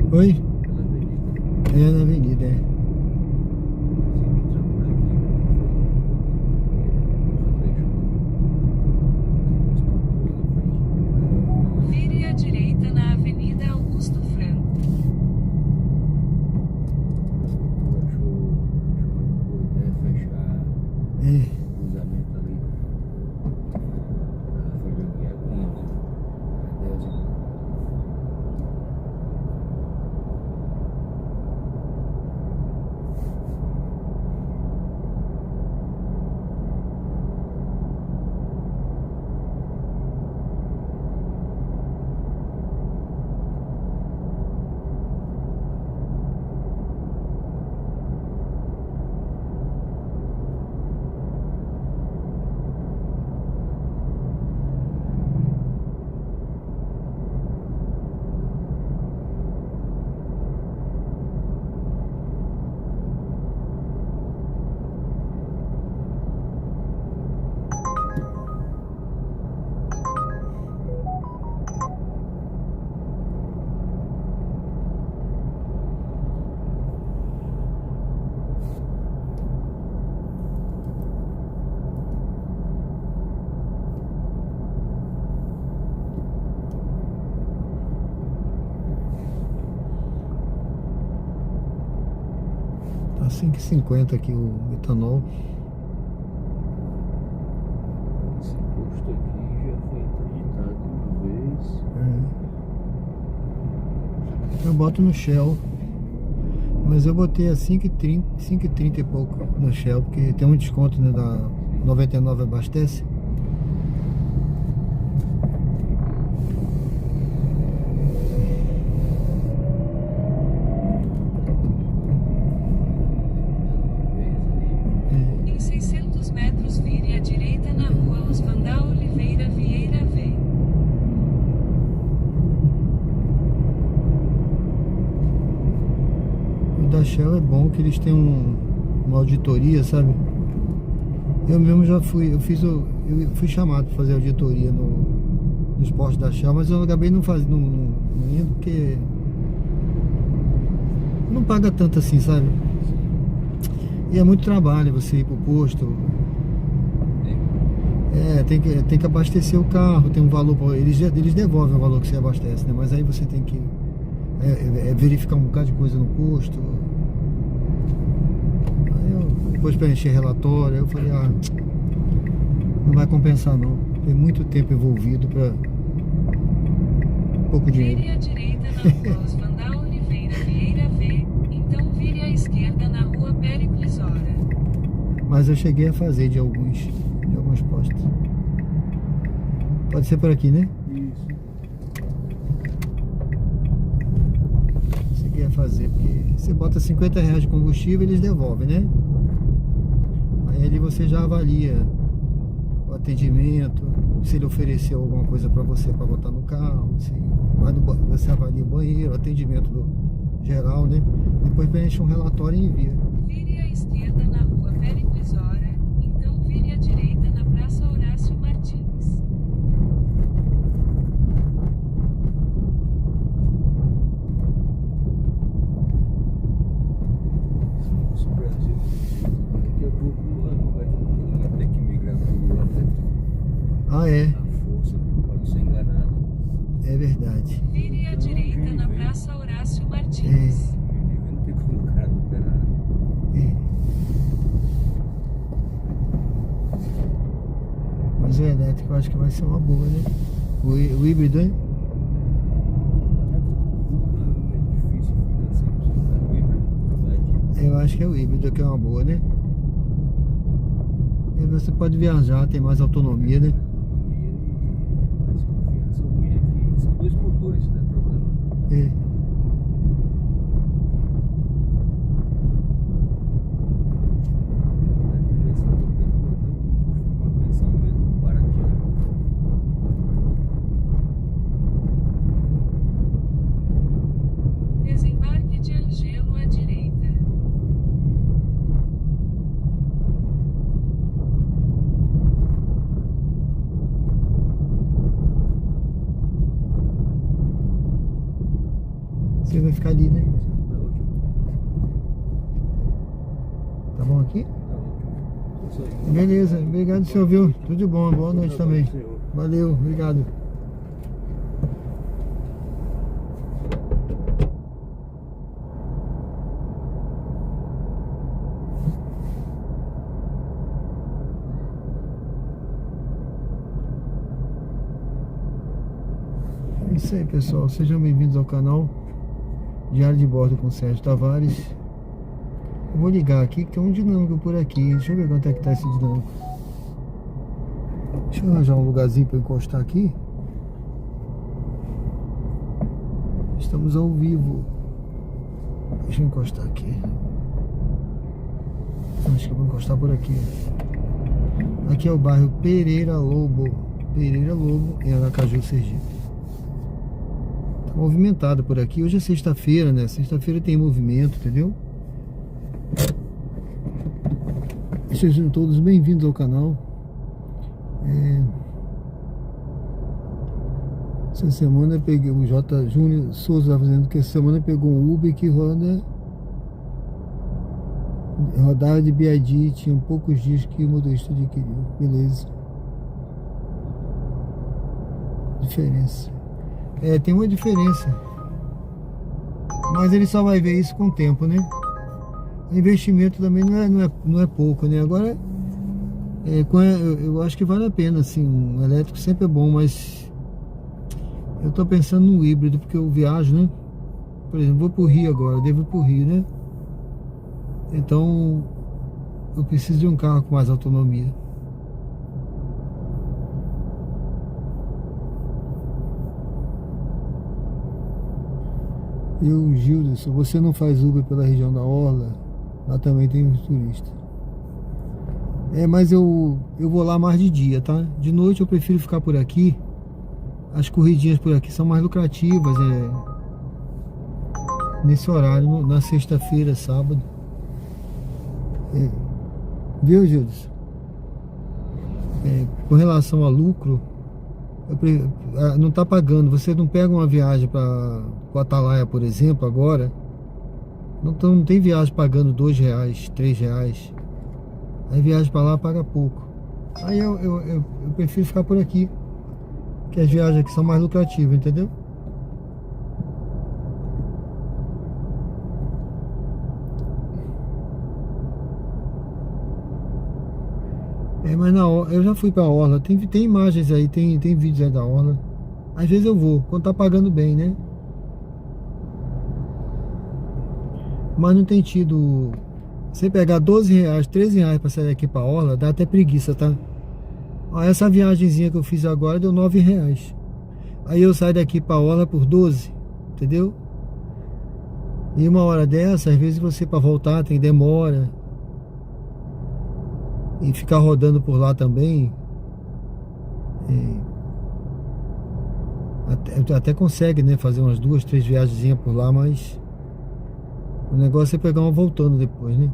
Oi? Pela avenida. É na avenida, é. Você entra por aqui. Outro trecho. Vire à direita na Avenida Augusto Franco. Tu achou uma boa ideia fechar É. o cruzamento ali da Fabianinha Aguinha, né? A 10 e Tá 5,50 aqui o etanol. esse posto aqui já foi interditado uma vez. É. Eu boto no Shell. Mas eu botei a 5,30, 5,30 e pouco no Shell, porque tem um desconto, né, da 99 abastece. É. Em 600 metros, vire à direita na Rua Oswaldal Oliveira Vieira V. O da Shell é bom que eles têm uma auditoria, sabe? Eu mesmo já fui, eu fui chamado para fazer auditoria nos postos da Shell, mas eu acabei não indo porque não paga tanto assim, sabe? E é muito trabalho você ir pro posto. É, tem que abastecer o carro, tem um valor, eles devolvem o valor que você abastece, né? Mas aí você tem que verificar um bocado de coisa no posto. Aí eu, depois para encher relatório, eu falei, não vai compensar não. Tem muito tempo envolvido para pouco dinheiro. Vire à direita na Rua Oswaldal Oliveira Vieira V, então vire à esquerda na Rua Péricles Ora. Mas eu cheguei a fazer de alguns postos. Pode ser por aqui, né? Isso. Cheguei a fazer, porque você bota R$50 de combustível, eles devolvem, né? Aí ali você já avalia o atendimento, se ele ofereceu alguma coisa para você para botar no carro, se você avalia o banheiro, o atendimento geral, né? Depois preenche um relatório e envia. Vire à esquerda na Rua Péricles Ora, então vire à direita na Praça Horácio Martins. Nosso Brasil, daqui a pouco vai ter que migrar para o elétrico. Ah, é? A força para não ser enganado. É verdade. Vire à direita na Praça Horácio Martins. Não tem como o cara operar. É. Mas o elétrico eu acho que vai ser uma boa, né? O híbrido, hein? É difícil ficar sempre o híbrido promete. Eu acho que é o híbrido que é uma boa, né? E você pode viajar, tem mais autonomia, né? Autonomia e mais confiança. O ruim é que são dois motores, se der problema. É. A direção do tempo vai ter um custo de manutenção mesmo barateado. Desembarque de Angelo à direita. ficar ali, né? Tá ótimo. Tá bom aqui? Tá ótimo. Isso aí. Beleza, obrigado, senhor, viu? Tudo de bom, boa noite também. Senhor. Valeu, obrigado. É isso aí, pessoal. Sejam bem-vindos ao canal Diário de Bordo com Sérgio Tavares. Eu vou ligar aqui que tem um dinâmico por aqui. Deixa eu ver quanto é que tá esse dinâmico. Deixa eu arranjar um lugarzinho para encostar aqui. Estamos ao vivo. Deixa eu encostar aqui. Acho que eu vou encostar por aqui. Aqui é o bairro Pereira Lobo. Pereira Lobo, em Aracaju, Sergipe. Tá movimentado por aqui. Hoje é sexta-feira, né? Sexta-feira tem movimento, entendeu? Sejam todos bem-vindos ao canal. Essa semana eu peguei o J. Júnior Souza fazendo que essa semana pegou um Uber que rodava de BID, tinha poucos dias que o motorista adquiriu. Beleza. Diferença. Tem uma diferença. Mas ele só vai ver isso com o tempo, né? O investimento também não é pouco, né? Agora, eu acho que vale a pena, assim, um elétrico sempre é bom, mas eu tô pensando no híbrido, porque eu viajo, né? Por exemplo, vou pro Rio agora, devo ir pro Rio, né? Então, eu preciso de um carro com mais autonomia. Gildo, se você não faz Uber pela região da Orla, lá também tem uns turistas. Mas eu vou lá mais de dia, tá? De noite eu prefiro ficar por aqui. As corridinhas por aqui são mais lucrativas, nesse horário, na sexta-feira, sábado. Viu, Gildo? Com relação a lucro, não tá pagando. Você não pega uma viagem para o Atalaia, por exemplo, agora. Não tem viagem pagando R$2, R$3. Aí viagem para lá paga pouco. Aí eu prefiro ficar por aqui, que as viagens aqui são mais lucrativas, entendeu? Mas eu já fui pra Orla. Tem imagens aí, tem vídeos aí da Orla. Às vezes eu vou, quando tá pagando bem, né? Mas não tem tido. Você pegar R$12, R$13 pra sair daqui pra Orla, dá até preguiça, tá? Ó, essa viagenzinha que eu fiz agora deu R$9. Aí eu saio daqui pra Orla por 12, entendeu? E uma hora dessa, às vezes você pra voltar tem demora. E ficar rodando por lá também. Até consegue, né? Fazer umas 2, 3 viagenzinhas por lá, mas o negócio é pegar uma voltando depois, né?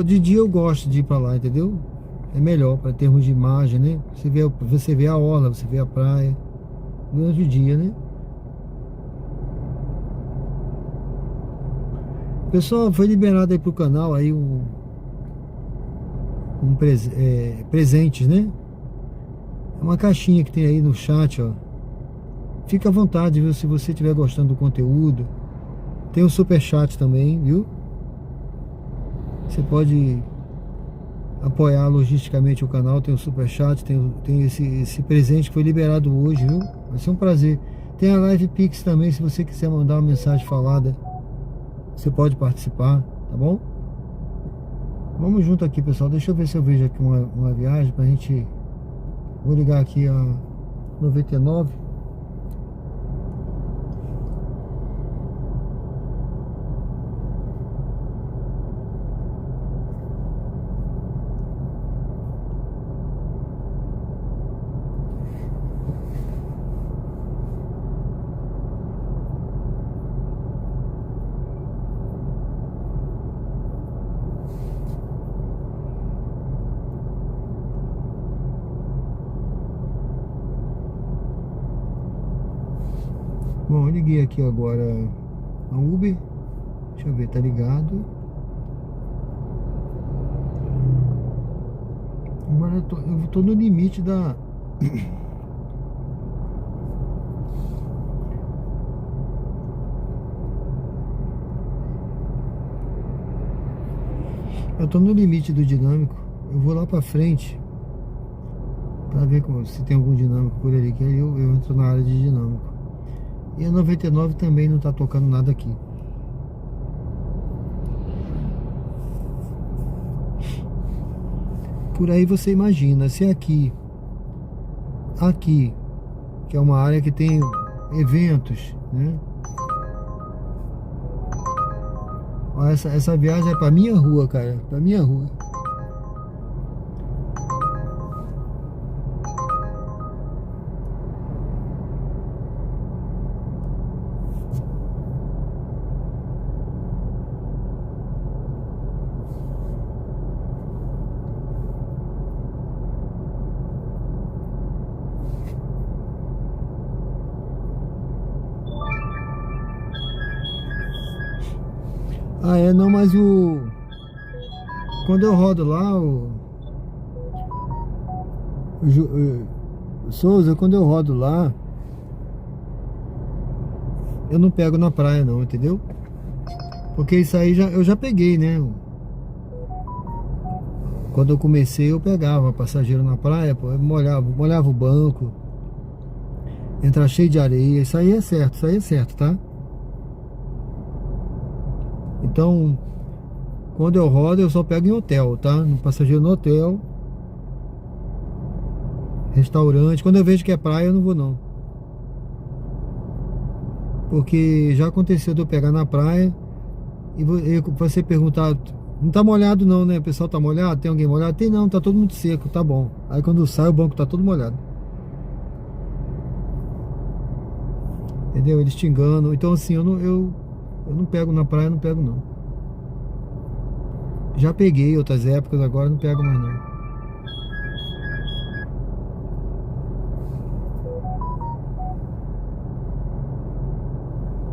De dia eu gosto de ir pra lá, entendeu? É melhor para termos de imagem, né? Você vê a orla, você vê a praia durante o dia, né? Pessoal, foi liberado aí pro canal aí presentes, né? É uma caixinha que tem aí no chat, ó. Fica à vontade, viu? Se você estiver gostando do conteúdo. Tem o superchat também, viu? Você pode apoiar logisticamente o canal. Tem o superchat, tem esse presente que foi liberado hoje, viu? Vai ser um prazer. Tem a Live Pix também, se você quiser mandar uma mensagem falada, você pode participar, tá bom? Vamos junto aqui, pessoal. Deixa eu ver se eu vejo aqui uma viagem pra gente. Vou ligar aqui a 99. liguei aqui agora a Uber. Deixa eu ver, tá ligado. Agora eu tô no limite da... Eu tô no limite do dinâmico. Eu vou lá pra frente pra ver se tem algum dinâmico por ali, que aí eu entro na área de dinâmico. E a 99 também não tá tocando nada aqui. Por aí você imagina, se aqui, que é uma área que tem eventos, né? Ó, essa viagem é pra minha rua, cara, pra minha rua. Ah, é, não, mas quando eu rodo lá, Souza, quando eu rodo lá, eu não pego na praia não, entendeu? Porque isso aí eu já peguei, né? Quando eu comecei eu pegava passageiro na praia, pô, eu molhava o banco, entra cheio de areia, isso aí é certo, tá? Então, quando eu rodo, eu só pego em hotel, tá? No passageiro no hotel, restaurante. Quando eu vejo que é praia, eu não vou não. Porque já aconteceu de eu pegar na praia e você perguntar, não tá molhado não, né? O pessoal tá molhado? Tem alguém molhado? Tem não, tá todo mundo seco, tá bom. Aí quando sai, o banco tá todo molhado. Entendeu? Eles te enganam. Então assim, eu não pego na praia, não pego não. Já peguei outras épocas, agora não pego mais não.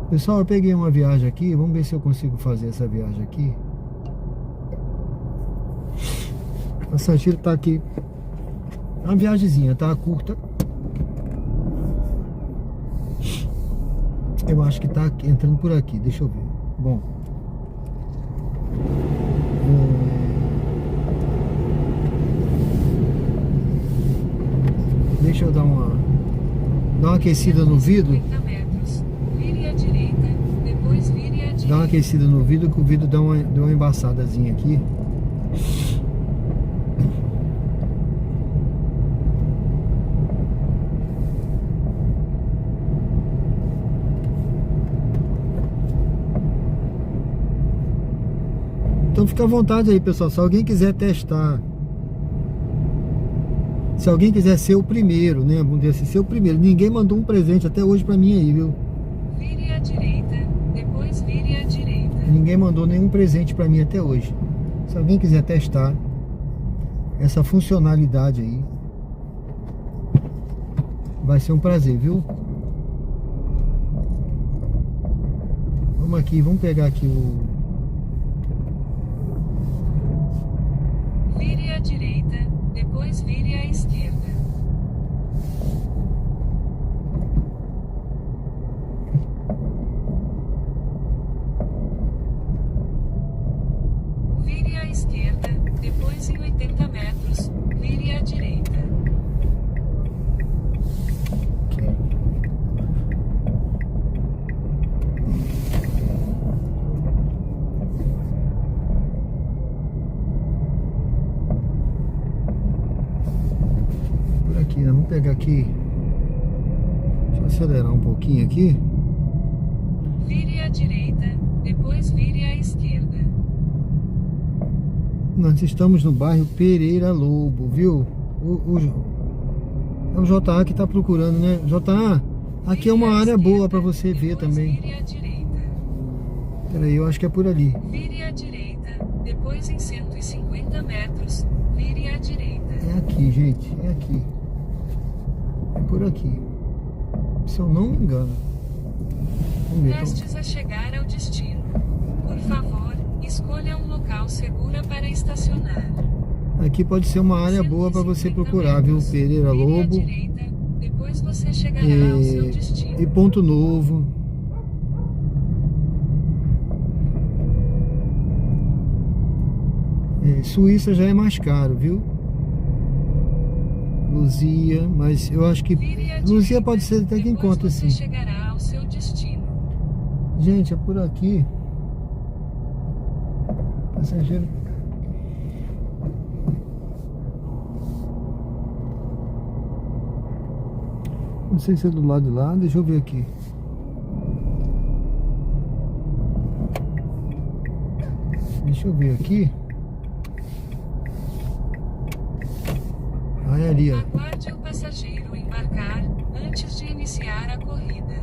Pessoal, eu peguei uma viagem aqui, vamos ver se eu consigo fazer essa viagem aqui. A Santiro tá aqui. É uma viagemzinha, tá? Curta. Eu acho que tá entrando por aqui, deixa eu ver. Bom. Deixa eu dar uma aquecida no vidro. 50 metros, vire à direita, depois vire à direita. Dá uma aquecida no vidro, que o vidro deu uma embaçadazinha aqui. Então fica à vontade aí, pessoal. Se alguém quiser testar, se alguém quiser ser o primeiro, né? Vamos dizer assim, ser o primeiro. Ninguém mandou um presente até hoje pra mim aí, viu? Vire à direita, depois vire à direita. Ninguém mandou nenhum presente pra mim até hoje. Se alguém quiser testar essa funcionalidade aí, vai ser um prazer, viu? Vamos aqui, vamos pegar aqui o... Vire à direita, depois vire à esquerda. Vire à esquerda, depois em 80 metros, vire à direita. Aqui, né? Vamos pegar aqui. Deixa eu acelerar um pouquinho aqui. Vire à direita, depois vire à esquerda. Nós estamos no bairro Pereira Lobo, viu? É o JA que tá procurando, né? JA, aqui é uma área boa pra você ver também. Vire à direita. Peraí, eu acho que é por ali. Vire à direita, depois em 150 metros, vire à direita. É aqui, gente, é aqui. É por aqui. Se eu não me engano. Vamos ver. Prestes a chegar ao destino. Por favor, escolha um local seguro para estacionar. Aqui pode ser uma área boa para você procurar, viu? Pereira Vire à Lobo direita, depois você chegará ao seu destino. e Ponto Novo. Suíça já é mais caro, viu? Luzia, mas eu acho que Vire à Luzia direita, pode ser até que depois encontra você assim. chegará ao seu destino. Gente, é por aqui. Passageiro. Não sei se é do lado de lá, deixa eu ver aqui. Deixa eu ver aqui. Ah, é ali, ó. Aguarde o passageiro embarcar antes de iniciar a corrida.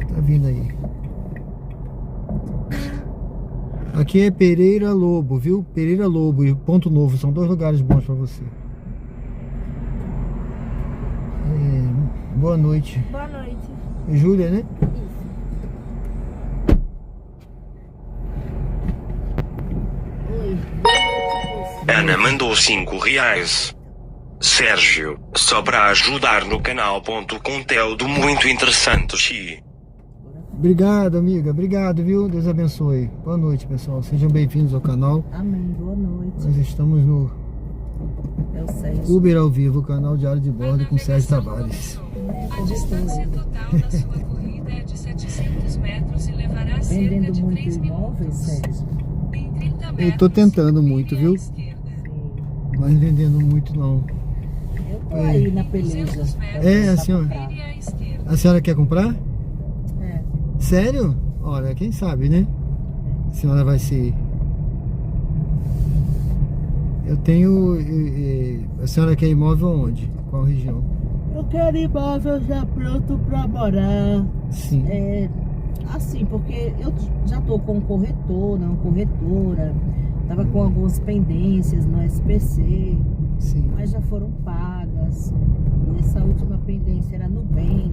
Tá vindo aí. Aqui é Pereira Lobo, viu? Pereira Lobo e Ponto Novo são dois lugares bons pra você. Boa noite. Boa noite. Júlia, né? Ana mandou R$5. Sérgio, só para ajudar no canal. Conteúdo muito interessante. Xi. Obrigado, amiga. Obrigado, viu? Deus abençoe. Boa noite, pessoal. Sejam bem-vindos ao canal. Amém, boa noite. Nós estamos no É o Sérgio. Uber ao Vivo, canal Diário de A Bordo com Sérgio navegação Tavares. começou. A distância total da sua corrida é de 700 metros e levará cerca Vendendo de muito 3 imóveis, minutos. Sérgio? Em 30 Eu metros, tô tentando muito, vire à viu? esquerda. Mas vendendo muito não. Eu tô aí na peleja. 200 metros, É, assim, ó. vire à esquerda. A senhora quer comprar? É. Sério? Olha, quem sabe, né? A senhora vai ser... Eu tenho... A senhora quer imóvel onde? Qual região? Eu quero imóvel já pronto pra morar. Sim. É, assim, porque eu já tô com um corretor, uma corretora. Tava com algumas pendências no SPC, Sim. mas já foram pagas. E essa última pendência era no Nubank.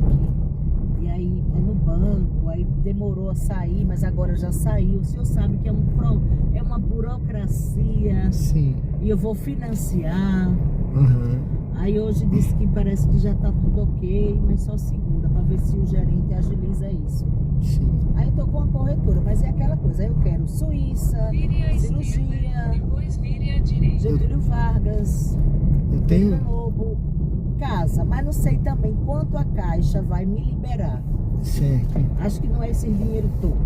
E aí é no banco, aí demorou a sair, mas agora já saiu. O senhor sabe que é uma burocracia. Sim. E eu vou financiar. Aham. Aí hoje disse que parece que já tá tudo ok, mas só segunda, pra ver se o gerente agiliza isso. Sim. Aí eu tô com a corretora, mas é aquela coisa, aí eu quero Suíça, Vire à esquerda, cirurgia, depois vire à direita. Getúlio Vargas, Eu Pereira tenho... Lobo, casa, mas não sei também quanto a Caixa vai me liberar. Certo. Acho que não é esse dinheiro todo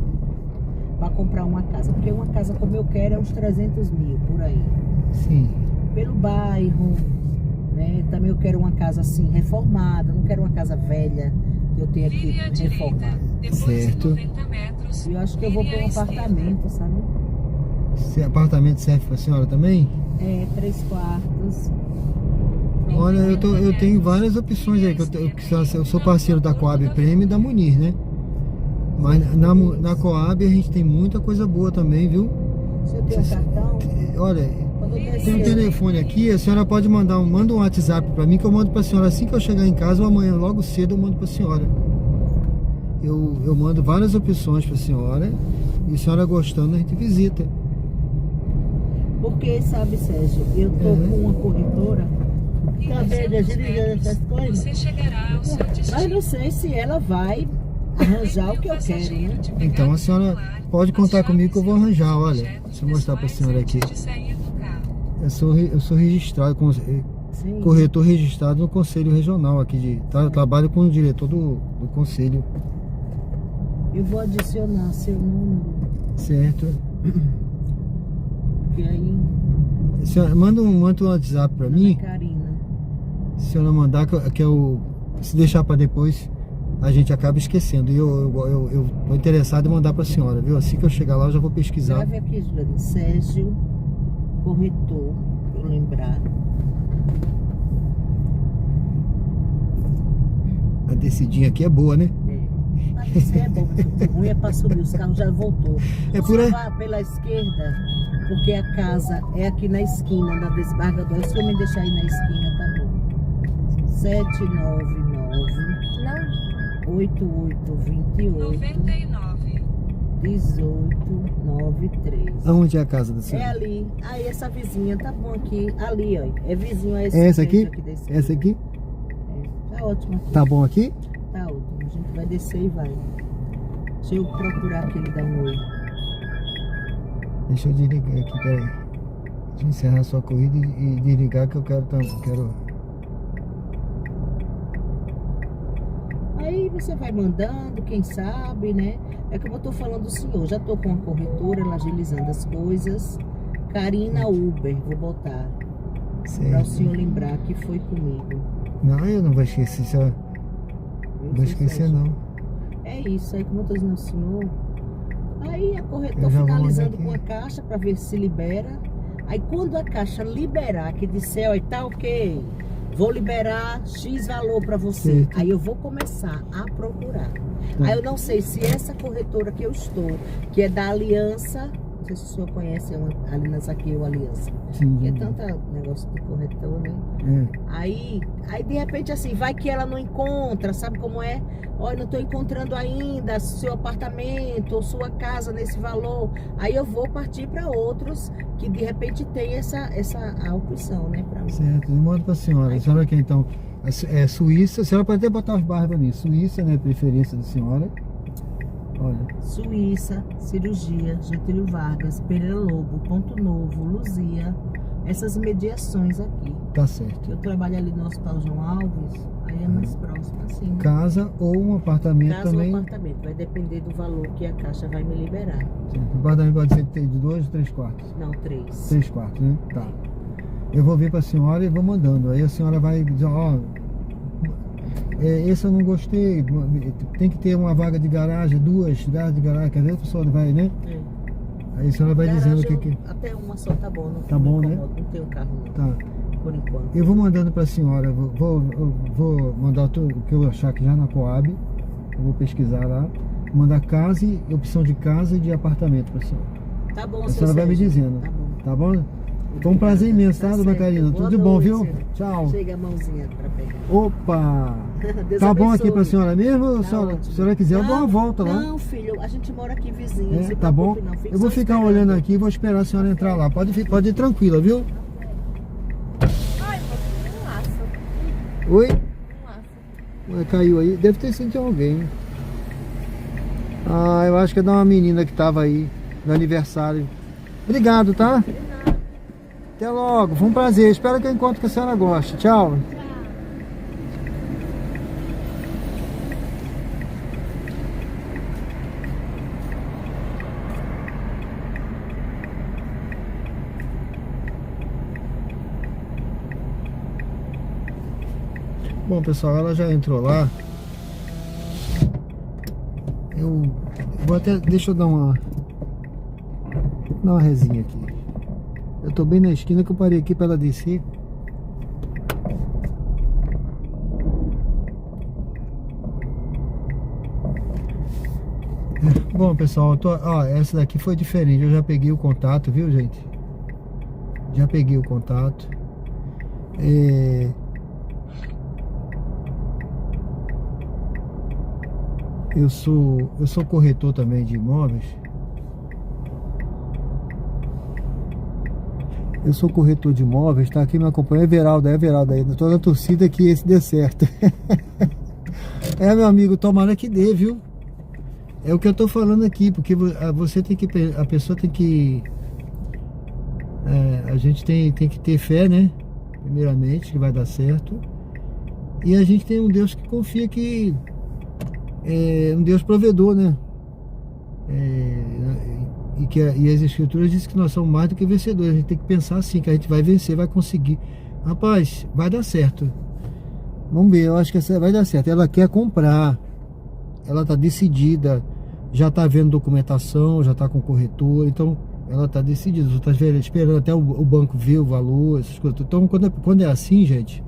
pra comprar uma casa, porque uma casa como eu quero é uns 300 mil por aí. Sim. Pelo bairro, né? Também eu quero uma casa assim reformada, não quero uma casa velha que eu tenha que Vire à direita, reformar. depois Certo. em 90 metros. E eu acho que eu vou vire para à um esquerda. apartamento, sabe? Esse apartamento serve pra senhora também? É, 3 quartos. Olha, eu tenho várias opções aí. Eu sou parceiro da Coab Premium e da Munir, né? Mas na Coab a gente tem muita coisa boa também, viu? Se eu tenho cartão, Olha, quando eu tem um descer, telefone aqui, a senhora pode manda um WhatsApp pra mim que eu mando pra senhora assim que eu chegar em casa ou amanhã, logo cedo eu mando pra senhora. Eu mando várias opções pra senhora e a senhora gostando a gente visita. porque sabe, Sérgio, eu tô Uhum. com uma corretora, Em tá vendo, 200 agilizando essas metros, coisas, você chegará ao seu destino. mas não sei se ela vai arranjar o que eu quero, né? Então a senhora pode contar comigo que eu vou arranjar, olha. Deixa eu mostrar pra senhora aqui. Eu sou registrado, Sim. corretor registrado no Conselho Regional aqui eu trabalho com o diretor do Conselho, Eu vou adicionar seu número, certo? que aí, A senhora, manda um WhatsApp pra Ana mim, Karina. se a senhora mandar, que eu, se deixar pra depois, a gente acaba esquecendo. E eu tô interessado em mandar pra senhora, viu? Assim que eu chegar lá, eu já vou pesquisar. Escreve aqui, Juliana, Sérgio, corretor, pra eu lembrar. A descidinha aqui é boa, né? Mas isso é bom, o ruim é pra subir, os carros já voltou. É Só por aí. vá pela esquerda, porque a casa é aqui na esquina da desembargadora. Se eu me deixar aí na esquina, tá bom. Não. 99. 1893. Aonde é a casa da É senhora? ali. Aí essa vizinha tá bom aqui. Ali, ó. É vizinho a esse. É essa aqui? desse Essa aqui? É, tá ótimo aqui. Tá bom aqui? Tá ótimo. A gente vai descer e vai. Deixa eu procurar aqui ele dar um oi. Deixa eu desligar aqui, peraí. Deixa eu encerrar a sua corrida e desligar que eu quero. Aí você vai mandando, quem sabe, né? É como eu tô falando do senhor. Já tô com a corretora, ela agilizando as coisas. Karina Uber, vou botar. Pra o senhor lembrar que foi comigo. Não, eu não vou esquecer. Não vou esquecer, não. É isso, aí como eu tô dizendo ao senhor. Aí a corretora Eu já vou finalizando mandar com a aqui. caixa pra ver se libera. Aí quando a caixa liberar, que disser, ó, tá ok, vou liberar X valor pra você. Certo. Aí eu vou começar a procurar. Tá. Aí eu não sei se essa corretora que eu estou, que é da Aliança, não sei se o senhor conhece a Aliança aqui ou Aliança. Sim. Que é tanta negócio de corretor, né? É. Aí de repente assim, vai que ela não encontra, sabe como é? Olha, não estou encontrando ainda seu apartamento ou sua casa nesse valor. Aí eu vou partir para outros que de repente tem essa a opção, né? Pra mim. Certo, eu mando pra senhora. A senhora quer então? É Suíça, a senhora pode até botar as barras pra mim. Suíça, né? Preferência da senhora. Olha. Suíça, cirurgia, Getúlio Vargas, Pereira Lobo, Ponto Novo, Luzia. Essas mediações aqui. Tá certo. Eu trabalho ali no Hospital João Alves, aí é mais próximo assim. Casa ou um apartamento Casa também. ou apartamento, vai depender do valor que a Caixa vai me liberar. Certo. O apartamento pode ser de 2 ou 3 quartos? Não, 3. 3 quartos, né? Tá. Eu vou ver pra senhora e vou mandando. Aí a senhora vai dizer, ó, esse eu não gostei, tem que ter uma vaga de garagem, 2 vagas de garagem, quer ver? A pessoa vai, né? É. Aí a senhora vai dizendo o que que... Até uma só tá bom, não Tá bom, né? Não tenho carro não, Tá. por enquanto. Eu vou mandando pra senhora, vou mandar tudo o que eu achar que já na Coab, eu vou pesquisar lá, mandar casa, opção de casa e de apartamento pra senhora. Tá bom, A seu senhora vai me Sérgio. dizendo, Tá bom. tá bom? Foi um prazer imenso, tá, dona certo. Karina? Boa Tudo de bom, noite. viu? Tchau. Chega a mãozinha pra pegar. Opa! Deus Tá bom abençoe. aqui pra senhora mesmo? Ou Tá se ótimo. a senhora quiser, eu dou uma volta lá. Não, filho, a gente mora aqui vizinho. É, se tá bom? preocupe não, fique Eu vou só ficar esperando. olhando aqui e vou esperar a senhora entrar lá. Pode ir tranquila, viu? Ai, um laço. Oi? Um laço. Ué, caiu aí. Deve ter sido de alguém. Ah, eu acho que é de uma menina que tava aí no aniversário. Obrigado, tá? Até logo. Foi um prazer. Espero que eu encontre que a senhora goste. Tchau. Bom, pessoal, ela já entrou lá. Eu vou até... Deixa eu dar uma resinha aqui. Eu tô bem na esquina que eu parei aqui pra ela descer. Bom, pessoal, ó, essa daqui foi diferente. Eu já peguei o contato, viu, gente? Já peguei o contato. Eu sou corretor também de imóveis. Eu sou corretor de imóveis, tá? Aqui me acompanha Everaldo aí. Eu tô na torcida que esse dê certo. É, meu amigo, tomara que dê, viu? É o que eu tô falando aqui, porque você tem que... A pessoa tem que... a gente tem que ter fé, né? Primeiramente, que vai dar certo. E a gente tem um Deus que confia que... É um Deus provedor, né? E as escrituras dizem que nós somos mais do que vencedores. A gente tem que pensar assim, que a gente vai vencer, vai conseguir. Rapaz, vai dar certo. Vamos ver, eu acho que essa vai dar certo. Ela quer comprar, ela tá decidida, já tá vendo documentação, já tá com corretor, então ela tá decidida, já tá esperando até o banco ver o valor, essas coisas. Então quando é assim, gente,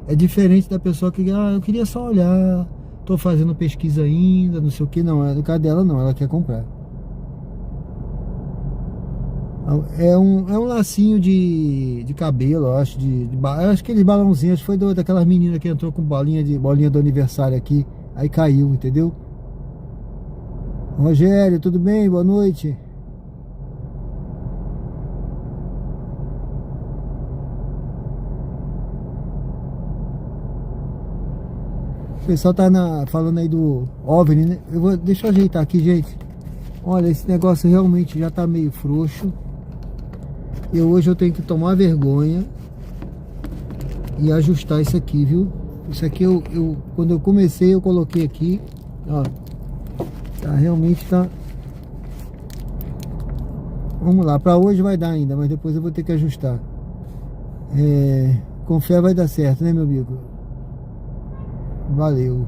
é diferente da pessoa que, eu queria só olhar, tô fazendo pesquisa ainda, não sei o que, não, no caso dela não, ela quer comprar. É um lacinho de cabelo, eu acho, eu acho que aqueles balãozinhos foi daquelas meninas que entrou com bolinha do aniversário aqui, aí caiu, entendeu? Rogério, tudo bem? Boa noite. O pessoal tá falando aí do OVNI, né? Deixa eu ajeitar aqui, gente. Olha, esse negócio realmente já tá meio frouxo. E hoje eu tenho que tomar vergonha e ajustar isso aqui, viu? Isso aqui quando eu comecei eu coloquei aqui, ó. Realmente tá. Vamos lá, pra hoje vai dar ainda, mas depois eu vou ter que ajustar. Com fé vai dar certo, né, meu amigo? Valeu.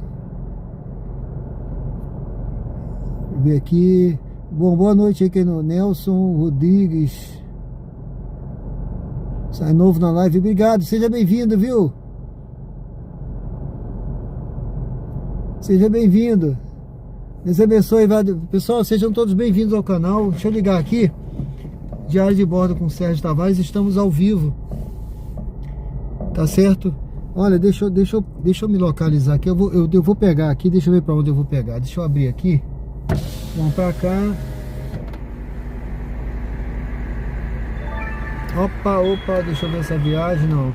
Vou ver aqui. Bom, boa noite aqui no Nelson Rodrigues. Sai novo na live, obrigado, seja bem-vindo, viu? Seja bem-vindo. Deus abençoe, pessoal, sejam todos bem-vindos ao canal. Deixa eu ligar aqui. Diário de bordo com Sérgio Tavares, estamos ao vivo. Tá certo? Olha, deixa eu me localizar aqui. Eu vou pegar aqui, deixa eu ver pra onde eu vou pegar. Deixa eu abrir aqui. Vamos pra cá. Opa, deixa eu ver essa viagem, não.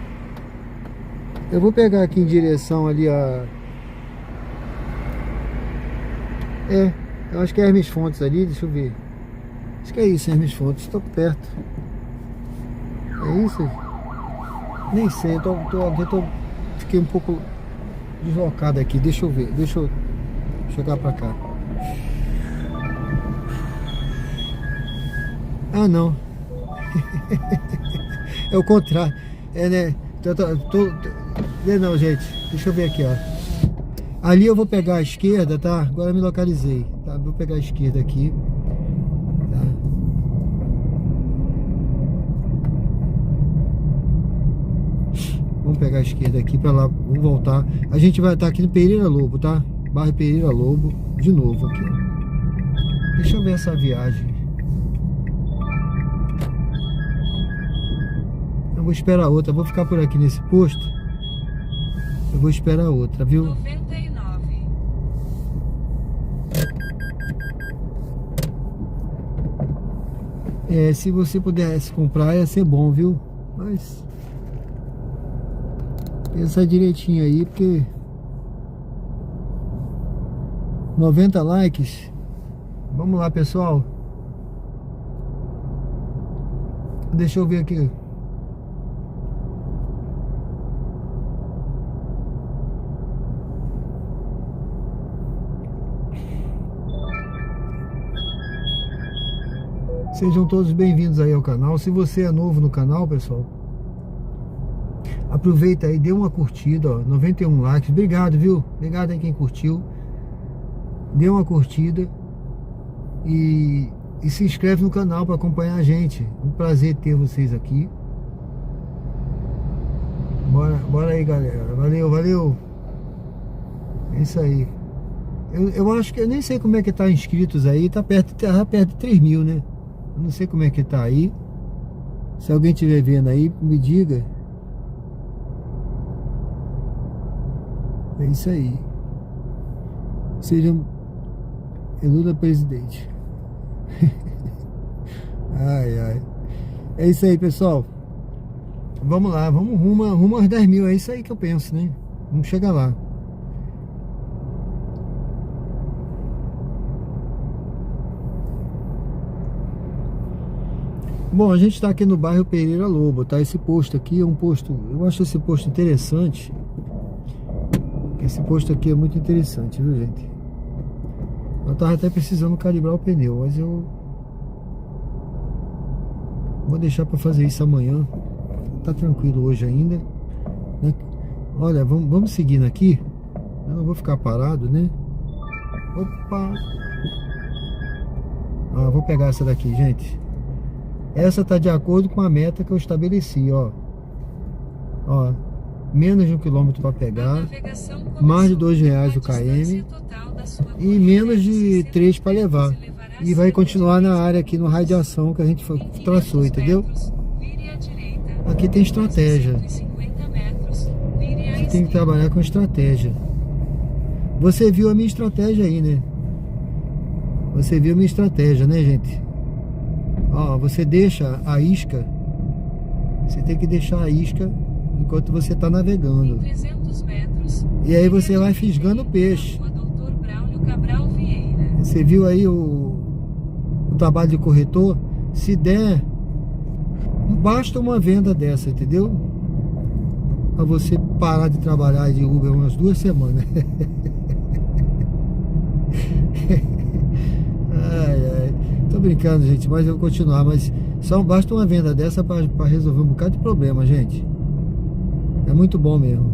Eu vou pegar aqui em direção ali a... eu acho que é Hermes Fontes ali, deixa eu ver. Acho que é isso, Hermes Fontes, estou perto. É isso? Nem sei, fiquei um pouco deslocado aqui, deixa eu ver, deixa eu chegar pra cá. Ah, não. É o contrário. Né? Não, gente. Deixa eu ver aqui, ó. Ali eu vou pegar a esquerda, tá? Agora eu me localizei. Tá? Vou pegar a esquerda aqui. Tá? Vamos pegar a esquerda aqui pra lá. Vamos voltar. A gente vai estar aqui no Pereira Lobo, tá? Bairro Pereira Lobo. De novo aqui, ó. Deixa eu ver essa viagem. Vou esperar outra, vou ficar por aqui nesse posto. Eu vou esperar outra, viu? 99. Se você pudesse comprar ia ser bom, viu? Mas pensa direitinho aí, porque 90 likes. Vamos lá, pessoal. Deixa eu ver aqui. Sejam todos bem-vindos aí ao canal. Se você é novo no canal, pessoal, aproveita aí, dê uma curtida, ó, 91 likes. Obrigado, viu? Obrigado aí quem curtiu. Dê uma curtida e se inscreve no canal para acompanhar a gente. Um prazer ter vocês aqui. Bora aí, galera. Valeu. É isso aí. Eu acho que eu nem sei como é que tá inscritos aí. Tá perto de 3 mil, né? Eu não sei como é que tá aí. Se alguém estiver vendo aí, me diga. É isso aí. Sejam Lula presidente. Ai. É isso aí, pessoal. Vamos lá, vamos rumo aos 10 mil. É isso aí que eu penso, né? Vamos chegar lá. Bom, a gente está aqui no bairro Pereira Lobo, tá? Esse posto aqui é um posto, eu acho esse posto interessante. Esse posto aqui é muito interessante, viu, gente? Eu tava até precisando calibrar o pneu, mas eu vou deixar para fazer isso amanhã. Tá tranquilo hoje ainda, né? Olha, vamos seguindo aqui. Eu não vou ficar parado, né? Opa! Vou pegar essa daqui, gente. Essa tá de acordo com a meta que eu estabeleci, ó. Ó, menos de 1 quilômetro para pegar, mais de R$2 o km e menos de 3 para levar. e vai continuar na área aqui no raio de ação que a gente traçou, entendeu? Aqui tem estratégia. Você tem que trabalhar com estratégia. Você viu a minha estratégia aí, né? Você viu a minha estratégia, né, gente? Ó, você deixa a isca. Você tem que deixar a isca enquanto você está navegando. E aí você vai fisgando o peixe. Você viu aí o trabalho de corretor? Se der, basta uma venda dessa, entendeu? Pra você parar de trabalhar de Uber umas 2 semanas. Ai. Tô brincando, gente, mas eu vou continuar. Mas só basta uma venda dessa para resolver um bocado de problema, gente. É muito bom mesmo.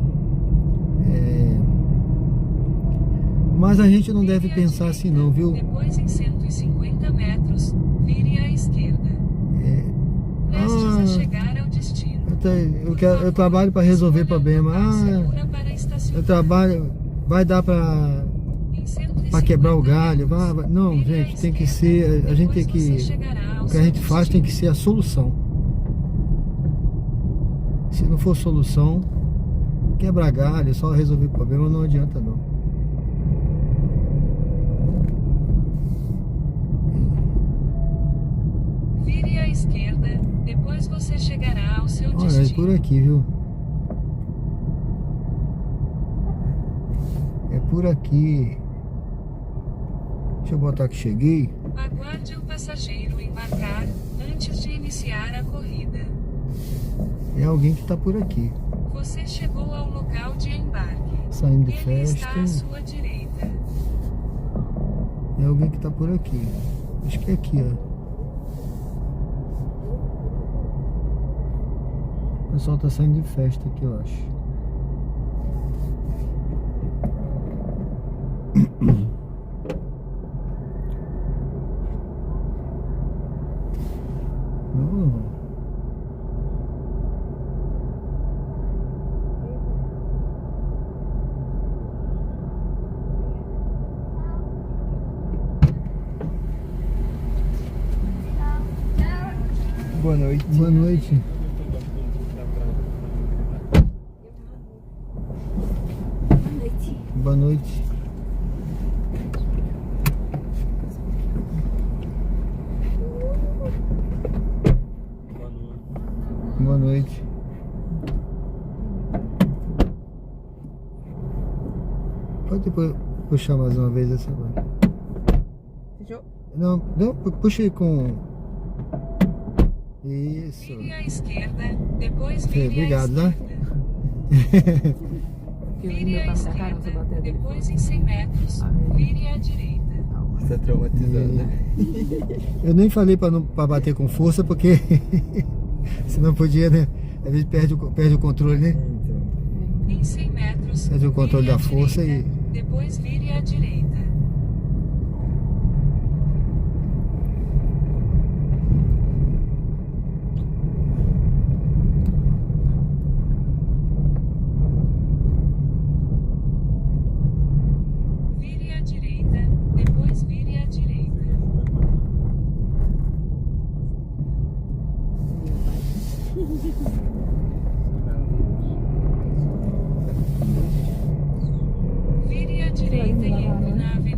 Mas a gente não deve pensar assim não, viu? Depois em 150 metros, vire à esquerda. Prestes a chegar ao destino. Eu trabalho para resolver problema. Eu trabalho, vai dar para quebrar o galho. Não, gente, tem que ser, a gente tem que, o que a gente faz tem que ser a solução. Se não for solução, quebrar galho, só resolver problema não adianta não. Vire à esquerda, depois você chegará ao seu destino. Olha, é por aqui, viu? É por aqui. Deixa eu botar que cheguei. Aguarde o passageiro embarcar antes de iniciar a corrida. É alguém que tá por aqui. Você chegou ao local de embarque. Saindo de Ele festa. está à sua direita. É alguém que tá por aqui. Acho que é aqui, ó. O pessoal tá saindo de festa aqui, eu acho. Não. Boa noite. Boa noite. Boa noite. Boa noite. Pode puxar mais uma vez essa agora. Fechou? Não, puxa aí com... Isso. Vire à esquerda, depois vire Obrigado, à né? esquerda. Eu vi Vire meu à pai da cara, você esquerda, bateu dele. depois em 100 metros, vire à direita. Você tá traumatizado, né? Eu nem falei pra bater com força, porque senão podia, né? Às vezes perde o controle, né? Então. Em 100 metros, Perde o controle vire à da força direita, e... depois vire à direita. Vire à direita, depois vire à direita. Vire à direita e entre na avenida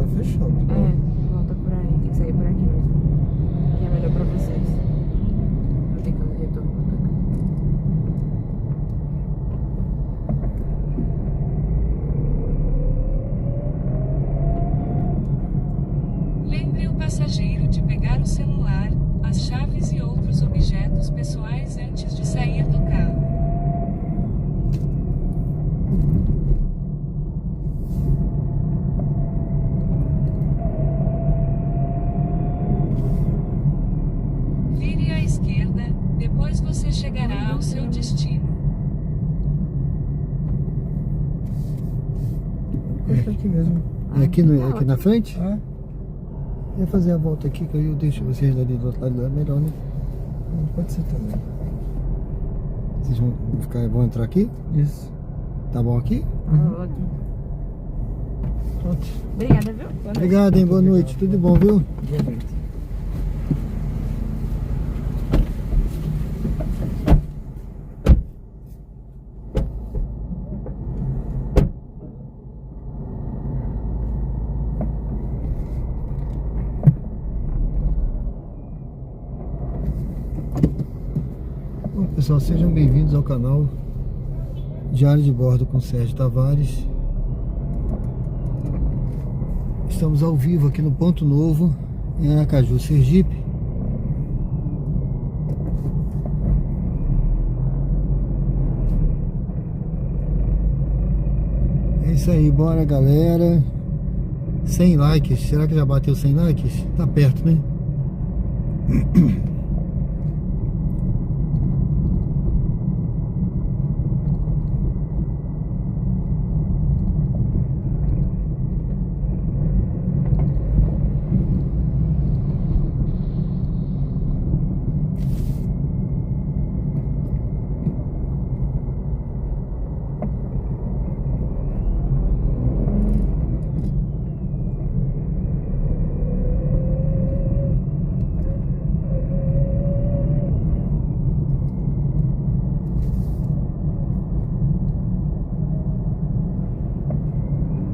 tá fechado. Volta por aí. Tem que sair por aqui mesmo. Que é melhor pra vocês. Não tem que fazer retorno pra cá. Lembre o passageiro de pegar o celular, as chaves e outros objetos pessoais antes de sair do carro. Vire à esquerda, depois você chegará ao seu destino. É aqui mesmo. É aqui, aqui na frente? Eu ia fazer a volta aqui, que aí eu deixo vocês ali do outro lado, é melhor, né? Pode ser também. Vocês vão entrar aqui? Isso. Tá bom aqui? Vou aqui. Pronto. Obrigada, viu? Obrigado, hein? Boa noite. Tudo bom, viu? Bom, pessoal, sejam bem-vindos ao canal Diário de Bordo com Sérgio Tavares. Estamos ao vivo aqui no Ponto Novo, em Aracaju, Sergipe. É isso aí, bora galera. 100 likes, será que já bateu 100 likes? Tá perto, né?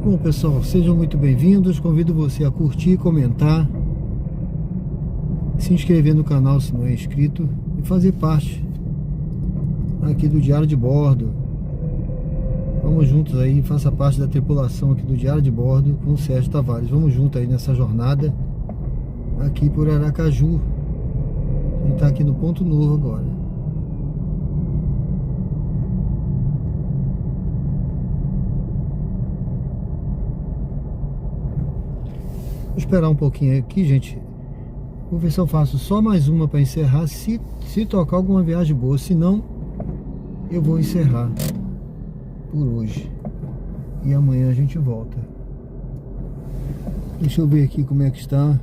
Bom, pessoal, sejam muito bem-vindos. Convido você a curtir, comentar, se inscrever no canal se não é inscrito e fazer parte aqui do Diário de Bordo. Vamos juntos aí, faça parte da tripulação aqui do Diário de Bordo com o Sérgio Tavares. Vamos juntos aí nessa jornada aqui por Aracaju. A gente tá aqui no Ponto Novo agora. Vou esperar um pouquinho aqui, gente. Vou ver se eu faço só mais uma para encerrar, se tocar alguma viagem boa. Se não, eu vou encerrar por hoje. E amanhã a gente volta. Deixa eu ver aqui como é que está.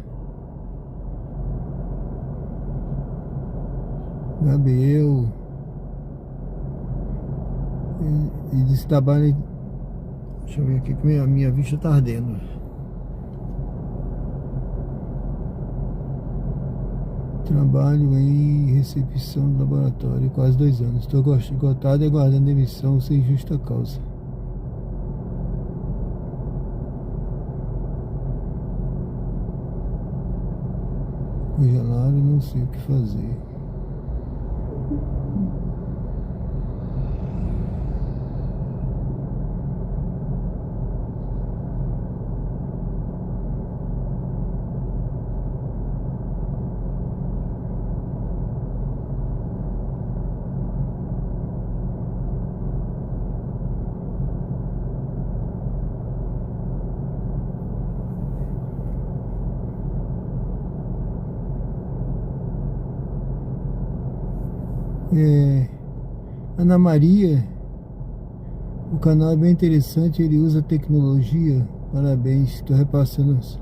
Gabriel. E desse trabalho. Deixa eu ver aqui que a minha vista está ardendo. Trabalho em recepção do laboratório, quase 2 anos. Estou esgotado e aguardando demissão sem justa causa. Congelaram e não sei o que fazer. Ana Maria, o canal é bem interessante, ele usa tecnologia, parabéns, estou repassando isso.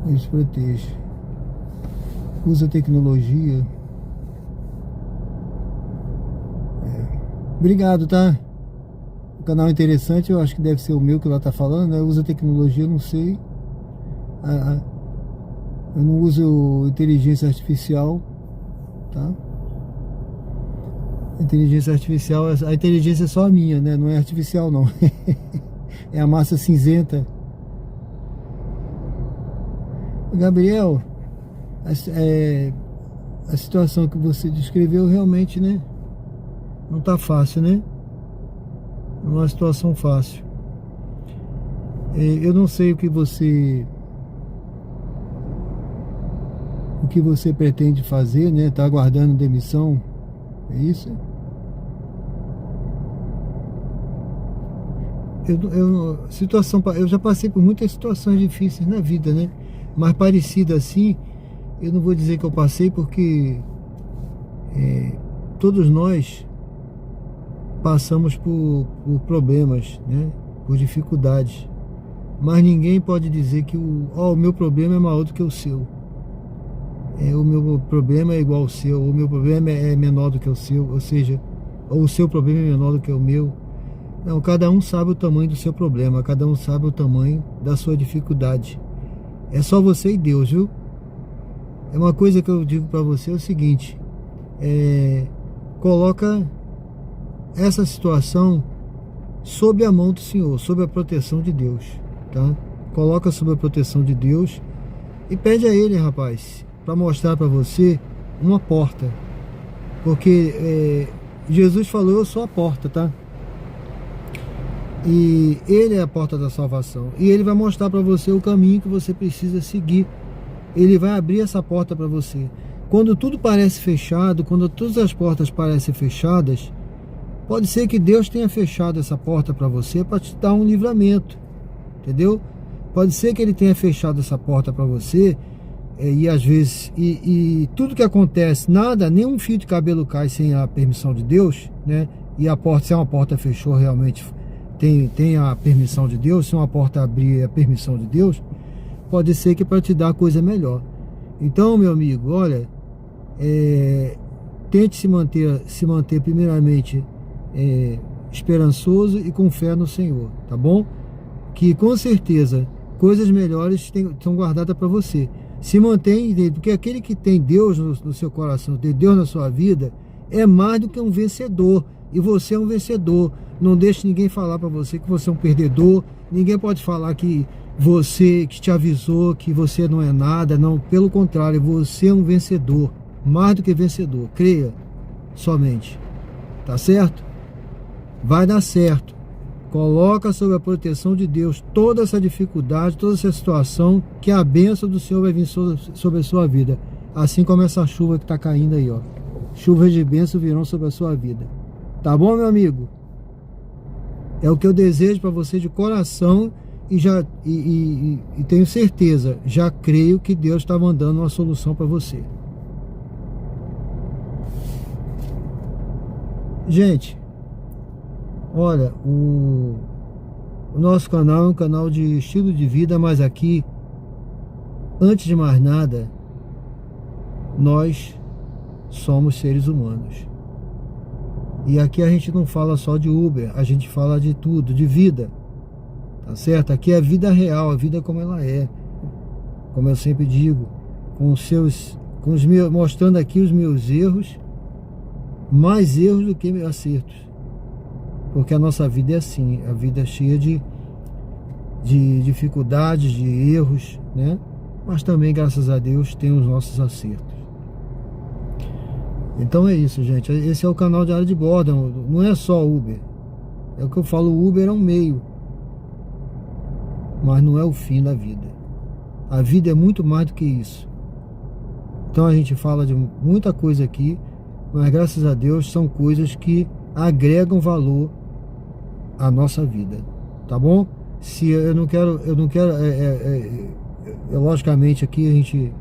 Deus proteja. Usa tecnologia. Obrigado, tá? O canal é interessante, eu acho que deve ser o meu que ela tá falando, né? Usa tecnologia, eu não sei. Eu não uso inteligência artificial, tá? Inteligência artificial, a inteligência é só a minha, né? Não é artificial não. É a massa cinzenta Gabriel, a situação que você descreveu realmente, né? Não tá fácil, né? Não é uma situação fácil. Eu não sei o que você pretende fazer, né? Tá aguardando demissão, é isso? Eu já passei por muitas situações difíceis na vida, né? Mas parecida assim, eu não vou dizer que eu passei, porque todos nós passamos por problemas, né? Por dificuldades. Mas ninguém pode dizer que o meu problema é maior do que o seu. O meu problema é igual ao seu, o meu problema é menor do que o seu, ou seja, ou o seu problema é menor do que o meu. Não, cada um sabe o tamanho do seu problema, cada um sabe o tamanho da sua dificuldade. É só você e Deus, viu? É uma coisa que eu digo para você, é o seguinte: coloca essa situação sob a mão do Senhor, sob a proteção de Deus, tá? Coloca sob a proteção de Deus e pede a Ele, rapaz, para mostrar para você uma porta, porque Jesus falou: eu sou a porta, tá? E Ele é a porta da salvação, e Ele vai mostrar para você o caminho que você precisa seguir. Ele vai abrir essa porta para você. Quando tudo parece fechado, quando todas as portas parecem fechadas, pode ser que Deus tenha fechado essa porta para você para te dar um livramento, entendeu? Pode ser que Ele tenha fechado essa porta para você, e às vezes, tudo que acontece, nenhum fio de cabelo cai sem a permissão de Deus, né? E a porta, se uma porta fechou, realmente tem a permissão de Deus. Se uma porta abrir, é a permissão de Deus. Pode ser que para te dar coisa melhor. Então, meu amigo, olha, tente se manter primeiramente esperançoso e com fé no Senhor, tá bom? Que com certeza coisas melhores são guardadas para você. Se mantém, porque aquele que tem Deus no seu coração, tem Deus na sua vida, é mais do que um vencedor. E você é um vencedor. Não deixe ninguém falar para você que você é um perdedor. Ninguém pode falar que te avisou que você não é nada. Não, pelo contrário, você é um vencedor, mais do que vencedor. Creia somente, tá certo? Vai dar certo. Coloca sob a proteção de Deus toda essa dificuldade, toda essa situação, que a bênção do Senhor vai vir sobre a sua vida, assim como essa chuva que está caindo aí, ó. Chuvas de bênção virão sobre a sua vida, tá bom, meu amigo? É o que eu desejo para você de coração. E tenho certeza, já creio que Deus está mandando uma solução para você. Gente, olha, o nosso canal é um canal de estilo de vida, mas aqui, antes de mais nada, nós somos seres humanos. E aqui a gente não fala só de Uber, a gente fala de tudo, de vida. Tá certo? Aqui é a vida real, a vida como ela é. Como eu sempre digo, mostrando aqui os meus erros, mais erros do que acertos. Porque a nossa vida é assim, a vida é cheia de dificuldades, de erros, né? Mas também, graças a Deus, tem os nossos acertos. Então é isso, gente. Esse é o canal Diário de Bordo. Não é só Uber. É o que eu falo, o Uber é um meio, mas não é o fim da vida. A vida é muito mais do que isso. Então a gente fala de muita coisa aqui, mas graças a Deus são coisas que agregam valor à nossa vida, tá bom? Se eu não quero, logicamente aqui a gente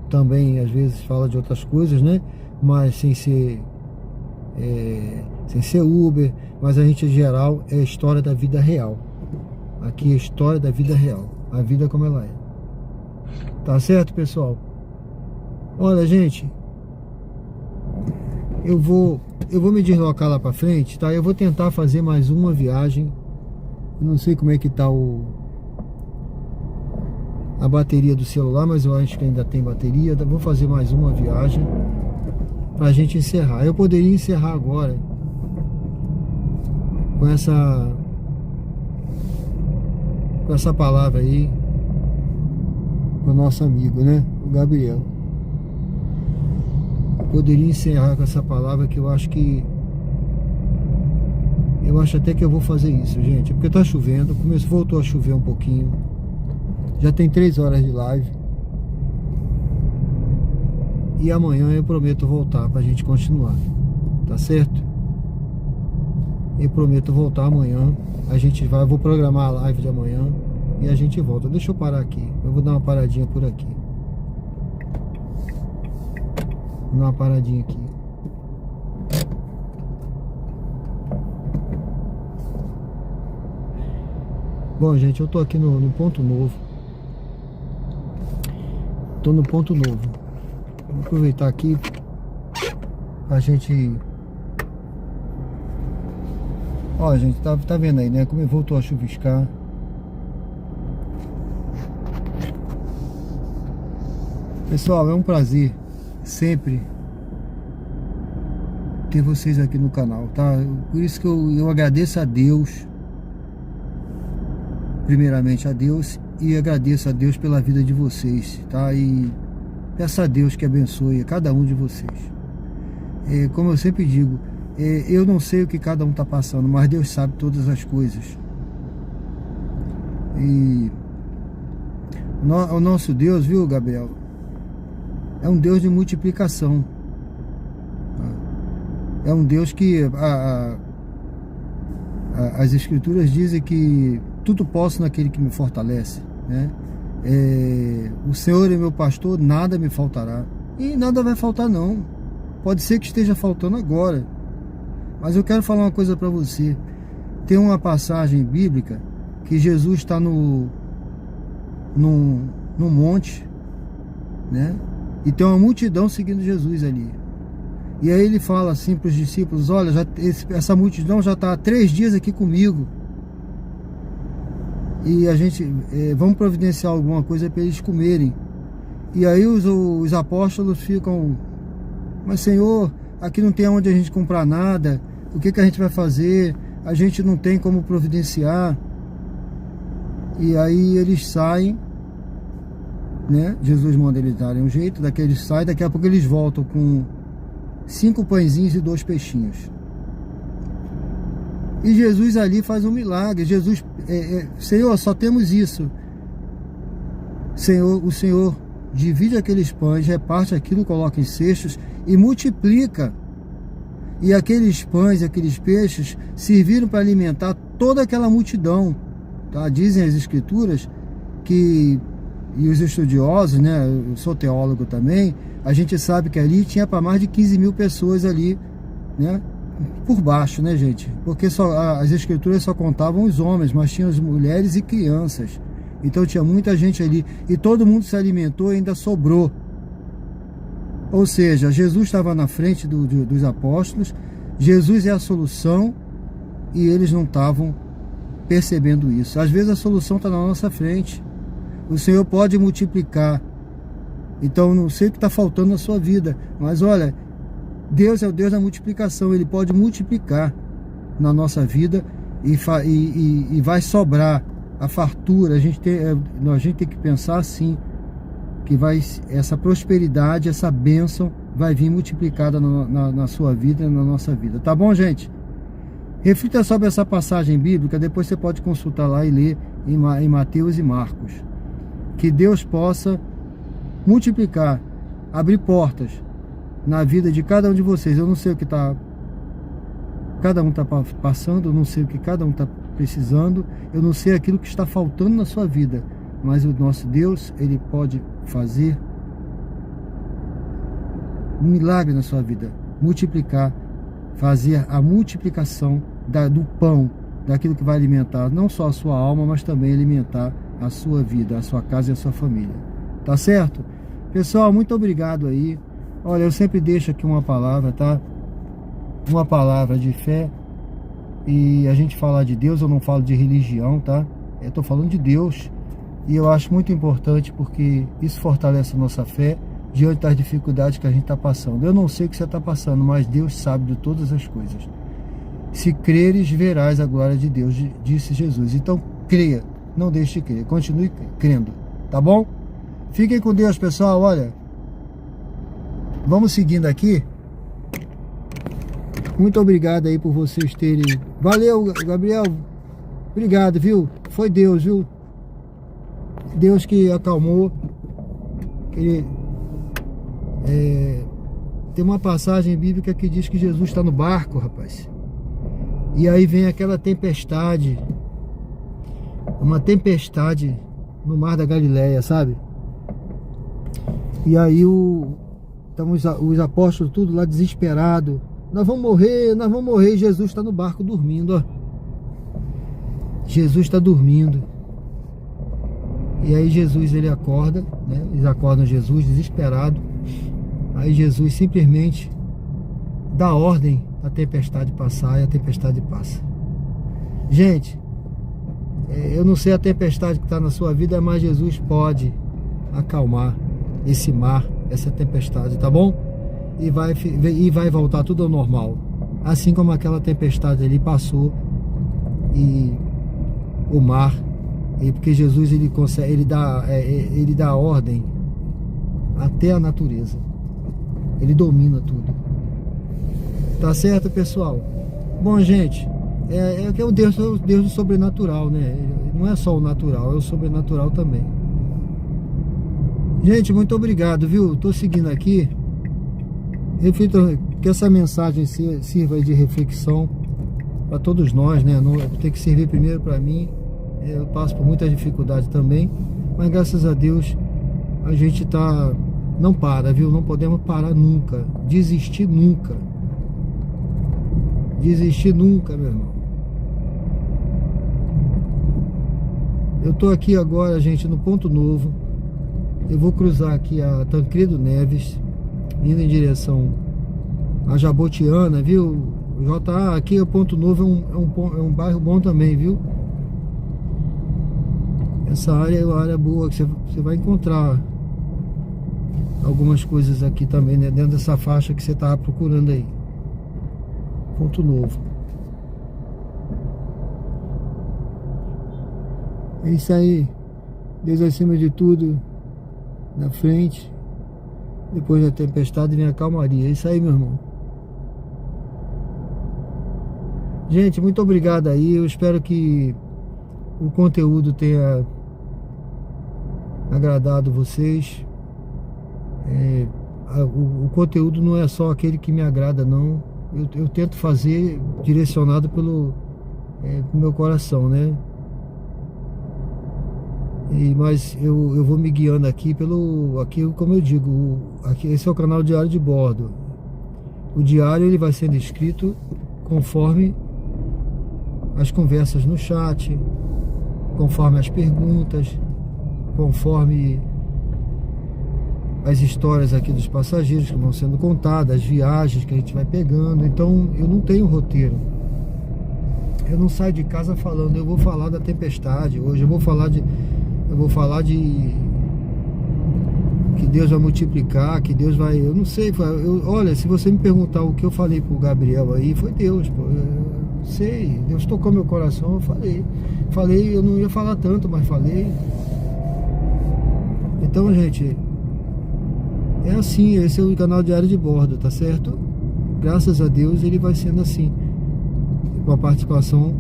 também às vezes fala de outras coisas, né? Mas sem ser Uber, mas a gente em geral é a história da vida real. Aqui é a história da vida real, a vida como ela é. Tá certo, pessoal? Olha, gente, eu vou me deslocar lá pra frente, tá? Eu vou tentar fazer mais uma viagem. Eu não sei como é que tá a bateria do celular, mas eu acho que ainda tem bateria. Vou fazer mais uma viagem pra gente encerrar. Eu poderia encerrar agora com essa palavra aí, o nosso amigo, né? O Gabriel. Eu poderia encerrar com essa palavra que eu acho até que eu vou fazer isso, gente. Porque tá chovendo, voltou a chover um pouquinho. Já tem 3 horas de live. E amanhã eu prometo voltar pra gente continuar. Tá certo? Eu prometo voltar amanhã. Eu vou programar a live de amanhã e a gente volta. Deixa eu parar aqui. Eu vou dar uma paradinha por aqui. Vou dar uma paradinha aqui. Bom, gente, eu tô aqui no ponto novo. Tô no ponto novo. Vou aproveitar aqui a gente... Ó, gente, tá vendo aí, né? Como voltou a chuviscar. Pessoal, é um prazer sempre ter vocês aqui no canal, tá? Por isso que eu agradeço a Deus, primeiramente a Deus, e agradeço a Deus pela vida de vocês, tá? E peço a Deus que abençoe a cada um de vocês. Como eu sempre digo, eu não sei o que cada um está passando, mas Deus sabe todas as coisas. E o nosso Deus, viu, Gabriel, é um Deus de multiplicação. É um Deus que as Escrituras dizem que tudo posso naquele que me fortalece, né? O Senhor é meu pastor, nada me faltará. E nada vai faltar não. Pode ser que esteja faltando agora, mas eu quero falar uma coisa para você. Tem uma passagem bíblica que Jesus está num monte, né? E tem uma multidão seguindo Jesus ali. E aí ele fala assim para os discípulos: olha, essa multidão já está há 3 dias aqui comigo. E a gente vamos providenciar alguma coisa para eles comerem. E aí os apóstolos ficam: mas Senhor, aqui não tem onde a gente comprar nada, o que a gente vai fazer? A gente não tem como providenciar. E aí eles saem, né? Jesus manda eles darem um jeito, daqui eles saem, daqui a pouco eles voltam com 5 pãezinhos e 2 peixinhos. E Jesus ali faz um milagre. Jesus, Senhor, só temos isso. Senhor, o Senhor divide aqueles pães, reparte aquilo, coloca em cestos e multiplica. E aqueles pães, aqueles peixes serviram para alimentar toda aquela multidão, tá? Dizem as Escrituras que, e os estudiosos, né? Eu sou teólogo também, a gente sabe que ali tinha para mais de 15 mil pessoas ali, né? Por baixo, né, gente? Porque as Escrituras só contavam os homens, mas tinham as mulheres e crianças. Então tinha muita gente ali e todo mundo se alimentou e ainda sobrou. Ou seja, Jesus estava na frente dos apóstolos, Jesus é a solução e eles não estavam percebendo isso. Às vezes a solução está na nossa frente. O Senhor pode multiplicar. Então não sei o que está faltando na sua vida, mas olha, Deus é o Deus da multiplicação. Ele pode multiplicar na nossa vida e vai sobrar a fartura. A gente tem que pensar assim, que essa prosperidade, essa bênção vai vir multiplicada na sua vida e na nossa vida. Tá bom, gente? Reflita sobre essa passagem bíblica, depois você pode consultar lá e ler em Mateus e Marcos. Que Deus possa multiplicar, abrir portas na vida de cada um de vocês. Eu não sei o que cada um está passando, eu não sei o que cada um está precisando, eu não sei aquilo que está faltando na sua vida, mas o nosso Deus, Ele pode fazer um milagre na sua vida, multiplicar, fazer a multiplicação do pão, daquilo que vai alimentar não só a sua alma, mas também alimentar a sua vida, a sua casa e a sua família. Tá certo? Pessoal, muito obrigado aí. Olha, eu sempre deixo aqui uma palavra, tá? Uma palavra de fé. E a gente falar de Deus, eu não falo de religião, tá? Eu tô falando de Deus. E eu acho muito importante porque isso fortalece a nossa fé diante das dificuldades que a gente está passando. Eu não sei o que você está passando, mas Deus sabe de todas as coisas. Se creres, verás a glória de Deus, disse Jesus. Então, creia, não deixe de crer, continue crendo, tá bom? Fiquem com Deus, pessoal. Olha, vamos seguindo aqui. Muito obrigado aí por vocês terem... Valeu, Gabriel. Obrigado, viu? Foi Deus, viu? Deus que acalmou. Ele... Tem uma passagem bíblica que diz que Jesus está no barco, rapaz. E aí vem aquela tempestade. Uma tempestade no mar da Galileia, sabe? E aí os apóstolos tudo lá desesperados. Nós vamos morrer, nós vamos morrer. E Jesus está no barco dormindo, ó. Jesus está dormindo. E aí Jesus, ele acorda, né? Eles acordam Jesus desesperado. Aí Jesus simplesmente dá ordem a tempestade passar e a tempestade passa. Gente, eu não sei a tempestade que está na sua vida, mas Jesus pode acalmar esse mar, essa tempestade, tá bom? E vai voltar tudo ao normal. Assim como aquela tempestade ali passou e o mar, porque Jesus ele dá ordem até a natureza. Ele domina tudo. Tá certo, pessoal? Bom, gente, é o Deus do sobrenatural, né? Não é só o natural, é o sobrenatural também. Gente, muito obrigado, viu? Tô seguindo aqui. Reflito que essa mensagem sirva de reflexão para todos nós, né? Não tem que servir primeiro para mim. Eu passo por muita dificuldade também, mas graças a Deus a gente não para, viu? Não podemos parar nunca, desistir nunca. Desistir nunca, meu irmão. Eu tô aqui agora, gente, no Ponto Novo. Eu vou cruzar aqui a Tancredo Neves, indo em direção a Jabotiana, viu? JA, aqui o Ponto Novo é um bairro bom também, viu? Essa área é uma área boa, que você vai encontrar algumas coisas aqui também, né? Dentro dessa faixa que você estava procurando aí. Ponto Novo. É isso aí. Deus acima de tudo, na frente. Depois da tempestade vem a calmaria. É isso aí, meu irmão. Gente, muito obrigado aí. Eu espero que o conteúdo tenha agradado vocês. O conteúdo não é só aquele que me agrada, não. Eu tento fazer direcionado pelo meu coração, né? Mas eu vou me guiando aqui como eu digo, esse é o canal Diário de Bordo. O diário ele vai sendo escrito conforme as conversas no chat, conforme as perguntas, conforme as histórias aqui dos passageiros que vão sendo contadas, as viagens que a gente vai pegando. Então eu não tenho roteiro. Eu não saio de casa falando, eu vou falar da tempestade hoje, eu vou falar de que Deus vai multiplicar, que Deus vai... Eu não sei, olha, se você me perguntar o que eu falei pro Gabriel aí, foi Deus, pô. Eu sei, Deus tocou meu coração, eu falei, eu não ia falar tanto, mas falei. Então, gente, é assim, esse é o canal Diário de Bordo, tá certo? Graças a Deus ele vai sendo assim, com a participação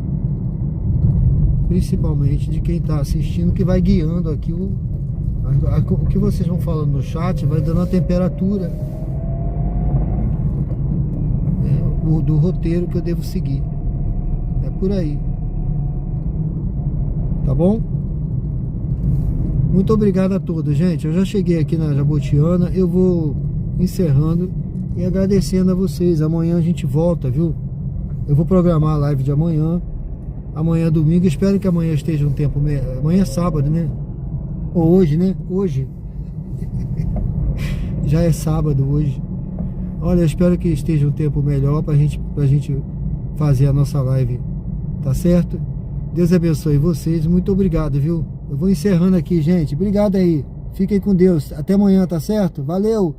principalmente de quem está assistindo, que vai guiando aqui o que vocês vão falando no chat, vai dando a temperatura do roteiro que eu devo seguir. É por aí, tá bom? Muito obrigado a todos, gente. Eu já cheguei aqui na Jabotiana. Eu vou encerrando e agradecendo a vocês. Amanhã a gente volta, viu? Eu vou programar a live de amanhã. Amanhã é domingo. Espero que amanhã esteja um tempo... Amanhã é sábado, né? Ou hoje, né? Hoje. Já é sábado hoje. Olha, eu espero que esteja um tempo melhor pra gente fazer a nossa live. Tá certo? Deus abençoe vocês. Muito obrigado, viu? Eu vou encerrando aqui, gente. Obrigado aí. Fiquem com Deus. Até amanhã, tá certo? Valeu.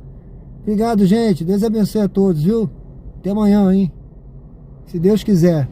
Obrigado, gente. Deus abençoe a todos, viu? Até amanhã, hein? Se Deus quiser.